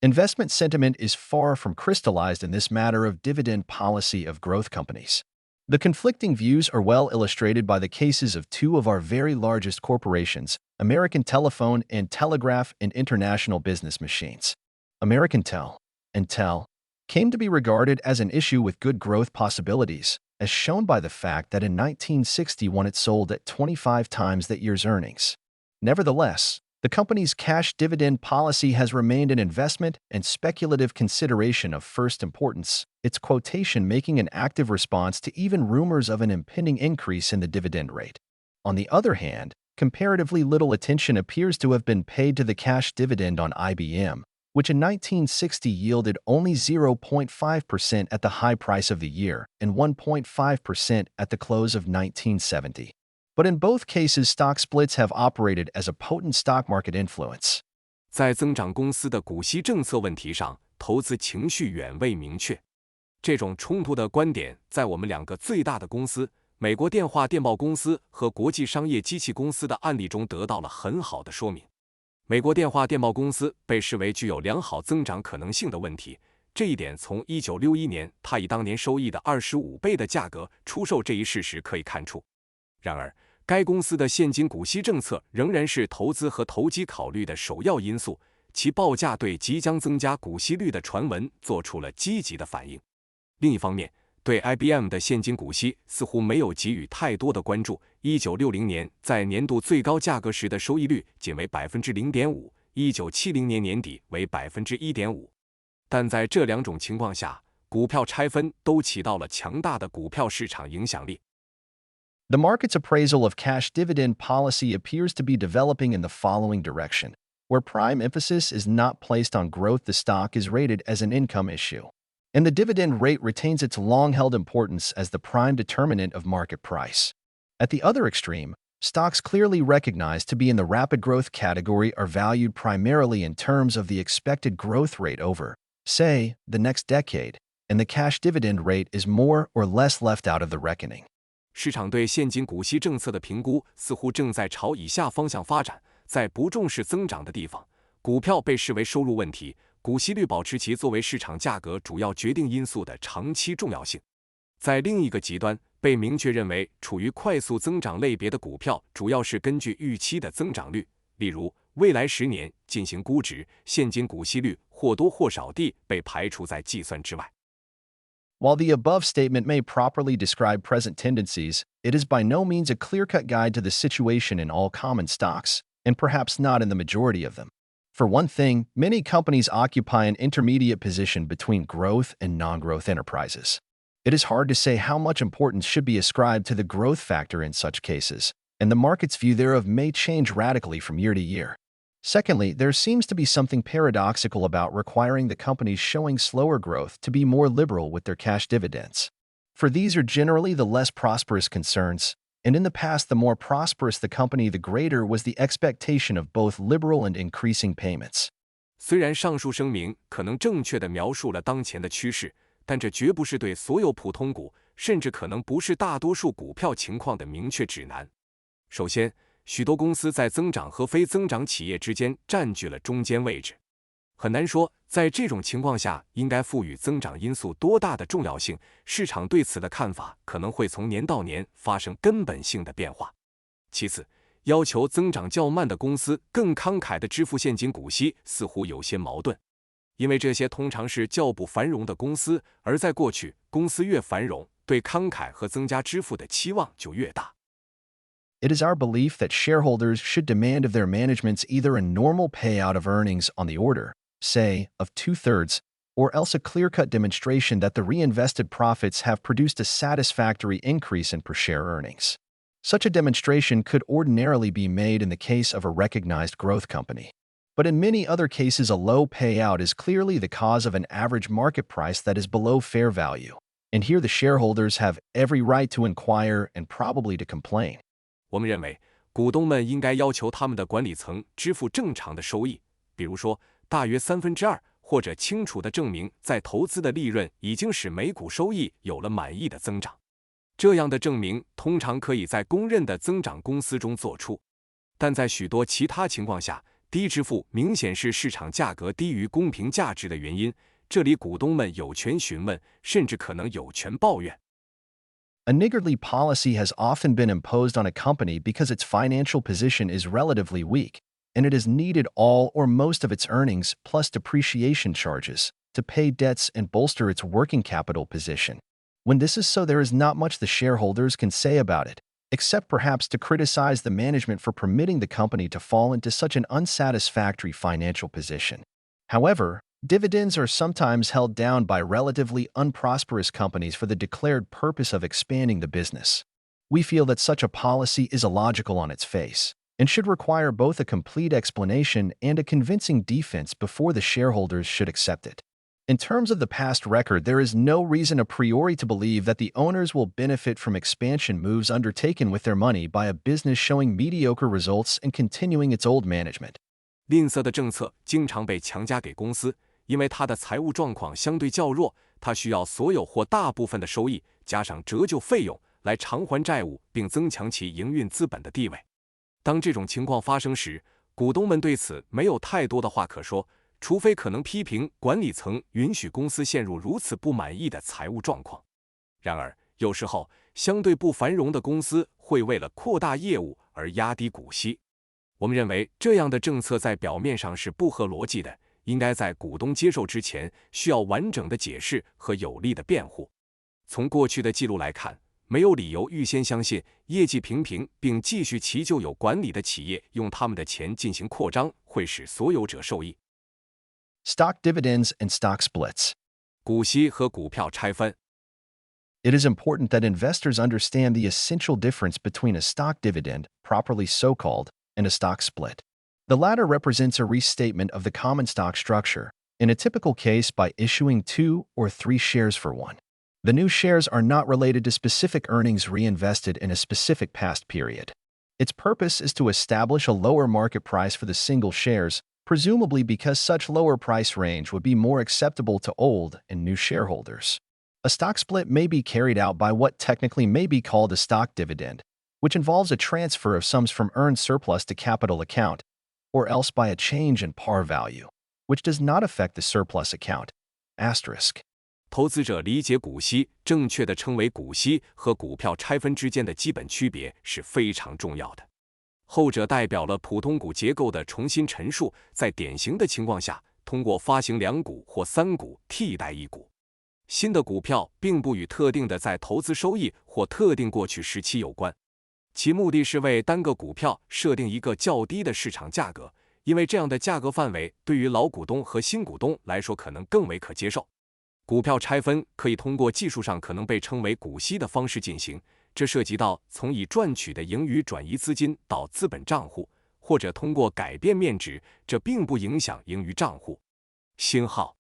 Investment sentiment is far from crystallized in this matter of dividend policy of growth companies. The conflicting views are well illustrated by the cases of two of our very largest corporations, American Telephone and Telegraph and International Business Machines. American Intel, came to be regarded as an issue with good growth possibilities, as shown by the fact that in 1961 it sold at 25 times that year's earnings. Nevertheless, the company's cash dividend policy has remained an investment and speculative consideration of first importance, its quotation making an active response to even rumors of an impending increase in the dividend rate. On the other hand, comparatively little attention appears to have been paid to the cash dividend on IBM, which in 1960 yielded only 0.5% at the high price of the year and 1.5% at the close of 1970. But in both cases, stock splits have operated as a potent stock market influence. 在增长公司的股息政策问题上，投资情绪远未明确。这种冲突的观点在我们两个最大的公司美国电话电报公司和国际商业机器公司的案例中得到了很好的说明。美国电话电报公司被视为具有良好增长可能性的问题，这一点从1961年它以当年收益的25倍的价格出售这一事实可以看出。然而，该公司的现金股息政策仍然是投资和投机考虑的首要因素，其报价对即将增加股息率的传闻做出了积极的反应。另一方面，对 IBM 的现金股息似乎没有给予太多的关注。1960年在年度最高价格时的收益率仅为 0.5%，1970年年底为 1.5%。但在这两种情况下，股票拆分都起到了强大的股票市场影响力。The market's appraisal of cash dividend policy appears to be developing in the following direction, where prime emphasis is not placed on growth. The stock is rated as an income issue, and the dividend rate retains its long-held importance as the prime determinant of market price. At the other extreme, stocks clearly recognized to be in the rapid growth category are valued primarily in terms of the expected growth rate over, say, the next decade, and the cash dividend rate is more or less left out of the reckoning. 市场对现金股息政策的评估似乎正在朝以下方向发展：在不重视增长的地方，股票被视为收入问题，股息率保持其作为市场价格主要决定因素的长期重要性。在另一个极端，被明确认为处于快速增长类别的股票主要是根据预期的增长率，例如未来10年进行估值，现金股息率或多或少地被排除在计算之外。While the above statement may properly describe present tendencies, it is by no means a clear-cut guide to the situation in all common stocks, and perhaps not in the majority of them. For one thing, many companies occupy an intermediate position between growth and non-growth enterprises. It is hard to say how much importance should be ascribed to the growth factor in such cases, and the market's view thereof may change radically from year to year. Secondly, there seems to be something paradoxical about requiring the companies showing slower growth to be more liberal with their cash dividends. For these are generally the less prosperous concerns, And in the past, the more prosperous the company, the greater was the expectation of both liberal and increasing payments. 虽然上述声明可能正确地描述了当前的趋势，但这绝不是对所有普通股，甚至可能不是大多数股票情况的明确指南。首先，许多公司在增长和非增长企业之间占据了中间位置。很难说，在这种情况下应该赋予增长因素多大的重要性，市场对此的看法可能会从年到年发生根本性的变化。其次，要求增长较慢的公司更慷慨地支付现金股息似乎有些矛盾，因为这些通常是较不繁荣的公司，而在过去，公司越繁荣，对慷慨和增加支付的期望就越大。It is our belief that shareholders should demand of their managements either a normal payout of earnings on the order, say, of 2/3, or else a clear-cut demonstration that the reinvested profits have produced a satisfactory increase in per-share earnings. Such a demonstration could ordinarily be made in the case of a recognized growth company. But in many other cases, a low payout is clearly the cause of an average market price that is below fair value. And here the shareholders have every right to inquire and probably to complain. 我们认为，股东们应该要求他们的管理层支付正常的收益，比如说大约2/3，或者清楚地证明在投资的利润已经使每股收益有了满意的增长。这样的证明通常可以在公认的增长公司中做出，但在许多其他情况下，低支付明显是市场价格低于公平价值的原因。这里股东们有权询问，甚至可能有权抱怨。A niggardly policy has often been imposed on a company because its financial position is relatively weak, and it has needed all or most of its earnings plus depreciation charges to pay debts and bolster its working capital position. When this is so, there is not much the shareholders can say about it, except perhaps to criticize the management for permitting the company to fall into such an unsatisfactory financial position. However, dividends are sometimes held down by relatively unprosperous companies for the declared purpose of expanding the business. We feel that such a policy is illogical on its face, and should require both a complete explanation and a convincing defense before the shareholders should accept it. In terms of the past record, there is no reason a priori to believe that the owners will benefit from expansion moves undertaken with their money by a business showing mediocre results and continuing its old management. 吝啬的政策经常被强加给公司，因为它的财务状况相对较弱，它需要所有或大部分的收益加上折旧费用来偿还债务，并增强其营运资本的地位。当这种情况发生时，股东们对此没有太多的话可说，除非可能批评管理层允许公司陷入如此不满意的财务状况。然而，有时候相对不繁荣的公司会为了扩大业务而压低股息。我们认为这样的政策在表面上是不合逻辑的，应该在股东接受之前需要完整的解释和有力的辩护。从过去的记录来看，没有理由预先相信业绩平平并继续其旧有管理的企业用他们的钱进行扩张会使所有者受益。Stock dividends and stock splits. 股息和股票拆分。It is important that investors understand the essential difference between a stock dividend, properly so-called, and a stock split. The latter represents a restatement of the common stock structure, in a typical case by issuing 2 or 3 shares for 1. The new shares are not related to specific earnings reinvested in a specific past period. Its purpose is to establish a lower market price for the single shares, presumably because such lower price range would be more acceptable to old and new shareholders. A stock split may be carried out by what technically may be called a stock dividend, which involves a transfer of sums from earned surplus to capital account, or else by a change in par value, which does not affect the surplus account. Asterisk. 投资者理解股息，正确的称为股息和股票拆分之间的基本区别是非常重要的。后者代表了普通股结构的重新陈述，在典型的情况下，通过发行2股或3股替代1股。新的股票并不与特定的在投资收益或特定过去时期有关，其目的是为单个股票设定一个较低的市场价格，因为这样的价格范围对于老股东和新股东来说可能更为可接受。股票拆分可以通过技术上可能被称为股息的方式进行，这涉及到从已赚取的盈余转移资金到资本账户，或者通过改变面值，这并不影响盈余账户。星号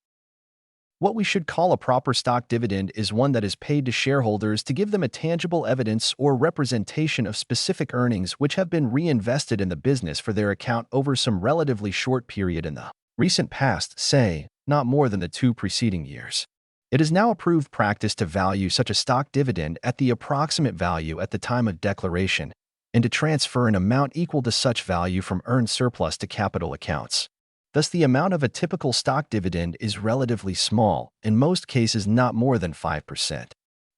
What we should call a proper stock dividend is one that is paid to shareholders to give them a tangible evidence or representation of specific earnings which have been reinvested in the business for their account over some relatively short period in the recent past, say, not more than the 2 preceding years. It is now approved practice to value such a stock dividend at the approximate value at the time of declaration and to transfer an amount equal to such value from earned surplus to capital accounts. Thus, the amount of a typical stock dividend is relatively small, in most cases not more than 5%.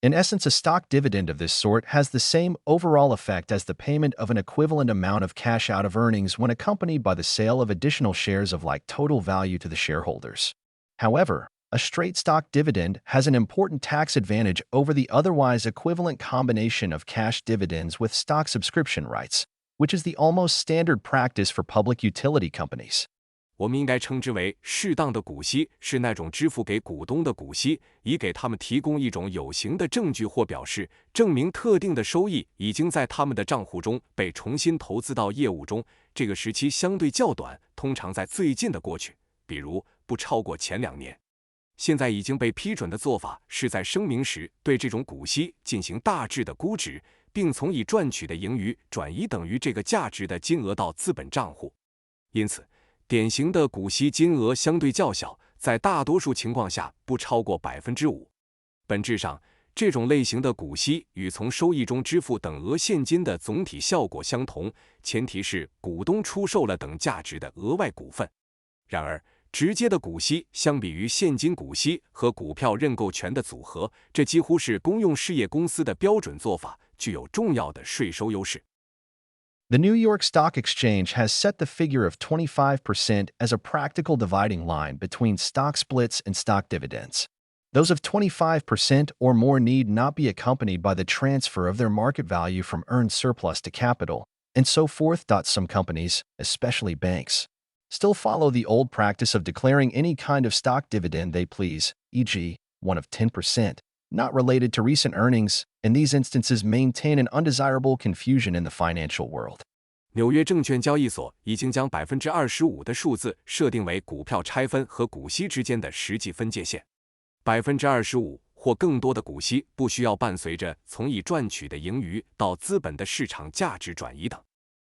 In essence, a stock dividend of this sort has the same overall effect as the payment of an equivalent amount of cash out of earnings when accompanied by the sale of additional shares of like total value to the shareholders. However, a straight stock dividend has an important tax advantage over the otherwise equivalent combination of cash dividends with stock subscription rights, which is the almost standard practice for public utility companies. 我们应该称之为适当的股息，是那种支付给股东的股息，以给他们提供一种有形的证据或表示，证明特定的收益已经在他们的账户中被重新投资到业务中。这个时期相对较短，通常在最近的过去，比如不超过前2年。现在已经被批准的做法是在声明时对这种股息进行大致的估值，并从已赚取的盈余转移等于这个价值的金额到资本账户。因此，典型的股息金额相对较小，在大多数情况下不超过 5%。本质上，这种类型的股息与从收益中支付等额现金的总体效果相同，前提是股东出售了等价值的额外股份。然而，直接的股息相比于现金股息和股票认购权的组合，这几乎是公用事业公司的标准做法，具有重要的税收优势。The New York Stock Exchange has set the figure of 25% as a practical dividing line between stock splits and stock dividends. Those of 25% or more need not be accompanied by the transfer of their market value from earned surplus to capital, and so forth. Some companies, especially banks, still follow the old practice of declaring any kind of stock dividend they please, e.g., one of 10%, not related to recent earnings. In these instances, maintain an undesirable confusion in the financial world. 纽约证券交易所已经将 25% 的数字设定为股票拆分和股息之间的实际分界线。25% 或更多的股息不需要伴随着从已赚取的盈余到资本的市场价值转移等。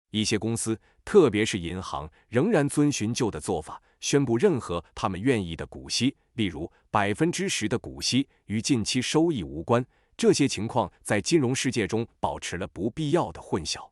一些公司，特别是银行，仍然遵循旧的做法，宣布任何他们愿意的股息，例如 10% 的股息与近期收益无关。这些情况在金融世界中保持了不必要的混淆。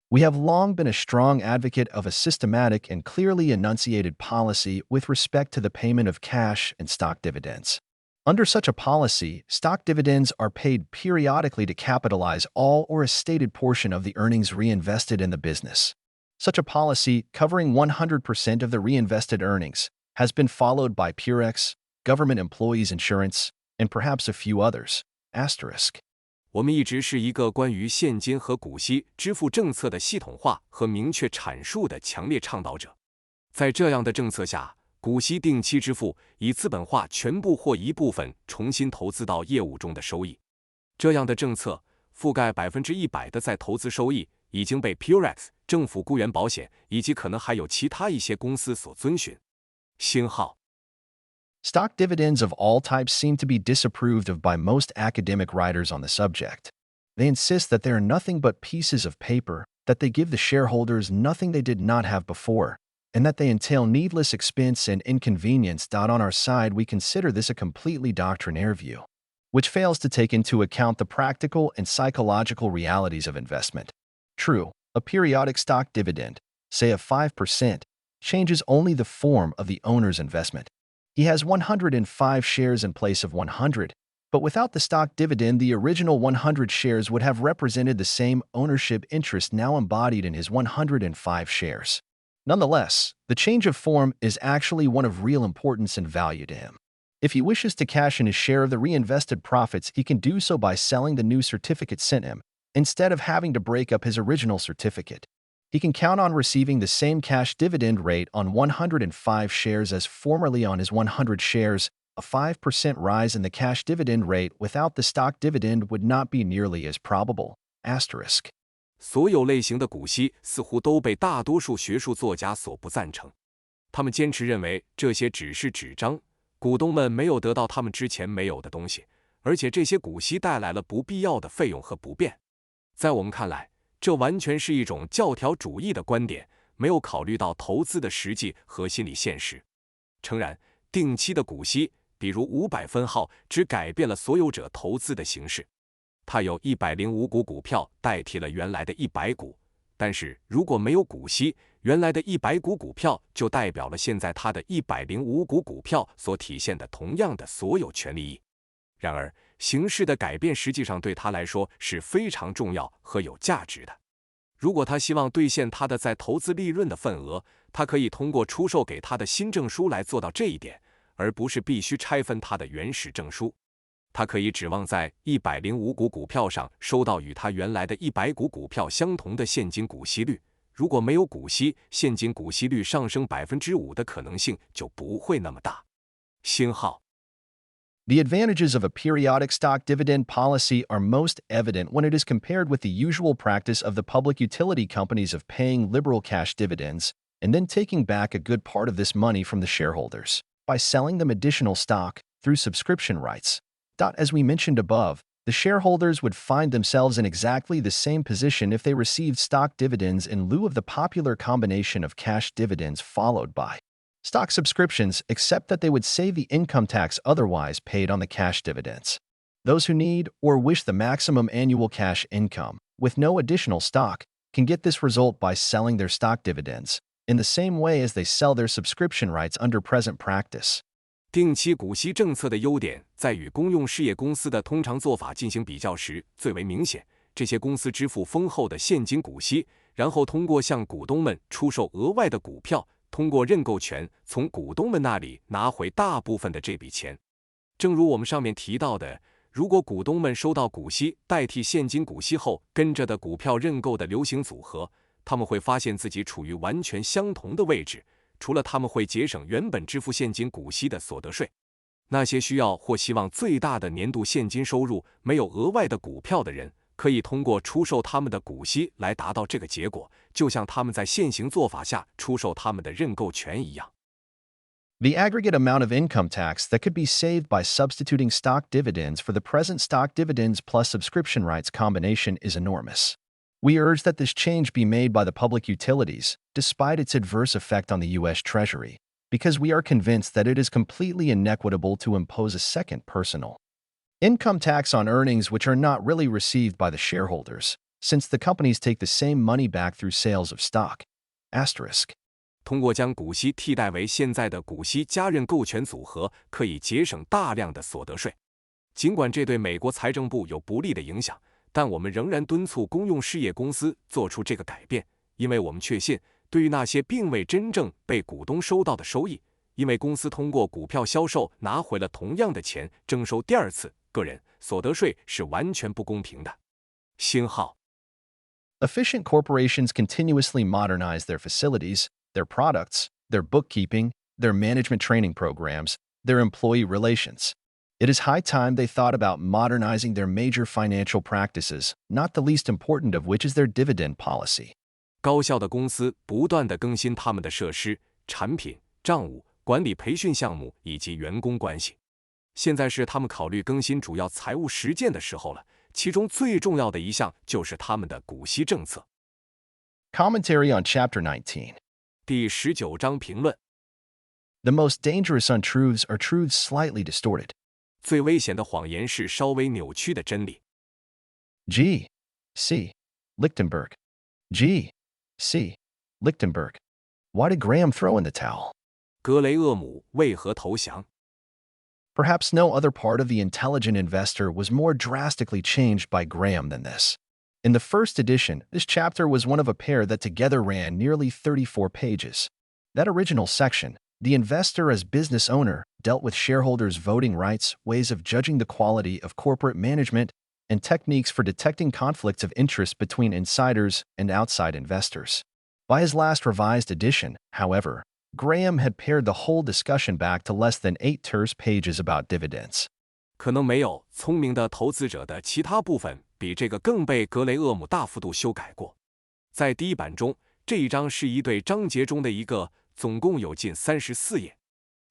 We have long been a strong advocate of a systematic and clearly enunciated policy with respect to the payment of cash and stock dividends. Under such a policy, stock dividends are paid periodically to capitalize all or a stated portion of the earnings reinvested in the business. Such a policy, covering 100% of the reinvested earnings, has been followed by Purex, government employees insurance, and perhaps a few others. Asterisk. 我们一直是一个关于现金和股息支付政策的系统化和明确阐述的强烈倡导者。在这样的政策下，股息定期支付，以资本化全部或一部分重新投资到业务中的收益。这样的政策覆盖 100% 的再投资收益，已经被 Purex、政府雇员保险以及可能还有其他一些公司所遵循。星号 Stock dividends of all types seem to be disapproved of by most academic writers on the subject. They insist that they are nothing but pieces of paper, that they give the shareholders nothing they did not have before, and that they entail needless expense and inconvenience. On our side, we consider this a completely doctrinaire view, which fails to take into account the practical and psychological realities of investment. True, a periodic stock dividend, say of 5%, changes only the form of the owner's investment. He has 105 shares in place of 100, but without the stock dividend, the original 100 shares would have represented the same ownership interest now embodied in his 105 shares. Nonetheless, the change of form is actually one of real importance and value to him. If he wishes to cash in his share of the reinvested profits, he can do so by selling the new certificate sent him, instead of having to break up his original certificate. He can count on receiving the same cash dividend rate on 105 shares as formerly on his 100 shares. A 5% rise in the cash dividend rate without the stock dividend would not be nearly as probable. Asterisk. 所有类型的股息似乎都被大多数学术作家所不赞成。他们坚持认为这些只是纸张，股东们没有得到他们之前没有的东西，而且这些股息带来了不必要的费用和不便。在我们看来，这完全是一种教条主义的观点，没有考虑到投资的实际和心理现实。诚然，定期的股息，比如500分号，只改变了所有者投资的形式。它有105股股票代替了原来的100股，但是如果没有股息，原来的100股股票就代表了现在它的105股股票所体现的同样的所有权利益。然而，形式的改变实际上对他来说是非常重要和有价值的。如果他希望兑现他的在投资利润的份额，他可以通过出售给他的新证书来做到这一点，而不是必须拆分他的原始证书。他可以指望在105股股票上收到与他原来的100股股票相同的现金股息率。如果没有股息，现金股息率上升5%的可能性就不会那么大。星号 The advantages of a periodic stock dividend policy are most evident when it is compared with the usual practice of the public utility companies of paying liberal cash dividends and then taking back a good part of this money from the shareholders by selling them additional stock through subscription rights. As we mentioned above, the shareholders would find themselves in exactly the same position if they received stock dividends in lieu of the popular combination of cash dividends followed by stock subscriptions, except that they would save the income tax otherwise paid on the cash dividends. Those who need or wish the maximum annual cash income, with no additional stock, can get this result by selling their stock dividends, in the same way as they sell their subscription rights under present practice. 定期股息政策的优点在与公用事业公司的通常做法进行比较时最为明显。这些公司支付丰厚的现金股息，然后通过向股东们出售额外的股票，通过认购权从股东们那里拿回大部分的这笔钱。正如我们上面提到的，如果股东们收到股息代替现金股息后跟着的股票认购的流行组合，他们会发现自己处于完全相同的位置。除了他们会节省原本支付现金股息的所得税，那些需要或希望最大的年度现金收入没有额外的股票的人，可以通过出售他们的股息来达到这个结果，就像他们在现行做法下出售他们的认购权一样。The aggregate amount of income tax that could be saved by substituting stock dividends for the present stock dividends plus subscription rights combination is enormous. We urge that this change be made by the public utilities, despite its adverse effect on the U.S. Treasury, because we are convinced that it is completely inequitable to impose a second personal income tax on earnings which are not really received by the shareholders, since the companies take the same money back through sales of stock. Asterisk. 通过将股息替代为现在的股息加认购权组合，可以节省大量的所得税。尽管这对美国财政部有不利的影响，但我们仍然敦促公用事业公司做出这个改变，因为我们确信，对于那些并未真正被股东收到的收益，因为公司通过股票销售拿回了同样的钱，征收第二次个人所得税是完全不公平的。星号 Efficient corporations continuously modernize their facilities, their products, their bookkeeping, their management training programs, their employee relations. It is high time they thought about modernizing their major financial practices, not the least important of which is their dividend policy. 高效的公司不断地更新他们的设施、产品、账务、管理培训项目以及员工关系。现在是他们考虑更新主要财务实践的时候了，其中最重要的一项就是他们的股息政策。Commentary on Chapter 19. 第19章评论。The most dangerous untruths are truths slightly distorted. 最危险的谎言是稍微扭曲的真理。G. C. Lichtenberg. G. C. Lichtenberg. Why did Graham throw in the towel? 格雷厄姆为何投降？ Perhaps no other part of the intelligent investor was more drastically changed by Graham than this. In the first edition, this chapter was one of a pair that together ran nearly 34 pages. That original section, The Investor as Business Owner, dealt with shareholders' voting rights, ways of judging the quality of corporate management, and techniques for detecting conflicts of interest between insiders and outside investors. By his last revised edition, however, Graham had pared the whole discussion back to less than 8 terse pages about dividends. 可能没有聪明的投资者的其他部分比这个更被格雷厄姆大幅度修改过。在第一版中，这一章是一对章节中的一个，总共有近34页。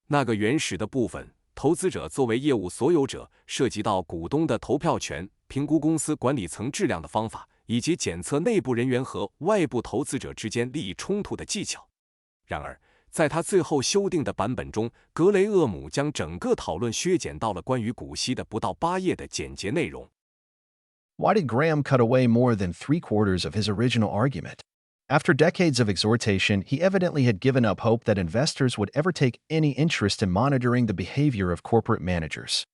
那个原始的部分投资者作为业务所有者，涉及到股东的投票权、评估公司管理层质量的方法，以及检测内部人员和外部投资者之间利益冲突的技巧。然而，在他最后修订的版本中，格雷厄姆将整个讨论削减到了关于股息的不到8页的简洁内容。Why did Graham cut away more than 3/4 of his original argument? After decades of exhortation, he evidently had given up hope that investors would ever take any interest in monitoring the behavior of corporate managers.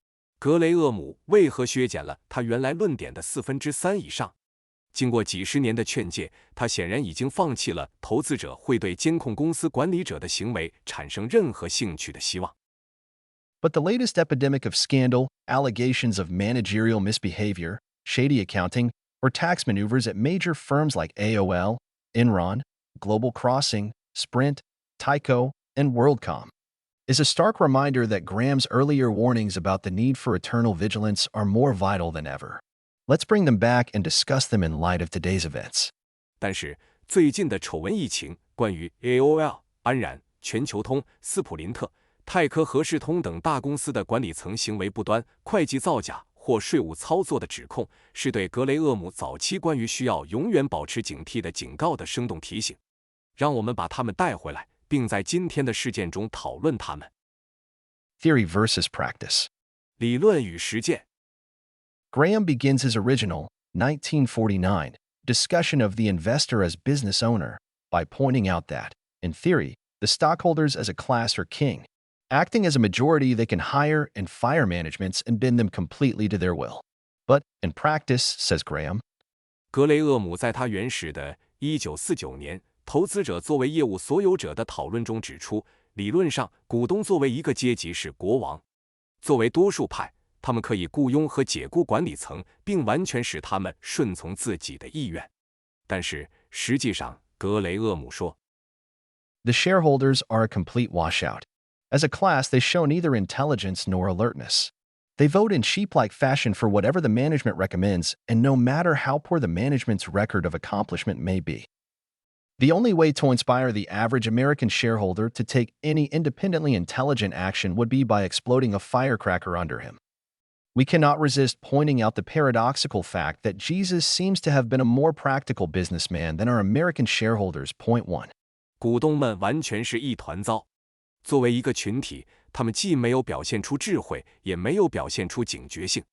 格雷厄姆为何削减了他原来论点的3/4以上？经过几十年的劝诫，他显然已经放弃了投资者会对监控公司管理者的行为产生任何兴趣的希望。But the latest epidemic of scandal, allegations of managerial misbehavior, shady accounting, or tax maneuvers at major firms like AOL, Enron, Global Crossing, Sprint, Tyco, and WorldCom is a stark reminder that Graham's earlier warnings about the need for eternal vigilance are more vital than ever. Let's bring them back and discuss them in light of today's events. 但是，最近的丑闻疫情，关于 AOL、安然、全球通、斯普林特、泰科和世通等大公司的管理层行为不端、会计造假或税务操作的指控，是对格雷厄姆早期关于需要永远保持警惕的警告的生动提醒。让我们把他们带回来，并在今天的事件中讨论他们。Theory versus practice. 理论与实践。Graham begins his original, 1949, discussion of the investor as business owner by pointing out that, in theory, the stockholders as a class are king. Acting as a majority, they can hire and fire managements and bend them completely to their will. But in practice, says Graham, 格雷厄姆在他原始的1949年投资者作为业务所有者的讨论中指出，理论上，股东作为一个阶级是国王。作为多数派，他们可以雇佣和解雇管理层，并完全使他们顺从自己的意愿。但是，实际上，格雷厄姆说 the shareholders are a complete washout. As a class, they show neither intelligence nor alertness. They vote in sheep-like fashion for whatever the management recommends, and no matter how poor the management's record of accomplishment may be. The only way to inspire the average American shareholder to take any independently intelligent action would be by exploding a firecracker under him. We cannot resist pointing out the paradoxical fact that Jesus seems to have been a more practical businessman than our American shareholders. Point 1. 股东们完全是一团糟。作为一个群体，他们既没有表现出智慧，也没有表现出警觉性。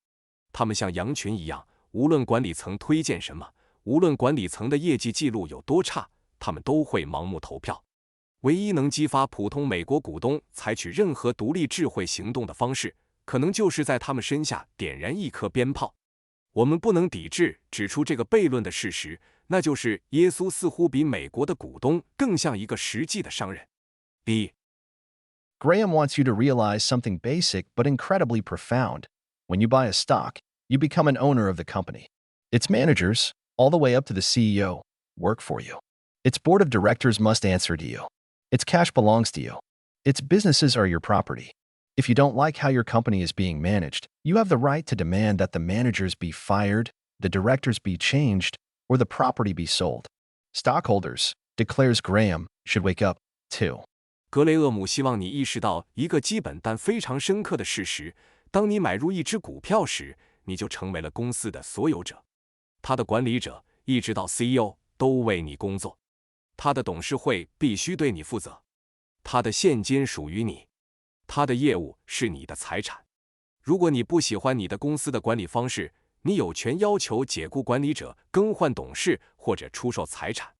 他们像羊群一样，无论管理层推荐什么，无论管理层的业绩记录有多差，他们都会盲目投票。唯一能激发普通美国股东采取任何独立智慧行动的方式，可能就是在他们身下点燃一颗鞭炮。我们不能抵制指出这个悖论的事实，那就是耶稣似乎比美国的股东更像一个实际的商人。B. Graham wants you to realize something basic but incredibly profound. When you buy a stock, you become an owner of the company. Its managers, all the way up to the CEO, work for you. Its board of directors must answer to you. Its cash belongs to you. Its businesses are your property. If you don't like how your company is being managed, you have the right to demand that the managers be fired, the directors be changed, or the property be sold. Stockholders, declares Graham, should wake up, too. 格雷厄姆希望你意识到一个基本但非常深刻的事实：当你买入一只股票时，你就成为了公司的所有者。他的管理者，一直到 CEO， 都为你工作。他的董事会必须对你负责。他的现金属于你。他的业务是你的财产。如果你不喜欢你的公司的管理方式，你有权要求解雇管理者、更换董事或者出售财产。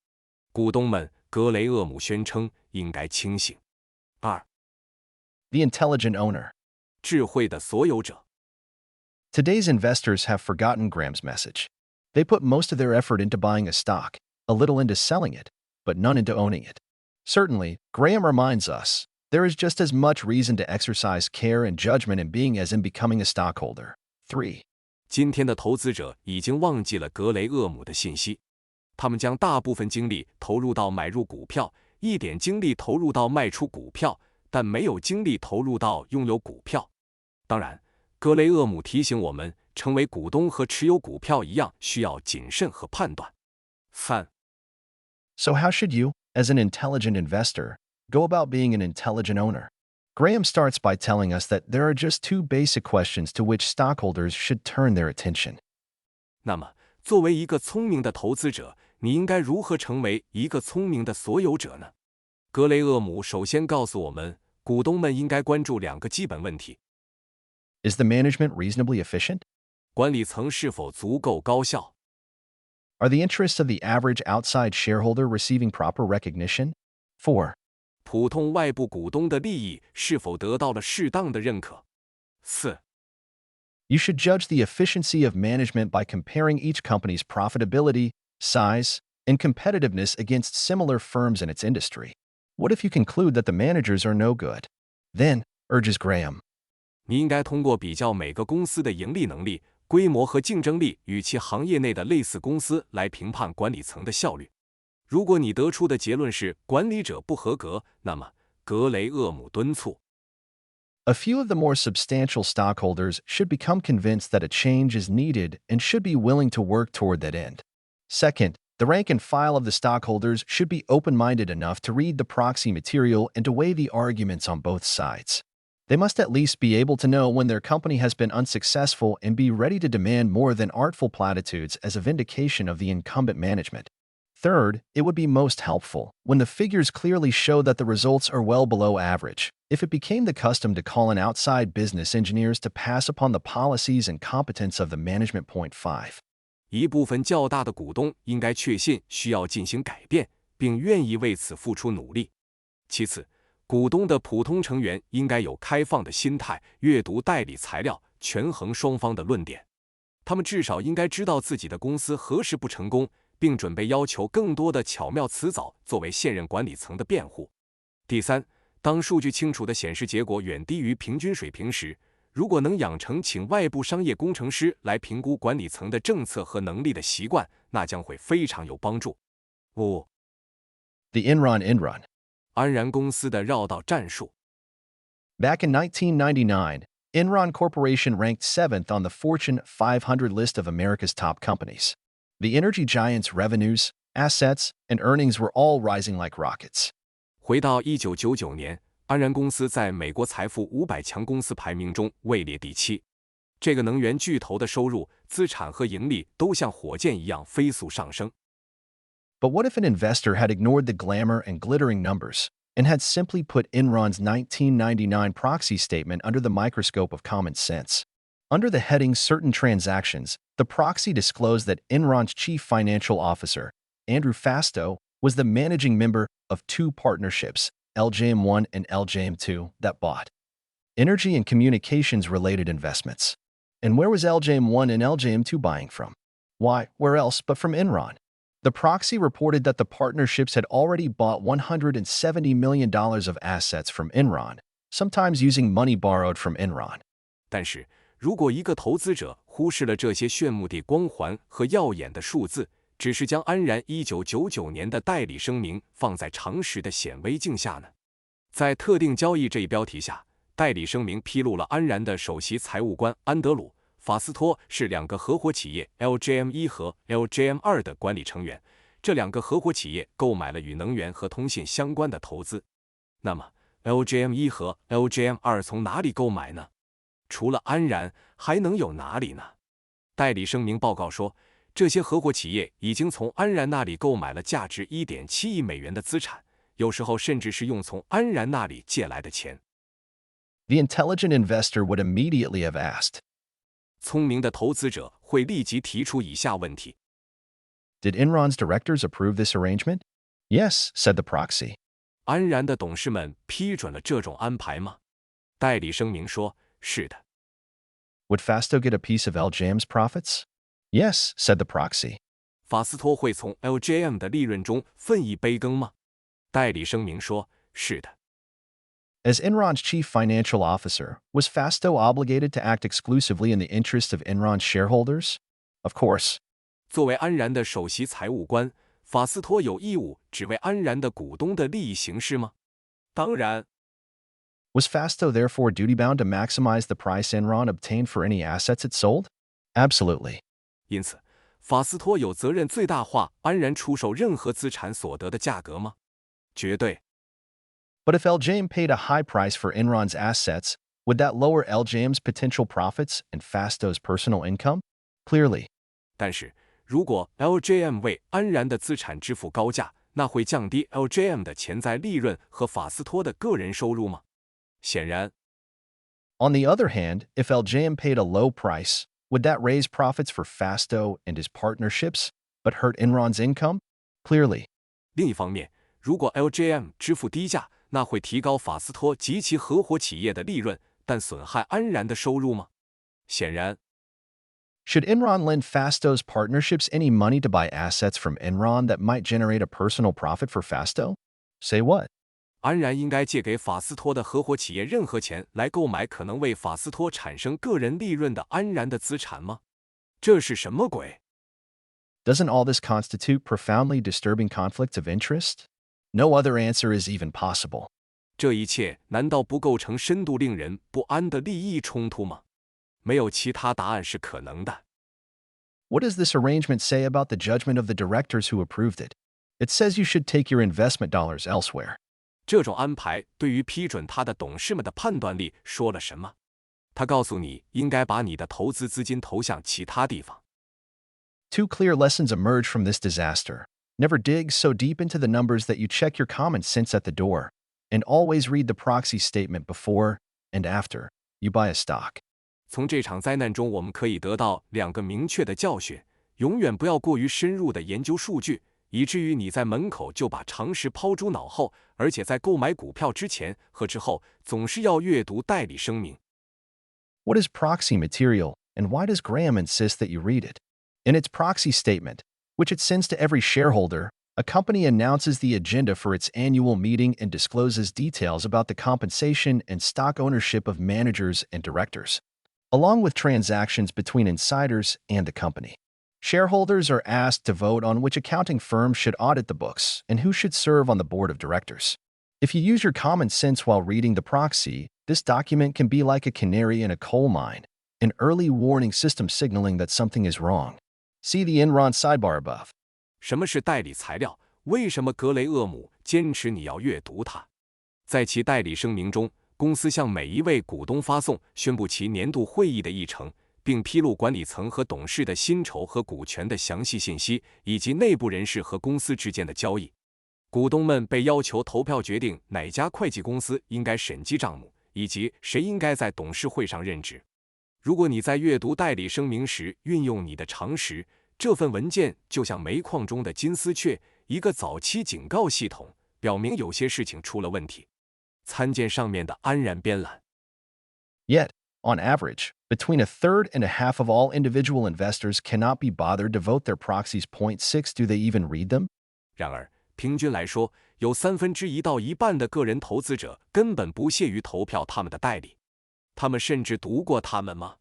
股东们，格雷厄姆宣称应该清醒。2. The intelligent owner. 智慧的所有者。Today's investors have forgotten Graham's message. They put most of their effort into buying a stock, a little into selling it, but none into owning it. Certainly, Graham reminds us, there is just as much reason to exercise care and judgment in being as in becoming a stockholder. 3. 今天的投资者已经忘记了格雷厄姆的信息，他们将大部分精力投入到买入股票，一点精力投入到卖出股票，但没有精力投入到拥有股票。当然，格雷厄姆提醒我们，成为股东和持有股票一样，需要谨慎和判断。3. So how should you, as an intelligent investor, go about being an intelligent owner? Graham starts by telling us that there are just two basic questions to which stockholders should turn their attention. 那么，作为一个聪明的投资者，你应该如何成为一个聪明的所有者呢？格雷厄姆首先告诉我们，股东们应该关注两个基本问题： Is the management reasonably efficient? 管理层是否足够高效？ Are the interests of the average outside shareholder receiving proper recognition? 4. 普通外部股东的利益是否得到了适当的认可？4. You should judge the efficiency of management by comparing each company's profitability, size, and competitiveness against similar firms in its industry. What if you conclude that the managers are no good? Then, urges Graham, 你应该通过比较每个公司的盈利能力、规模和竞争力与其行业内的类似公司来评判管理层的效率。如果你得出的结论是管理者不合格，那么格雷厄姆敦促 A few of the more substantial stockholders should become convinced that a change is needed and should be willing to work toward that end. Second, the rank and file of the stockholders should be open-minded enough to read the proxy material and to weigh the arguments on both sides. They must at least be able to know when their company has been unsuccessful and be ready to demand more than artful platitudes as a vindication of the incumbent management. Third, it would be most helpful when the figures clearly show that the results are well below average. If it became the custom to call in outside business engineers to pass upon the policies and competence of the management. 5. 一部分较大的股东应该确信需要进行改变，并愿意为此付出努力。其次，股东的普通成员应该有开放的心态，阅读代理材料，权衡双方的论点。他们至少应该知道自己的公司何时不成功，并准备要求更多的巧妙辞藻作为现任管理层的辩护。第三，当数据清楚地显示结果远低于平均水平时，如果能养成请外部商业工程师来评估管理层的政策和能力的习惯，那将会非常有帮助。5. The Enron. 安然公司的绕道战术。Back in 1999, Enron Corporation ranked 7th on the Fortune 500 list of America's top companies. The energy giant's revenues, assets, and earnings were all rising like rockets. 回到1999年，安然公司在美国财富500强公司排名中位列第7。这个能源巨头的收入、资产和盈利都像火箭一样飞速上升。But what if an investor had ignored the glamour and glittering numbers and had simply put Enron's 1999 proxy statement under the microscope of common sense? Under the heading Certain Transactions, the proxy disclosed that Enron's chief financial officer, Andrew Fastow, was the managing member of two partnerships, LJM1 and LJM2, that bought energy and communications-related investments. And where was LJM1 and LJM2 buying from? Why, where else but from Enron? The proxy reported that the partnerships had already bought $170 million of assets from Enron, sometimes using money borrowed from Enron. 但是，如果一个投资者忽视了这些炫目的光环和耀眼的数字，只是将安然1999年的代理声明放在常识的显微镜下呢？在特定交易这一标题下，代理声明披露了安然的首席财务官安德鲁·法斯托是两个合伙企业 LJM1 和 LJM2 的管理成员。这两个合伙企业购买了与能源和通信相关的投资。那么 LJM1 和 LJM2 从哪里购买呢？除了安然，还能有哪里呢？代理声明报告说，这些合伙企业已经从安然那里购买了价值 1.7 亿美元的资产，有时候甚至是用从安然那里借来的钱。The intelligent investor would immediately have asked, 聪明的投资者会立即提出以下问题。Did Enron's directors approve this arrangement? Yes, said the proxy. 安然的董事们批准了这种安排吗？代理声明说，是的。Would Fastow get a piece of LJM's profits? Yes, said the proxy. 法斯托会从 LJM 的利润中分一杯羹吗？代理声明说，是的。As Enron's chief financial officer, was Fastow obligated to act exclusively in the interest of Enron's shareholders? Of course. 作为安然的首席财务官，法斯托有义务只为安然的股东的利益行事吗？当然。Was Fastow therefore duty-bound to maximize the price Enron obtained for any assets it sold? Absolutely. 因此，法斯托有责任最大化安然出售任何资产所得的价格吗？绝对。But if LJM paid a high price for Enron's assets, would that lower LJM's potential profits and Fasto's personal income? Clearly. 但是，如果 LJM 为安然的资产支付高价，那会降低 LJM 的潜在利润和法斯托的个人收入吗？显然。On the other hand, if LJM paid a low price, would that raise profits for Fasto and his partnerships, but hurt Enron's income? Clearly. 另一方面，如果 LJM 支付低价，那会提高法斯托及其合伙企业的利润，但损害安然的收入吗？显然。Should Enron lend Fasto's partnerships any money to buy assets from Enron that might generate a personal profit for Fasto? Say what? 安然应该借给法斯托的合伙企业任何钱来购买可能为法斯托产生个人利润的安然的资产吗？这是什么鬼？ Doesn't all this constitute profoundly disturbing conflicts of interest? No other answer is even possible. 这一切难道不构成深度令人不安的利益冲突吗？没有其他答案是可能的。What does this arrangement say about the judgment of the directors who approved it? It says you should take your investment dollars elsewhere. 这种安排对于批准他的董事们的判断力说了什么？他告诉你应该把你的投资资金投向其他地方。Two clear lessons emerge from this disaster. Never dig so deep into the numbers that you check your common sense at the door, and always read the proxy statement before and after you buy a stock. 从这场灾难中，我们可以得到两个明确的教训：永远不要过于深入地研究数据，以至于你在门口就把常识抛诸脑后；而且在购买股票之前和之后，总是要阅读代理声明。What is proxy material, and why does Graham insist that you read it? In its proxy statement, which it sends to every shareholder, a company announces the agenda for its annual meeting and discloses details about the compensation and stock ownership of managers and directors, along with transactions between insiders and the company. Shareholders are asked to vote on which accounting firm should audit the books and who should serve on the board of directors. If you use your common sense while reading the proxy, this document can be like a canary in a coal mine, an early warning system signaling that something is wrong. See the Enron sidebar above. 什么是代理材料？为什么格雷厄姆坚持你要阅读它？在其代理声明中，公司向每一位股东发送宣布其年度会议的议程，并披露管理层和董事的薪酬和股权的详细信息，以及内部人士和公司之间的交易。股东们被要求投票决定哪家会计公司应该审计账目，以及谁应该在董事会上任职。如果你在阅读代理声明时运用你的常识，这份文件就像煤矿中的金丝雀，一个早期警告系统，表明有些事情出了问题。参见上面的安然编栏。Yet, on average, between a third and a half of all individual investors cannot be bothered to vote their proxies. 6. Do they even read them? 然而，平均来说，有1/3到一半的个人投资者根本不屑于投票他们的代理。他们甚至读过他们吗？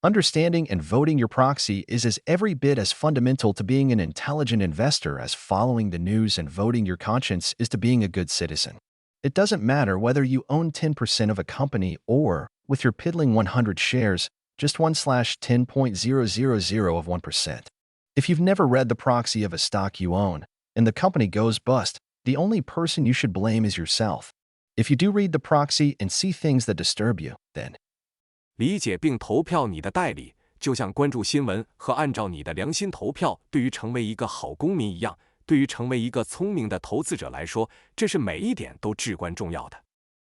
Understanding and voting your proxy is as every bit as fundamental to being an intelligent investor as following the news and voting your conscience is to being a good citizen. It doesn't matter whether you own 10% of a company or, with your piddling 100 shares, just 1/10.000 of 1%. If you've never read the proxy of a stock you own, and the company goes bust, the only person you should blame is yourself. If you do read the proxy and see things that disturb you, then 理解并投票你的代理，就像关注新闻和按照你的良心投票，对于成为一个好公民一样，对于成为一个聪明的投资者来说，这是每一点都至关重要的。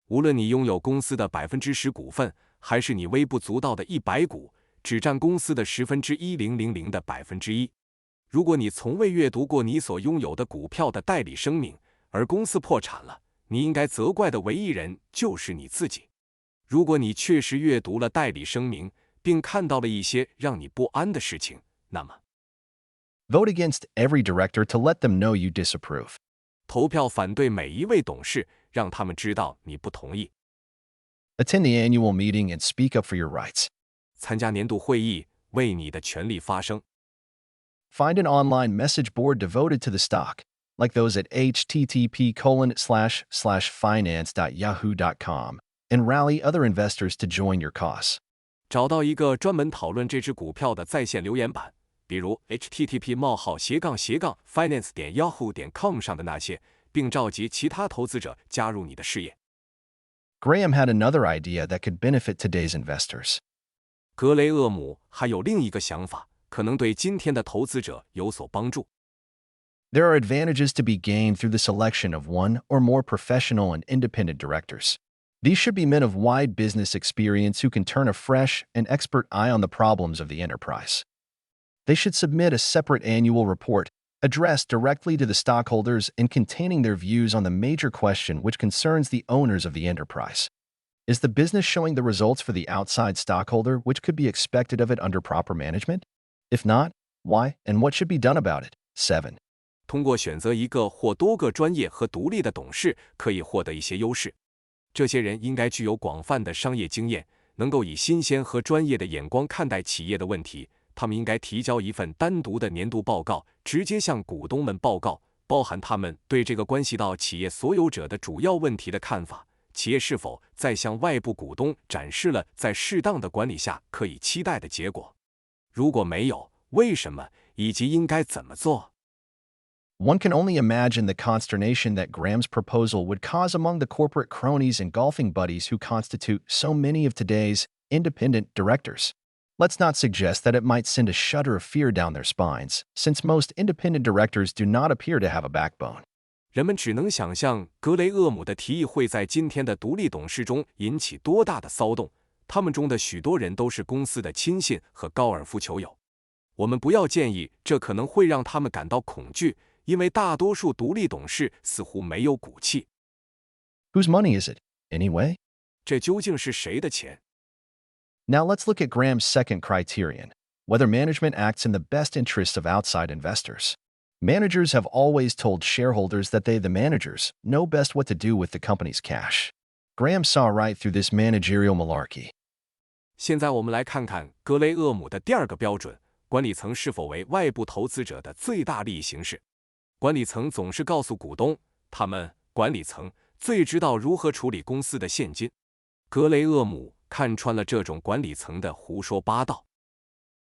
无论你拥有公司的10%股份，还是你微不足道的100股，只占公司的10000000的1%。如果你从未阅读过你所拥有的股票的代理声明，而公司破产了，你应该责怪的唯一人就是你自己。如果你确实阅读了代理声明，并看到了一些让你不安的事情，那么 vote against every director to let them know you disapprove. 投票反对每一位董事，让他们知道你不同意。 Attend the annual meeting and speak up for your rights. 参加年度会议，为你的权利发声。 Find an online message board devoted to the stock, like those at http://finance.yahoo.com, and rally other investors to join your cause. 找到一个专门讨论这只股票的在线留言板，比如 http://finance.yahoo.com 上的那些，并召集其他投资者加入你的事业。Graham had another idea that could benefit today's investors. 格雷厄姆还有另一个想法，可能对今天的投资者有所帮助。There are advantages to be gained through the selection of one or more professional and independent directors. These should be men of wide business experience who can turn a fresh and expert eye on the problems of the enterprise. They should submit a separate annual report addressed directly to the stockholders and containing their views on the major question which concerns the owners of the enterprise. Is the business showing the results for the outside stockholder which could be expected of it under proper management? If not, why and what should be done about it? 7. 通过选择一个或多个专业和独立的董事，可以获得一些优势。这些人应该具有广泛的商业经验，能够以新鲜和专业的眼光看待企业的问题。他们应该提交一份单独的年度报告，直接向股东们报告，包含他们对这个关系到企业所有者的主要问题的看法。企业是否在向外部股东展示了在适当的管理下可以期待的结果？如果没有，为什么以及应该怎么做？One can only imagine the consternation that Graham's proposal would cause among the corporate cronies and golfing buddies who constitute so many of today's independent directors. Let's not suggest that it might send a shudder of fear down their spines, since most independent directors do not appear to have a backbone. 人们只能想象格雷厄姆的提议会在今天的独立董事中引起多大的骚动，他们中的许多人都是公司的亲信和高尔夫球友。我们不要建议这可能会让他们感到恐惧，因为大多数独立董事似乎没有骨气。Whose money is it, anyway? 这究竟是谁的钱？ Now let's look at Graham's second criterion, whether management acts in the best interests of outside investors. Managers have always told shareholders that they, the managers, know best what to do with the company's cash. Graham saw right through this managerial malarkey. 现在我们来看看格雷厄姆的第二个标准：管理层是否为外部投资者的最大利益行事。管理层总是告诉股东，他们管理层最知道如何处理公司的现金。格雷厄姆看穿了这种管理层的胡说八道。